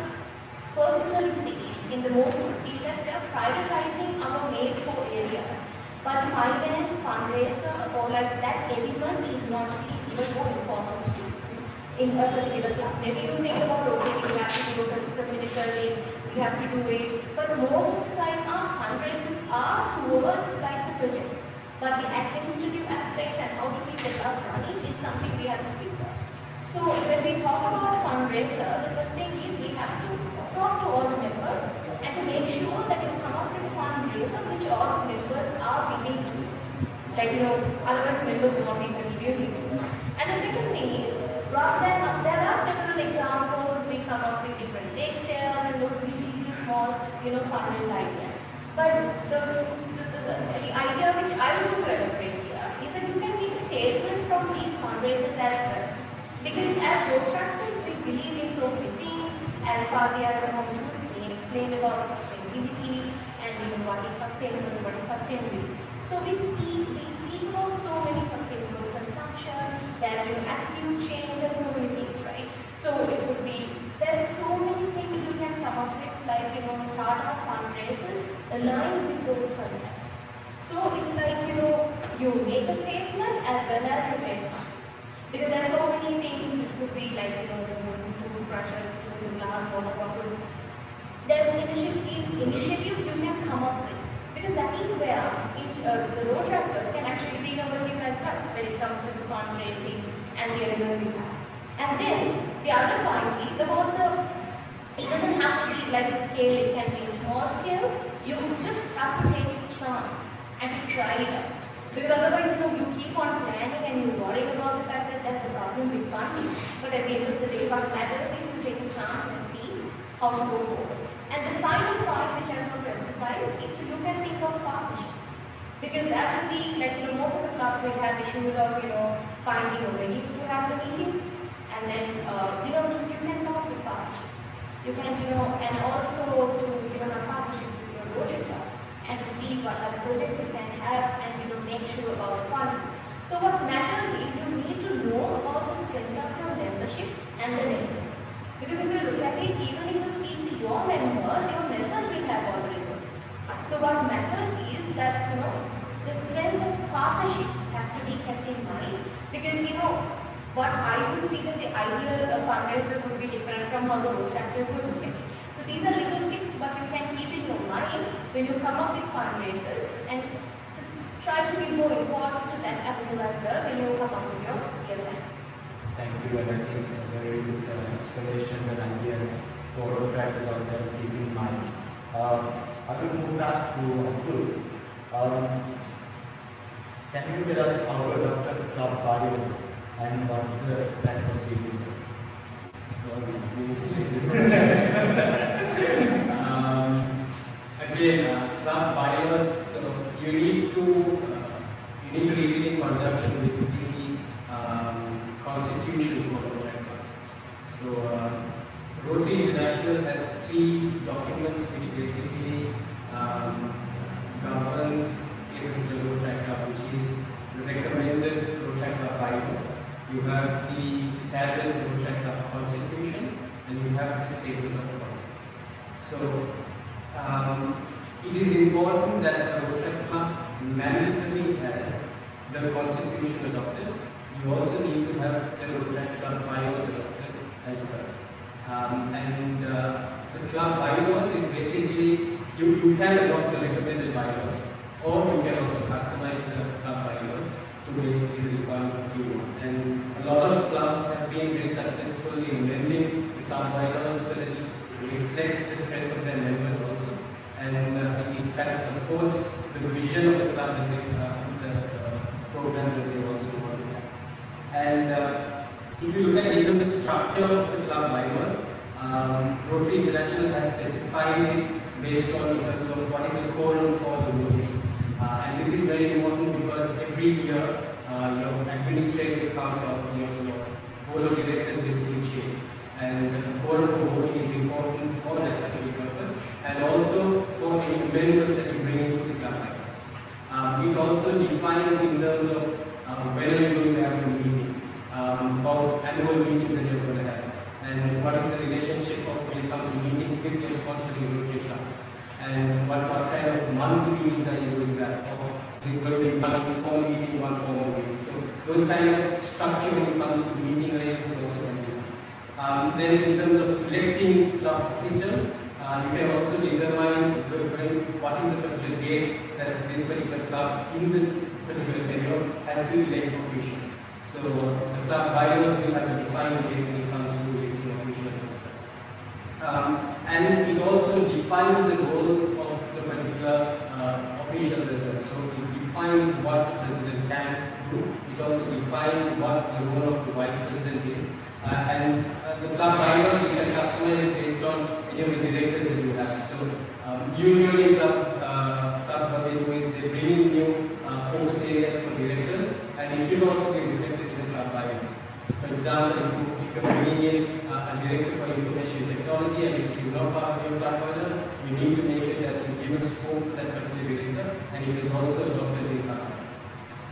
personally see in the movement is that they are prioritizing our main four areas, but finance, fundraiser, or like that element is not even more important to in a particular club. Maybe you think about rotating, you have to do community service, you have to do it, but most of the time our fundraisers are towards like the projects. But the administrative aspects and how to keep the club running is something we have to figure out. So when we talk about fundraiser, the first thing is we have to talk to all the members and to make sure that you come up with a fundraiser which all the members are willing to. Like, otherwise members will not be contributing. And the second thing is, rather than, there are several examples, we come up with different take sales and those really small, fundraiser ideas. But the idea which I want to elaborate here is that you can make a statement from these fundraisers as well. Because as Rotaractors, we believe in so many things, as Fazia explained about sustainability and what is sustainable, what is sustainability. So we speak about so many sustainable consumption, there's attitude change and so many things, right? So it would be, there's so many things you can come up with, like start up fundraisers aligned with those concepts. So it's like you make a statement as well as you raise money. Because there are so many things, it could be like food brushes, food glass, water bottles. There's initiatives you can come up with. Because that is where the Rotaractors can actually be innovative as well when it comes to the fundraising and the elements we have. And then the other point is about it doesn't have to be like a scale, it can be a small scale. You just have to take a chance and try it out. Because otherwise, you keep on planning and you worry about the fact that there's a problem with funding. But at the end of the day, what matters is you take a chance and see how to go forward. And the final point which I want to emphasize is you can think of partnerships. Because that will be like most of the clubs will have issues of finding a venue to have the meetings, and then you can come up with partnerships. You can and also to have partnerships with your Rotary club and to see what other projects you can have and make sure about the funds. So what matters is you need to know about the strength of your membership and the network. Because if you look at it, even if you speak to your members will have all the resources. So what matters is that the strength of partnerships has to be kept in mind. Because what I would see that the ideal fundraiser would be different from how the Rotaractors would look at it. So these are little tips, but you can keep in your mind when you come up with fundraisers and just try to give more importance to that avenue as well when you come up with your plan. Thank you, and I think very good explanations and ideas for Rotaractors out there to keep in mind. I will move back to Abdul. Can you tell us how to adopt a club bio and what's the exact procedure? Again, club bios, so you need to read it in conjunction with the constitution for Rotary clubs. So Rotary International has 3 documents which basically governs a particular Rotary club, which is the recommended Rotary club bylaws. You have the standard Rotary club constitution, and you have the statement of policy. So it is important that the Rotary club mandatorily has the constitution adopted. You also need to have the Rotary club bylaws adopted as well. The club bylaws is basically, you can adopt the recommended bylaws, or you can also customize the club bylaws to basically the requirements that you want. And a lot of clubs have been very successful in blending the club bylaws so that it reflects the strength of their members also, and it kind of supports the vision of the club and the programs that they also want to have. And if you look at even the structure of the club bylaws, Rotary International has specified it based on in terms of what is the quorum for the Rotary. And this is very important because every year your administrative accounts of your board of directors basically change. And the quorum for voting is important for that particular purpose and also for the amendments that you bring into the club bylaws. It also defines in terms of when are you going to have your meetings, about annual meetings that you're going to have, and what is the relationship of when it comes to meetings with your sponsoring Rotary clubs, and what kind of monthly meetings are you doing that, or is it going to be one formal meeting, one formal meeting. So those kind of structure when it comes to meeting arrangements also can be done. Then in terms of electing club officials, you can also determine what is the particular date that this particular club in the particular period has to elect officials. So the club bylaws will have a defined date when it comes to electing officials as well. And it also defines the role of the particular officials as well. So it defines what the president can do. It also defines what the role of the vice president is. And the club bylaws you can customize it based on any of the directors that you have. So usually club what they do is they bring in new focus areas for directors, and it should also be reflected in the club bylaws. So for example, if you're bringing in a director for information technology and it is not part of your club bylaws, you need to make sure that you give a scope to that particular director, and it is also adopted in club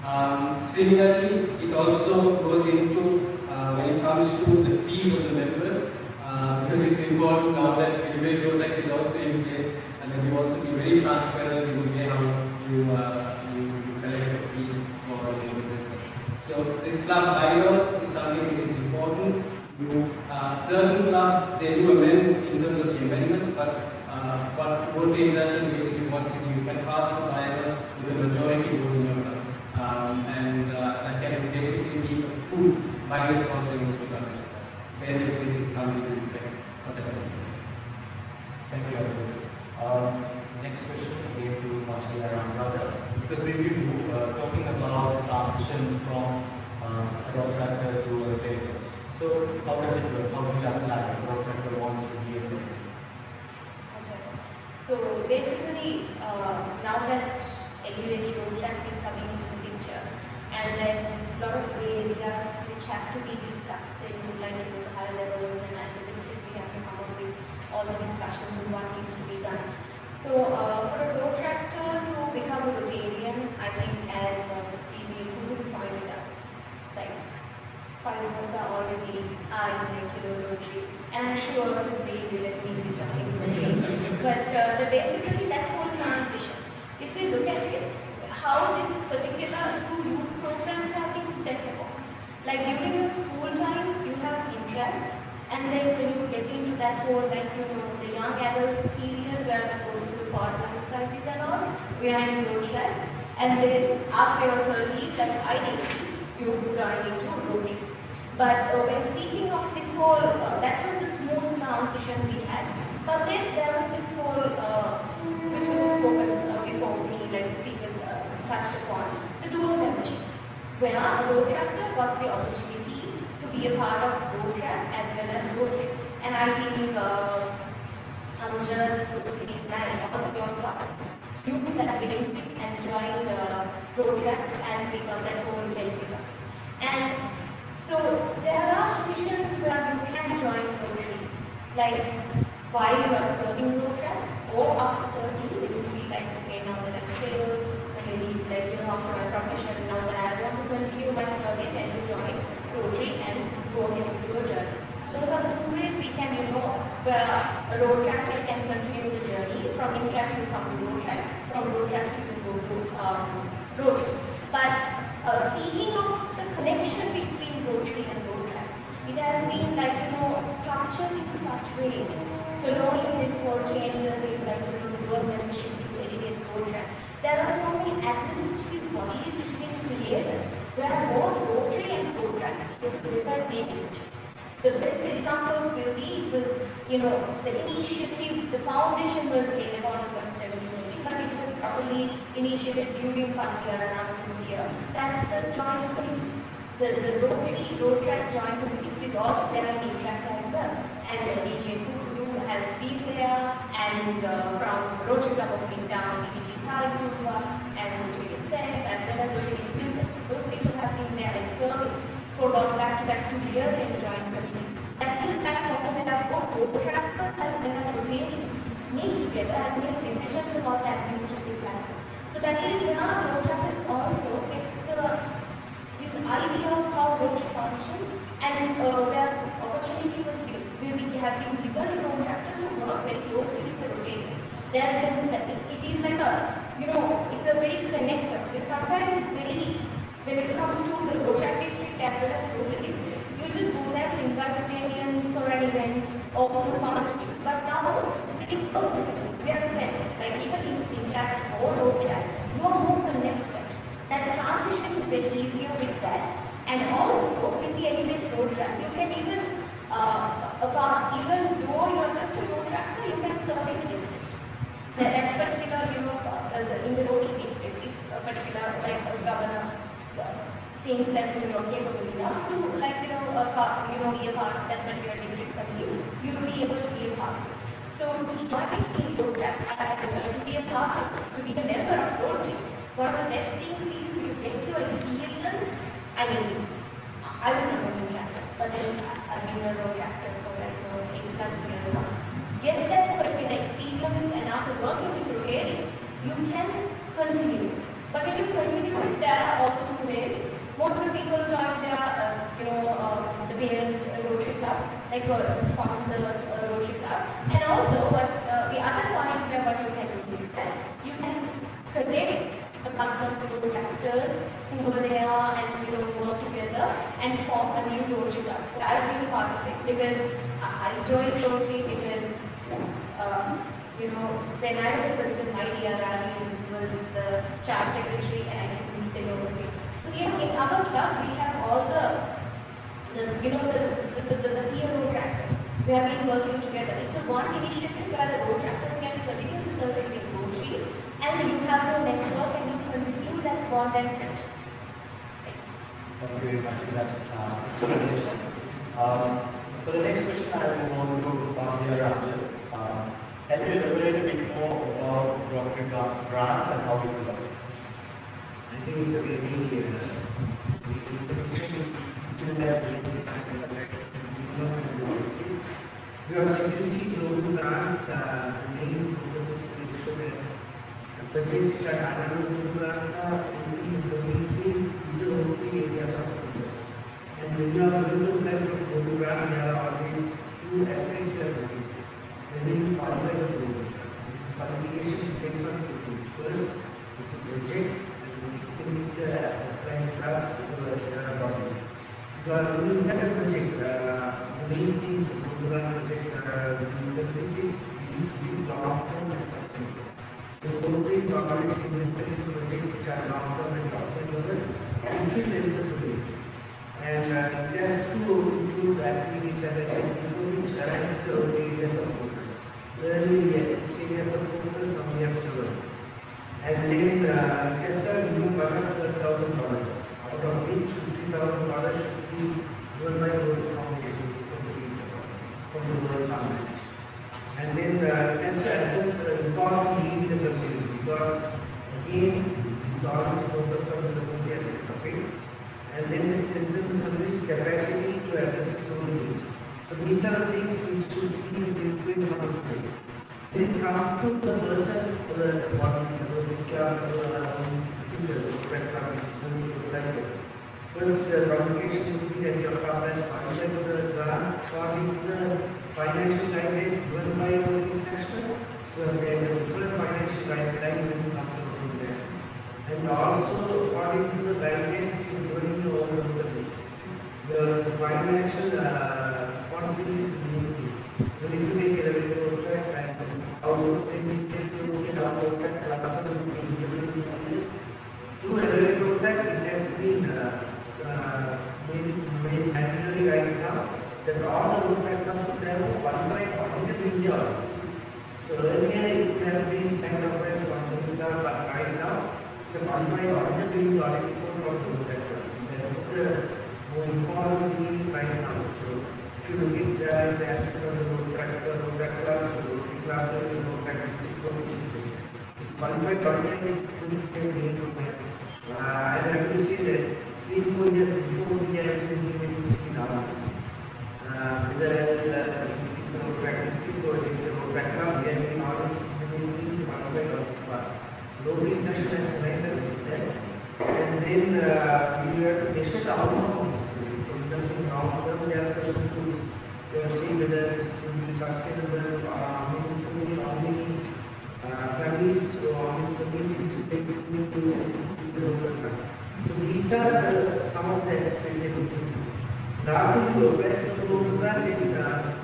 bylaws. Similarly, it also goes into when it comes to the fees of the members, because it's important now that individual tax is also in place, and then you also be very transparent in the way how you collect the fees for the members. So this club bylaws is something which is important. Certain clubs they do amend in terms of the amendments, but what Rotary International basically wants is you can pass the bylaws with a majority vote in your club. And that can basically be approved by the sponsoring club. Then it basically comes into effect for the country. Thank you, Abdul. Next question again to Marshall and brother, because we've been talking about the transition from a road tractor to a paper. So how does it work? How do you apply if a road tractor wants to be a paper? Okay. So basically, now that elevated road traffic is coming into the picture, and there's a lot of gray areas which has to be discussed in like higher levels, and as a district we have to come up with all the discussions on what needs to be done. So for a road tractor to become a Rotarian, I think as TG2 pointed out, like 5 of us are already in regular Rotary, and I'm sure they will let me be joining Rotary. But basically that whole transition, if we look at it, how this particular 2 youth programs have been set upon. Like during your school times, you have interact, and then when you get into that whole, like the young adults period where we go through the quarter life crisis and all, we are in Rotaract, and then after your 30s, like ideally, you join into Rotary. But when speaking of this whole, that was the smooth transition we had. But then there was this whole, which was focused before me, like the speakers touched upon, the dual membership, where a road tractor got the opportunity to be a part of road track as well as Rotary. And I think Amjad, Lucy, and all the young class, you said and joined road track and become that whole benefit. And so there are positions where you can join Rotary, like while you are serving road track, or after 30, it will be like, okay, now that I'm stable, maybe like, after my profession, now that I want to continue my service and to join Rotary and go ahead and do a journey. So those are the 2 ways we can, where a road tractor can continue the journey. From in-track to come to road track, from road track to go to Rotary. But speaking of the connection between Rotary and road track, it has been like, structured in such way, following this whole changes in like, the dual membership to elevate road track. There are so many The best examples will be was, the initiative, the foundation was laid on 2017, but it was properly initiated during first year and Arjun's year. That's the joint committee. The Rotaract joint committee, which is also there in Rotaract as well. And DJ Kudu has been there, and from Rotary Club of Midtown, DJ Tariq and Rotary itself, as well as Rotary Students. Those people have been there and serving for about back-to-back 2 years in the joint committee. That is that document of what Rotaract as well as Rotary meet together and make decisions about the administrative plan. So that is now Rotaract is also this idea of how Rotary functions, and where this opportunity was given. We have been given Rotaract to work very closely with the Rotarians. It is like it's a very connector. But sometimes it's very, when it comes to the Rotaract district as well as Rotary district, you just go there to invite Rotarians for an event or for sponsorships. But now it's so different. We are friends. Like even in Interact or Rotaract, you are more connected. That transition is very easier with that. And also with the Elevate Rotaract, you can even even though you are just a Rotaractor, you can serve in the district. That particular, in the Rotary district, if a particular governor thinks that you are capable enough to be a part of that particular district committee, you will be able to be a part of it. So to join the Rotaract, to be a part of, to be a member of Rotary, one of the best things is you get your experience. I mean, I was not a Rotaractor, but then I've been a Rotaractor for 8 years now. Get that particular experience, and after working with Rotarians, you can continue it. But when you continue it, there are also 2 ways. Most of the people join their, the parent Rotary Club, like a sponsor Rotary Club. And also, the other point where what you can do is that you can connect a couple of Rotaractors who go there and work together and form a new Rotary Club. So I've been a part of it because I joined Rotary because when I was the president, my DRR was the charge secretary and I couldn't say Rotary. So in our club we have all the peer Rotaractors. We have been working together. It's a one initiative where the Rotaractors can continue to serve in Rotary, and you have your network and you continue that bond and friendship. Thank you very much for that explanation. For the next question, I will want to pass the Ranjan. Can you elaborate a bit more about Rotary grants and how it works? I think it's a very because if you see global grants, the main focus is to make sure that the purchase that global grants are in the community, the areas of focus. And when you are going to apply for global grant, there are always 2 aspects you are looking at. Whether you qualify for global grant. This qualification depends on 2 things. First is the project, and the next thing is the applied club to the body. Because when you look at a project, the main things of global grant project, the necessities is long-term and sustainable. The global is already invested in projects which are long-term and sustainable, entry level of project. And it has to include activities, as I said before, which aligns the areas of focus. Earlier, yes, 6 areas of focus, now we have 7. And then just a minimum budget of $30,000, out of which $50,000 should be given by World Foundation from the World Foundation. And then just to address the important need in the community, because again, it's always focused on the community aspect of it. And then the community's capacity to address its own needs. So these are the things which should be built with one of the. When it comes to the person, first, the qualification would be that your club has qualified for the grant according to the financial guidelines given by your international. So there is a different financial guideline when it comes to the international. And also according to the guidelines given in your own local district. The financial responsibility is the main thing. When you make a revenue track and how when you just look at our track, also the through a revenue track, it has been made mandatory right now that all the road platforms should have a qualified auditor in the audience. So earlier it had been signed up as consultant, but right now it's a qualified auditor doing the audit report of road platforms. That is the more important thing right now. So if you look at the aspect of the road tractor, road classes, road characteristics, road history, this qualified auditor is going to take I have to say that 3-4 years before we have been implementing this in our whether this road characteristic or this road background, we have been always implementing the qualified auditor. Road induction has made us with that. And then we have to measure the outcome of this. So induction long term, there are certain tools. We have seen whether this will be sustainable, how many families or how many communities to take into the local plan. So these are some of the aspects that we do. Lastly, the best of the local plan is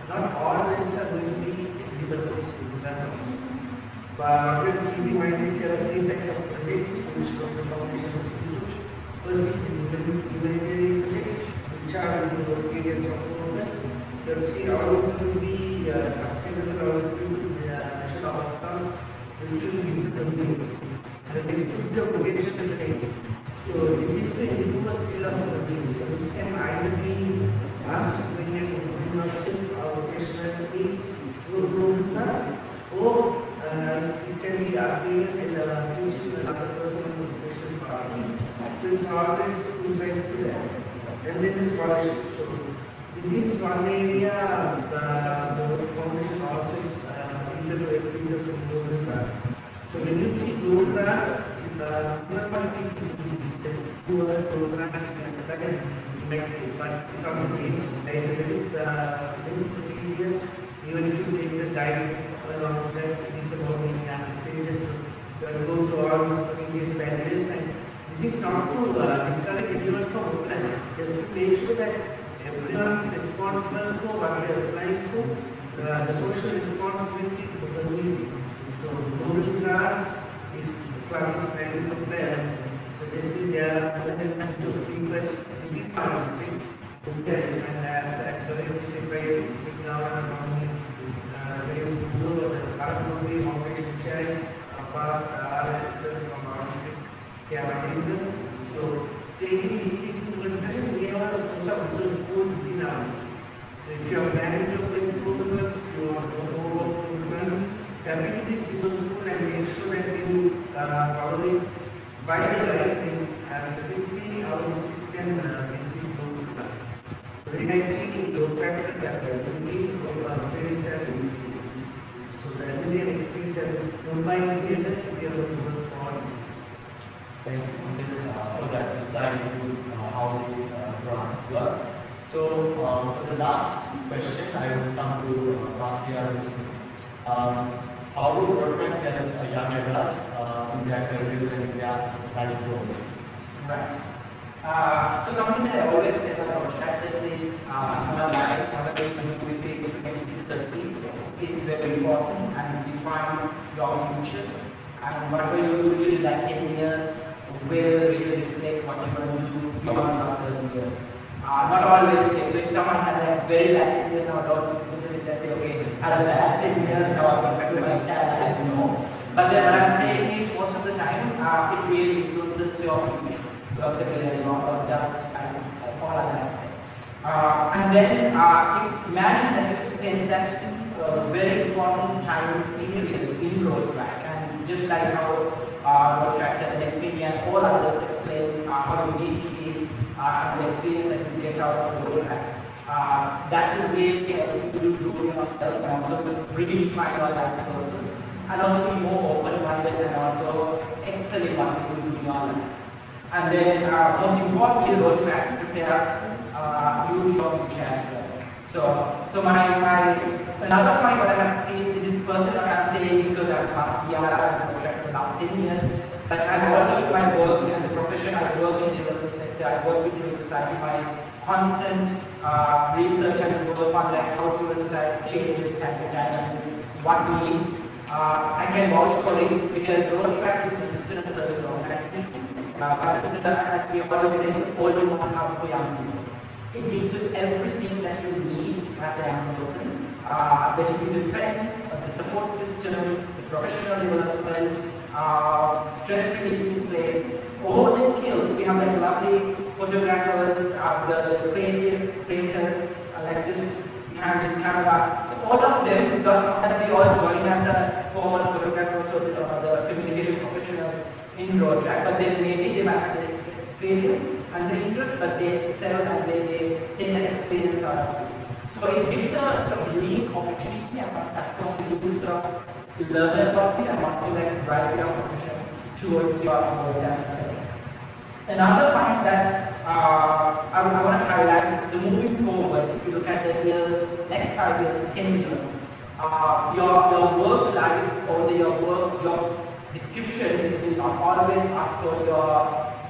not all roads are going to be eligible for local plan. But what we keep in mind is there are 3 types of projects which local foundation is used. First is the humanitarian projects, which are in the areas of focus. You have to see how it will be sustainable, how it will be measured outcomes, which will be the community. And this is the vocational training. So this is the universal skill of the community. So this can either be us bringing in ourselves our vocational needs to improve, or it can be us bringing in teaching another person vocational partner. So it's always two sides to that. And then the scholarship. So this is one area the foundation also is integrating the global grants. So when you see global grants, poor programs but it's not the case. There is a very procedure. Even if you take the guide along that, it is about pages to go through all these procedures, barriers, and this is not to discourage everyone from applying. Just to make sure that everyone is responsible for what they are applying for, the social responsibility to the community. So global grants, if the club is planning to apply, suggesting there are more than 2 people in these participants who can as well as sitting down and normally when you do the current movie operation chairs past are external from our district care. So taking these things into consideration, we have a source of resource pool within our district. So if you are planning to place programs, if you want to know about programs, tap into this resource pool and make sure that you follow it by the right thing, and quickly our districts can get this program. When I see the practical that we need parents have experience. So the ability and experience have combined together if we are going to work for this. Thank you for that insight into how the grants work. So for the last question, I will come to last year. How would Rotaract as a young adult impact their real and their life goals? Right. So something that I always say about Rotaract is our life, our between 20 to 30 is very important and defines your future. And what will you do in like 10 years will really reflect what you're going to do beyond 30 years. Not always. So if someone had like very bad 10 years now, don't necessarily say, okay, I had a bad 10 years now, I'm going to do my dad, no. But then what I'm saying is most of the time, it really influences your future, your career, your adult, and all other aspects. And then imagine that you spend that very important time period in Rotaract, and just like how Rotaract and NPD and all others explain how unique it is and the experience that you get out of Rotaract. That will really help you to do yourself and also really find your life purpose, and also be more open-minded and also excel in what you do in your life. And then most importantly, Rotaract prepares you to your future as well. So my another point what I have seen, this is personal I'm saying because I've passed the Rotaract for the last 10 years, but I'm also in my work and the profession I work in the development sector, I work with civil society, my constant research and work on like how civil society changes can be done and what means. I can vouch for this because Rotaract is a student service organization. This is, as we always say, it's an older one hub for young people. It gives you everything that you need as a young person. That you give friends, the support system, the professional development, stress releasing place, all the skills. We have like lovely photographers, the creative creators, like this behind this camera. So all of them, it's not that they all join as a formal photographers or the communication professionals in Rotaract, but then maybe they might have the experience and the interest, but they sell and they take the experience out of this. So it gives a sort of unique opportunity and a platform to use to learn about it and want to like drive your profession towards your goals as well. Another point that I want to highlight, the moving forward, if you look at the years, next 5 years, 10 years, your work life or your work job description will not always ask for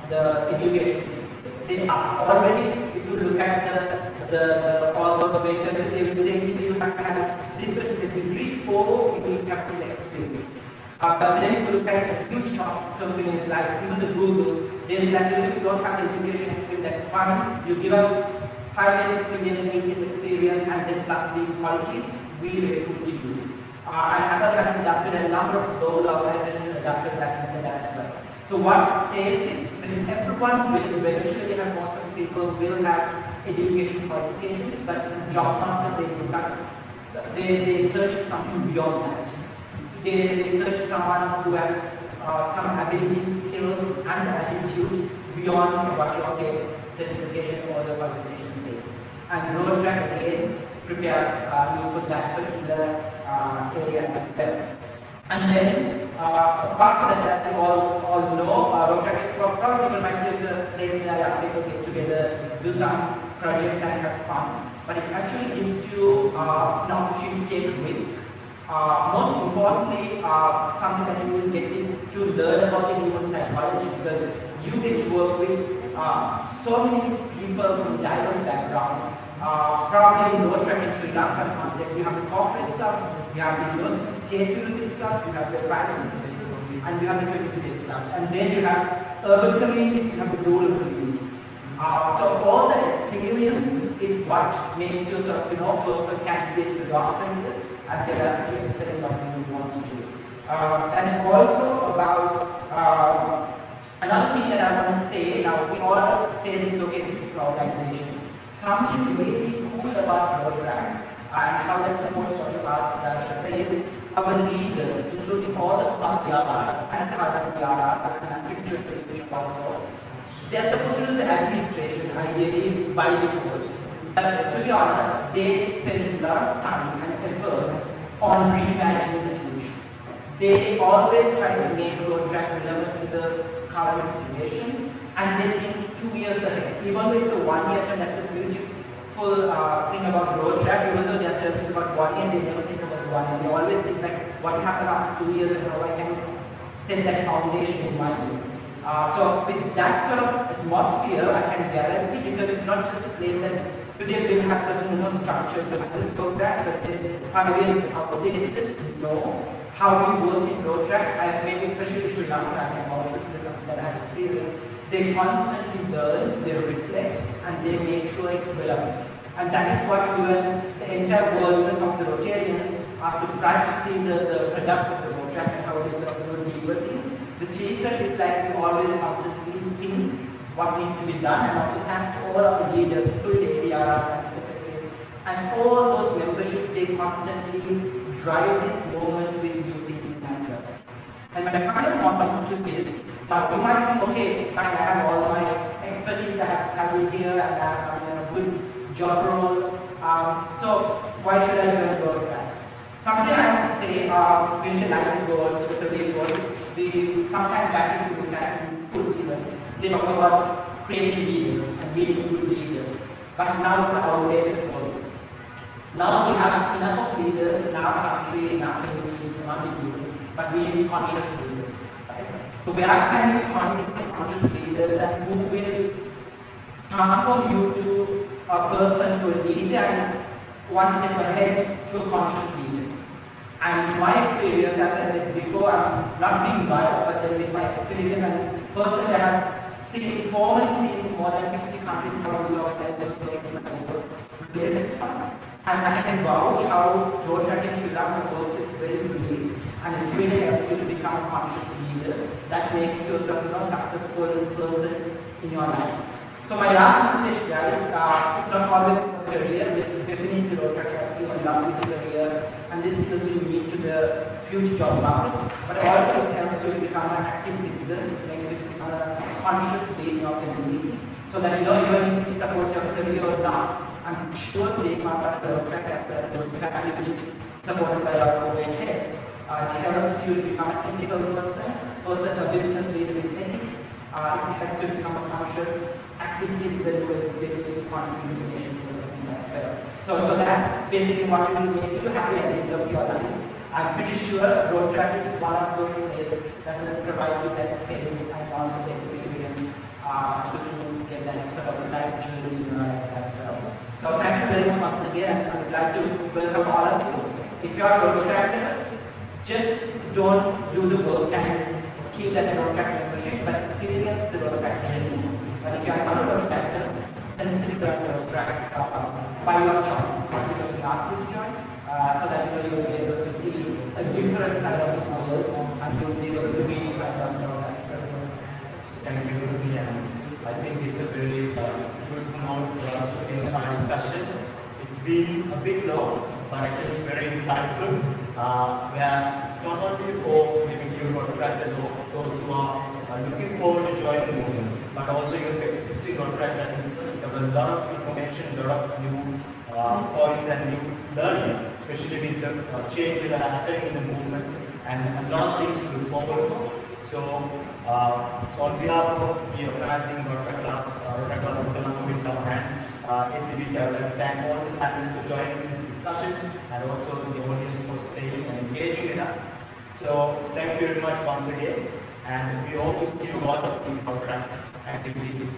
the education skills. They ask already, if you look at all those vacancies, they will say you have to have this particular degree or you will have this experience. But then if you look at the huge companies like even the Google, they say that if you don't have the education experience, that's fine. You give us 5 years experience, 8 years experience, and then plus these qualities, we recruit you. And Apple has adopted a number of global organizations adopted that method as well. So what says it? Because everyone will eventually have, most of the people will have education qualifications, but job market they do not. They search something beyond that. They search someone who has some abilities, skills, and attitude beyond what your certification or the qualification says. And Rotaract again prepares you for that particular area as well. And then, apart from that, as you all know, Rotaract is probably people might say it's a place where people get together, do some projects and have fun. But it actually gives you an opportunity to take risk. Most importantly, something that you will get is to learn about the human psychology, because you get to work with so many people from diverse backgrounds. Probably in Rotaract in Sri Lankan context, we have the corporate club, we have the university, state university clubs, we have the private institutes, and we have the community-based clubs. And then you have urban communities, you have the rural communities. So all that experience is what makes you sort of, perfect candidate to the doctorate, as well as to excel in what you want to do. And also about another thing that I want to say, now we all say this, okay, this is organization. Something really cool about Rotaract and how that supports what you asked, is our leaders, including all the past PRs and current PRs and future also. They're supposed to do the administration, ideally by default. But to be honest, they spend a lot of time and effort on reimagining the future. They always try to make Rotaract relevant to the current situation, and they think 2 years ahead. Even though it's a 1 year term, that's a beautiful thing about Rotaract. Even though their term is about 1 year, they never think about 1 year. They always think like, what happened after 2 years and how I can set that foundation in my life. So with that sort of atmosphere, I can guarantee, because it's not just a place that today will have certain structure to programs, but in 5 years they just know how we work in Rotaract. Maybe especially Sri Lanka, I can vouch for something that I have experienced. They constantly learn, they reflect, and they make sure it's relevant. And that is what even the entire world, even some of the Rotarians, are surprised to see the products of the Rotaract and how they sort of deal with things. The secret is that we always constantly think what needs to be done, and also thanks to all of the leaders, including the ADRs and secretaries, and all those memberships, they constantly drive this movement with new thinking as well. And my final point to this, now you might think, okay, fine, I have all my expertise, I have studied here, and I'm in a good job role, so why should I join Rotaract? Something I want to say, we mentioned life goals, career goals. Sometime back if you look at in schools even, they talk about creating leaders and being good leaders. But now it's outdated story. Now we have enough of leaders in our country, in our communities, among people, but we need conscious leaders. Right? So we are kind of finding these conscious leaders and who will transform you to a person, to a leader, and one step ahead to a conscious leader. And my experience, as I said before, I'm not being biased, but then with my experience, and personally I have formally seen more than 50 countries around the world and just and I can vouch how Rotaract in Sri Lanka works is very unique and it really helps you to become a conscious leader that makes you a successful person in your life. So my last message, guys, it's not always for the career, it's definitely Rotaract helps you along with the career and this skills you need to the future job market, but also it helps you to become an active citizen, it makes you become a conscious leader in your community, so that even if it supports your career or not, I'm sure being part of the Rotaract as the family which is supported by our OAS, it helps you to become an ethical person a business leader with ethics, it helps you become a conscious, active citizen with definitely contributing to the nation as well. So that's basically what will make you happy at the end of your life. I'm pretty sure Rotaract is one of those places that will provide you that skills and also the experience to get that sort of life journey in your life as well. So thanks very much once again. I would like to welcome all of you. If you are a Rotaractor, just don't do the work and keep that Rotaract membership, but experience the Rotaract journey. But if you are not a Rotaractor, then sit down the Rotaract by your choice, because we ask you to join, so that you will be able to see a different side of the world and you'll be able to be by yourself as well. Thank you, Lucy, and I think it's a very good note for us to finish our discussion. It's been a bit long, but I think very insightful, where it's not only for maybe new Rotaractors or those who are looking forward to join the movement, but also your existing Rotaractors. There was a lot of information, a lot of new points and new learnings, especially with the changes that are happening in the movement, and a lot of things to look forward to. So on behalf of the organizing Rotaract Clubs, Rotaract Club of Colombo and ACBT, I would like to thank all the panelists for joining in this discussion and also the audience for staying and engaging with us. So thank you very much once again, and we hope to see you all in Rotaract activity.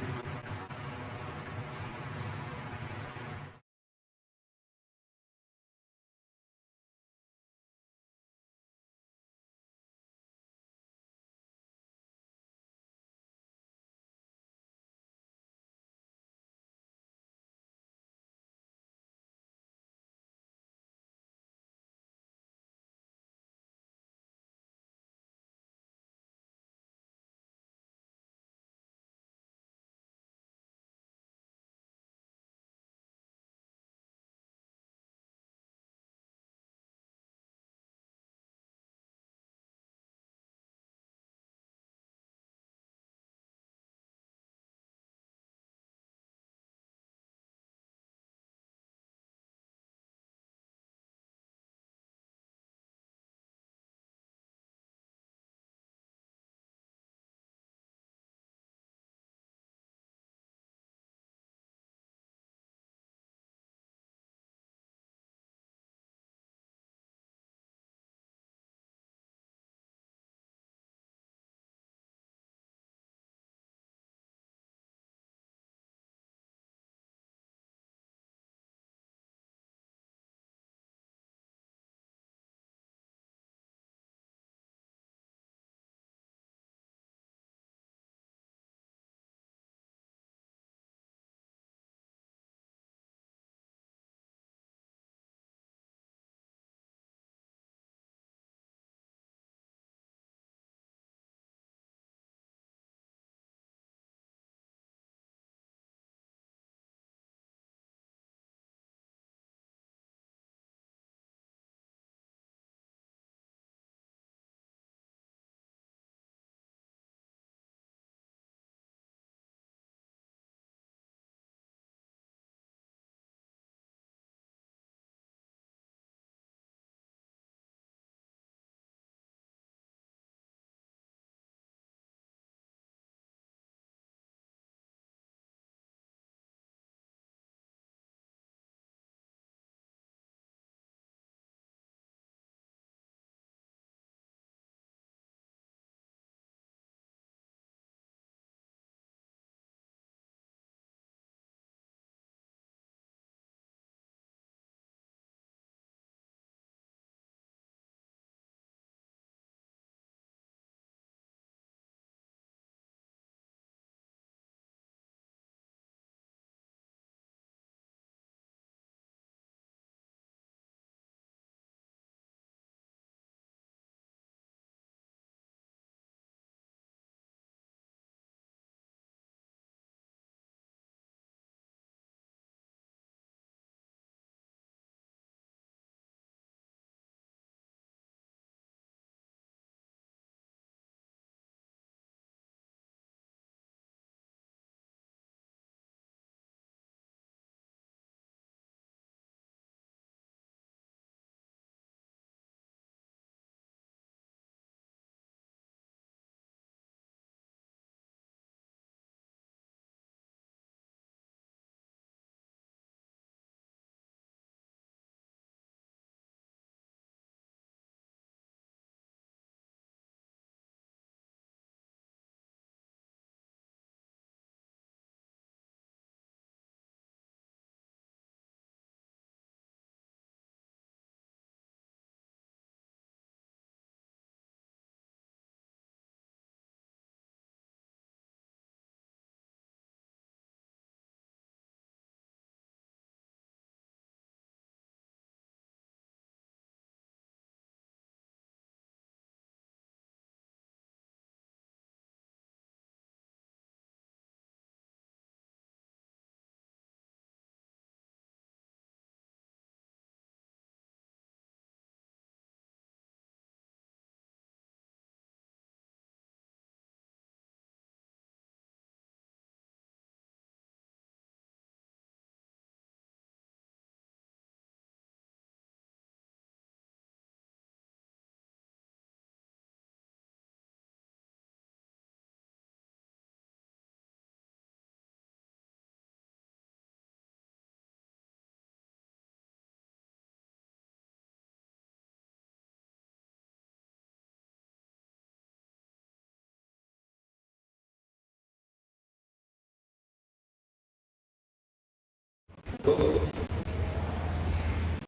It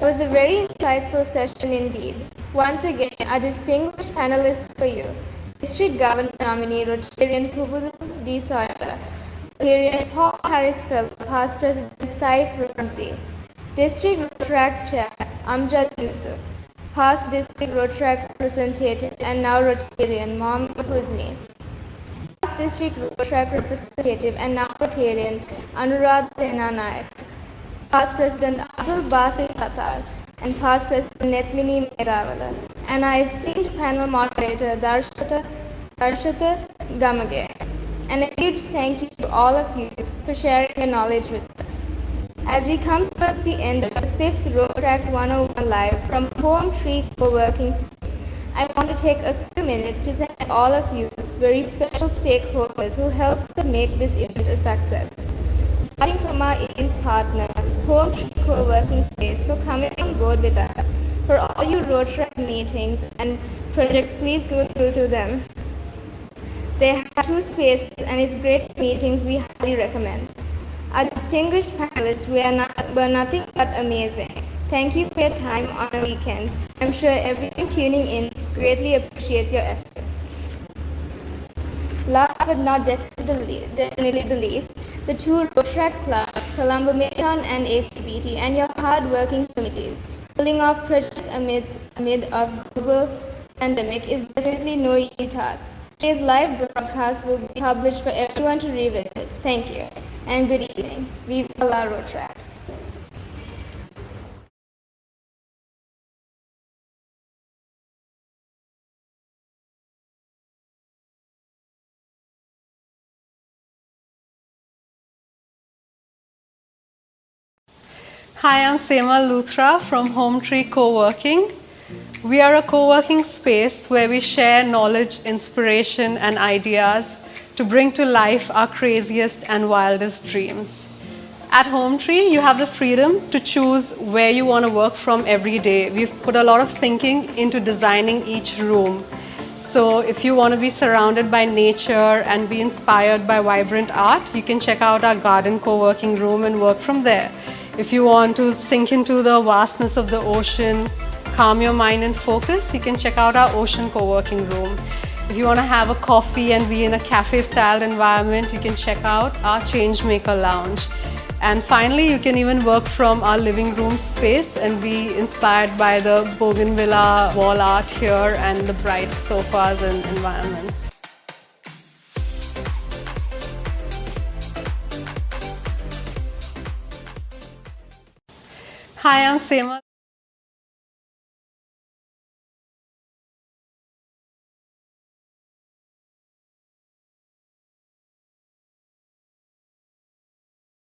was a very insightful session indeed. Once again, our distinguished panelists for you, District Governor nominee Rotarian Pubulu D. Soyala, Rotarian Paul Harris Fellow, Past President Saif Ramzi, District Rotaract Chair Amjad Yusuf, past District Rotaract Representative and now Rotarian Mohammed Husni, past District Rotaract Representative and now Rotarian Anurad Sena Naik, past President Abdul Basit Patal, and past President Netmini Medavala, and our esteemed panel moderator Darshata Gamage. And a huge thank you to all of you for sharing your knowledge with us. As we come towards the end of the 5th Rotaract 101 Live from Home Tree Co-working Space, I want to take a few minutes to thank all of you very special stakeholders who helped us make this event a success. Starting from our event partner, Home Tree Co-working Space, for coming on board with us. For all your Rotaract meetings and projects, please go through to them. They have 2 spaces and it's great for meetings. We highly recommend. Our distinguished panelists were nothing but amazing. Thank you for your time on a weekend. I'm sure everyone tuning in greatly appreciates your efforts. Last but not definitely the least, the 2 Rotaract clubs, Colombo and ACBT, and your hard-working committees. Pulling off projects amid a global pandemic is definitely no easy task. Today's live broadcast will be published for everyone to revisit. Thank you, and good evening. Viva la Rotaract. Hi, I'm Sema Luthra from Home Tree Co-working. We are a co-working space where we share knowledge, inspiration, and ideas to bring to life our craziest and wildest dreams. At Home Tree, you have the freedom to choose where you want to work from every day. We've put a lot of thinking into designing each room. So if you want to be surrounded by nature and be inspired by vibrant art, you can check out our garden co-working room and work from there. If you want to sink into the vastness of the ocean, calm your mind and focus, you can check out our ocean co-working room. If you want to have a coffee and be in a cafe-styled environment, you can check out our Changemaker Lounge. And finally, you can even work from our living room space and be inspired by the bougainvillea wall art here and the bright sofas and environments. Hi, I'm Sema.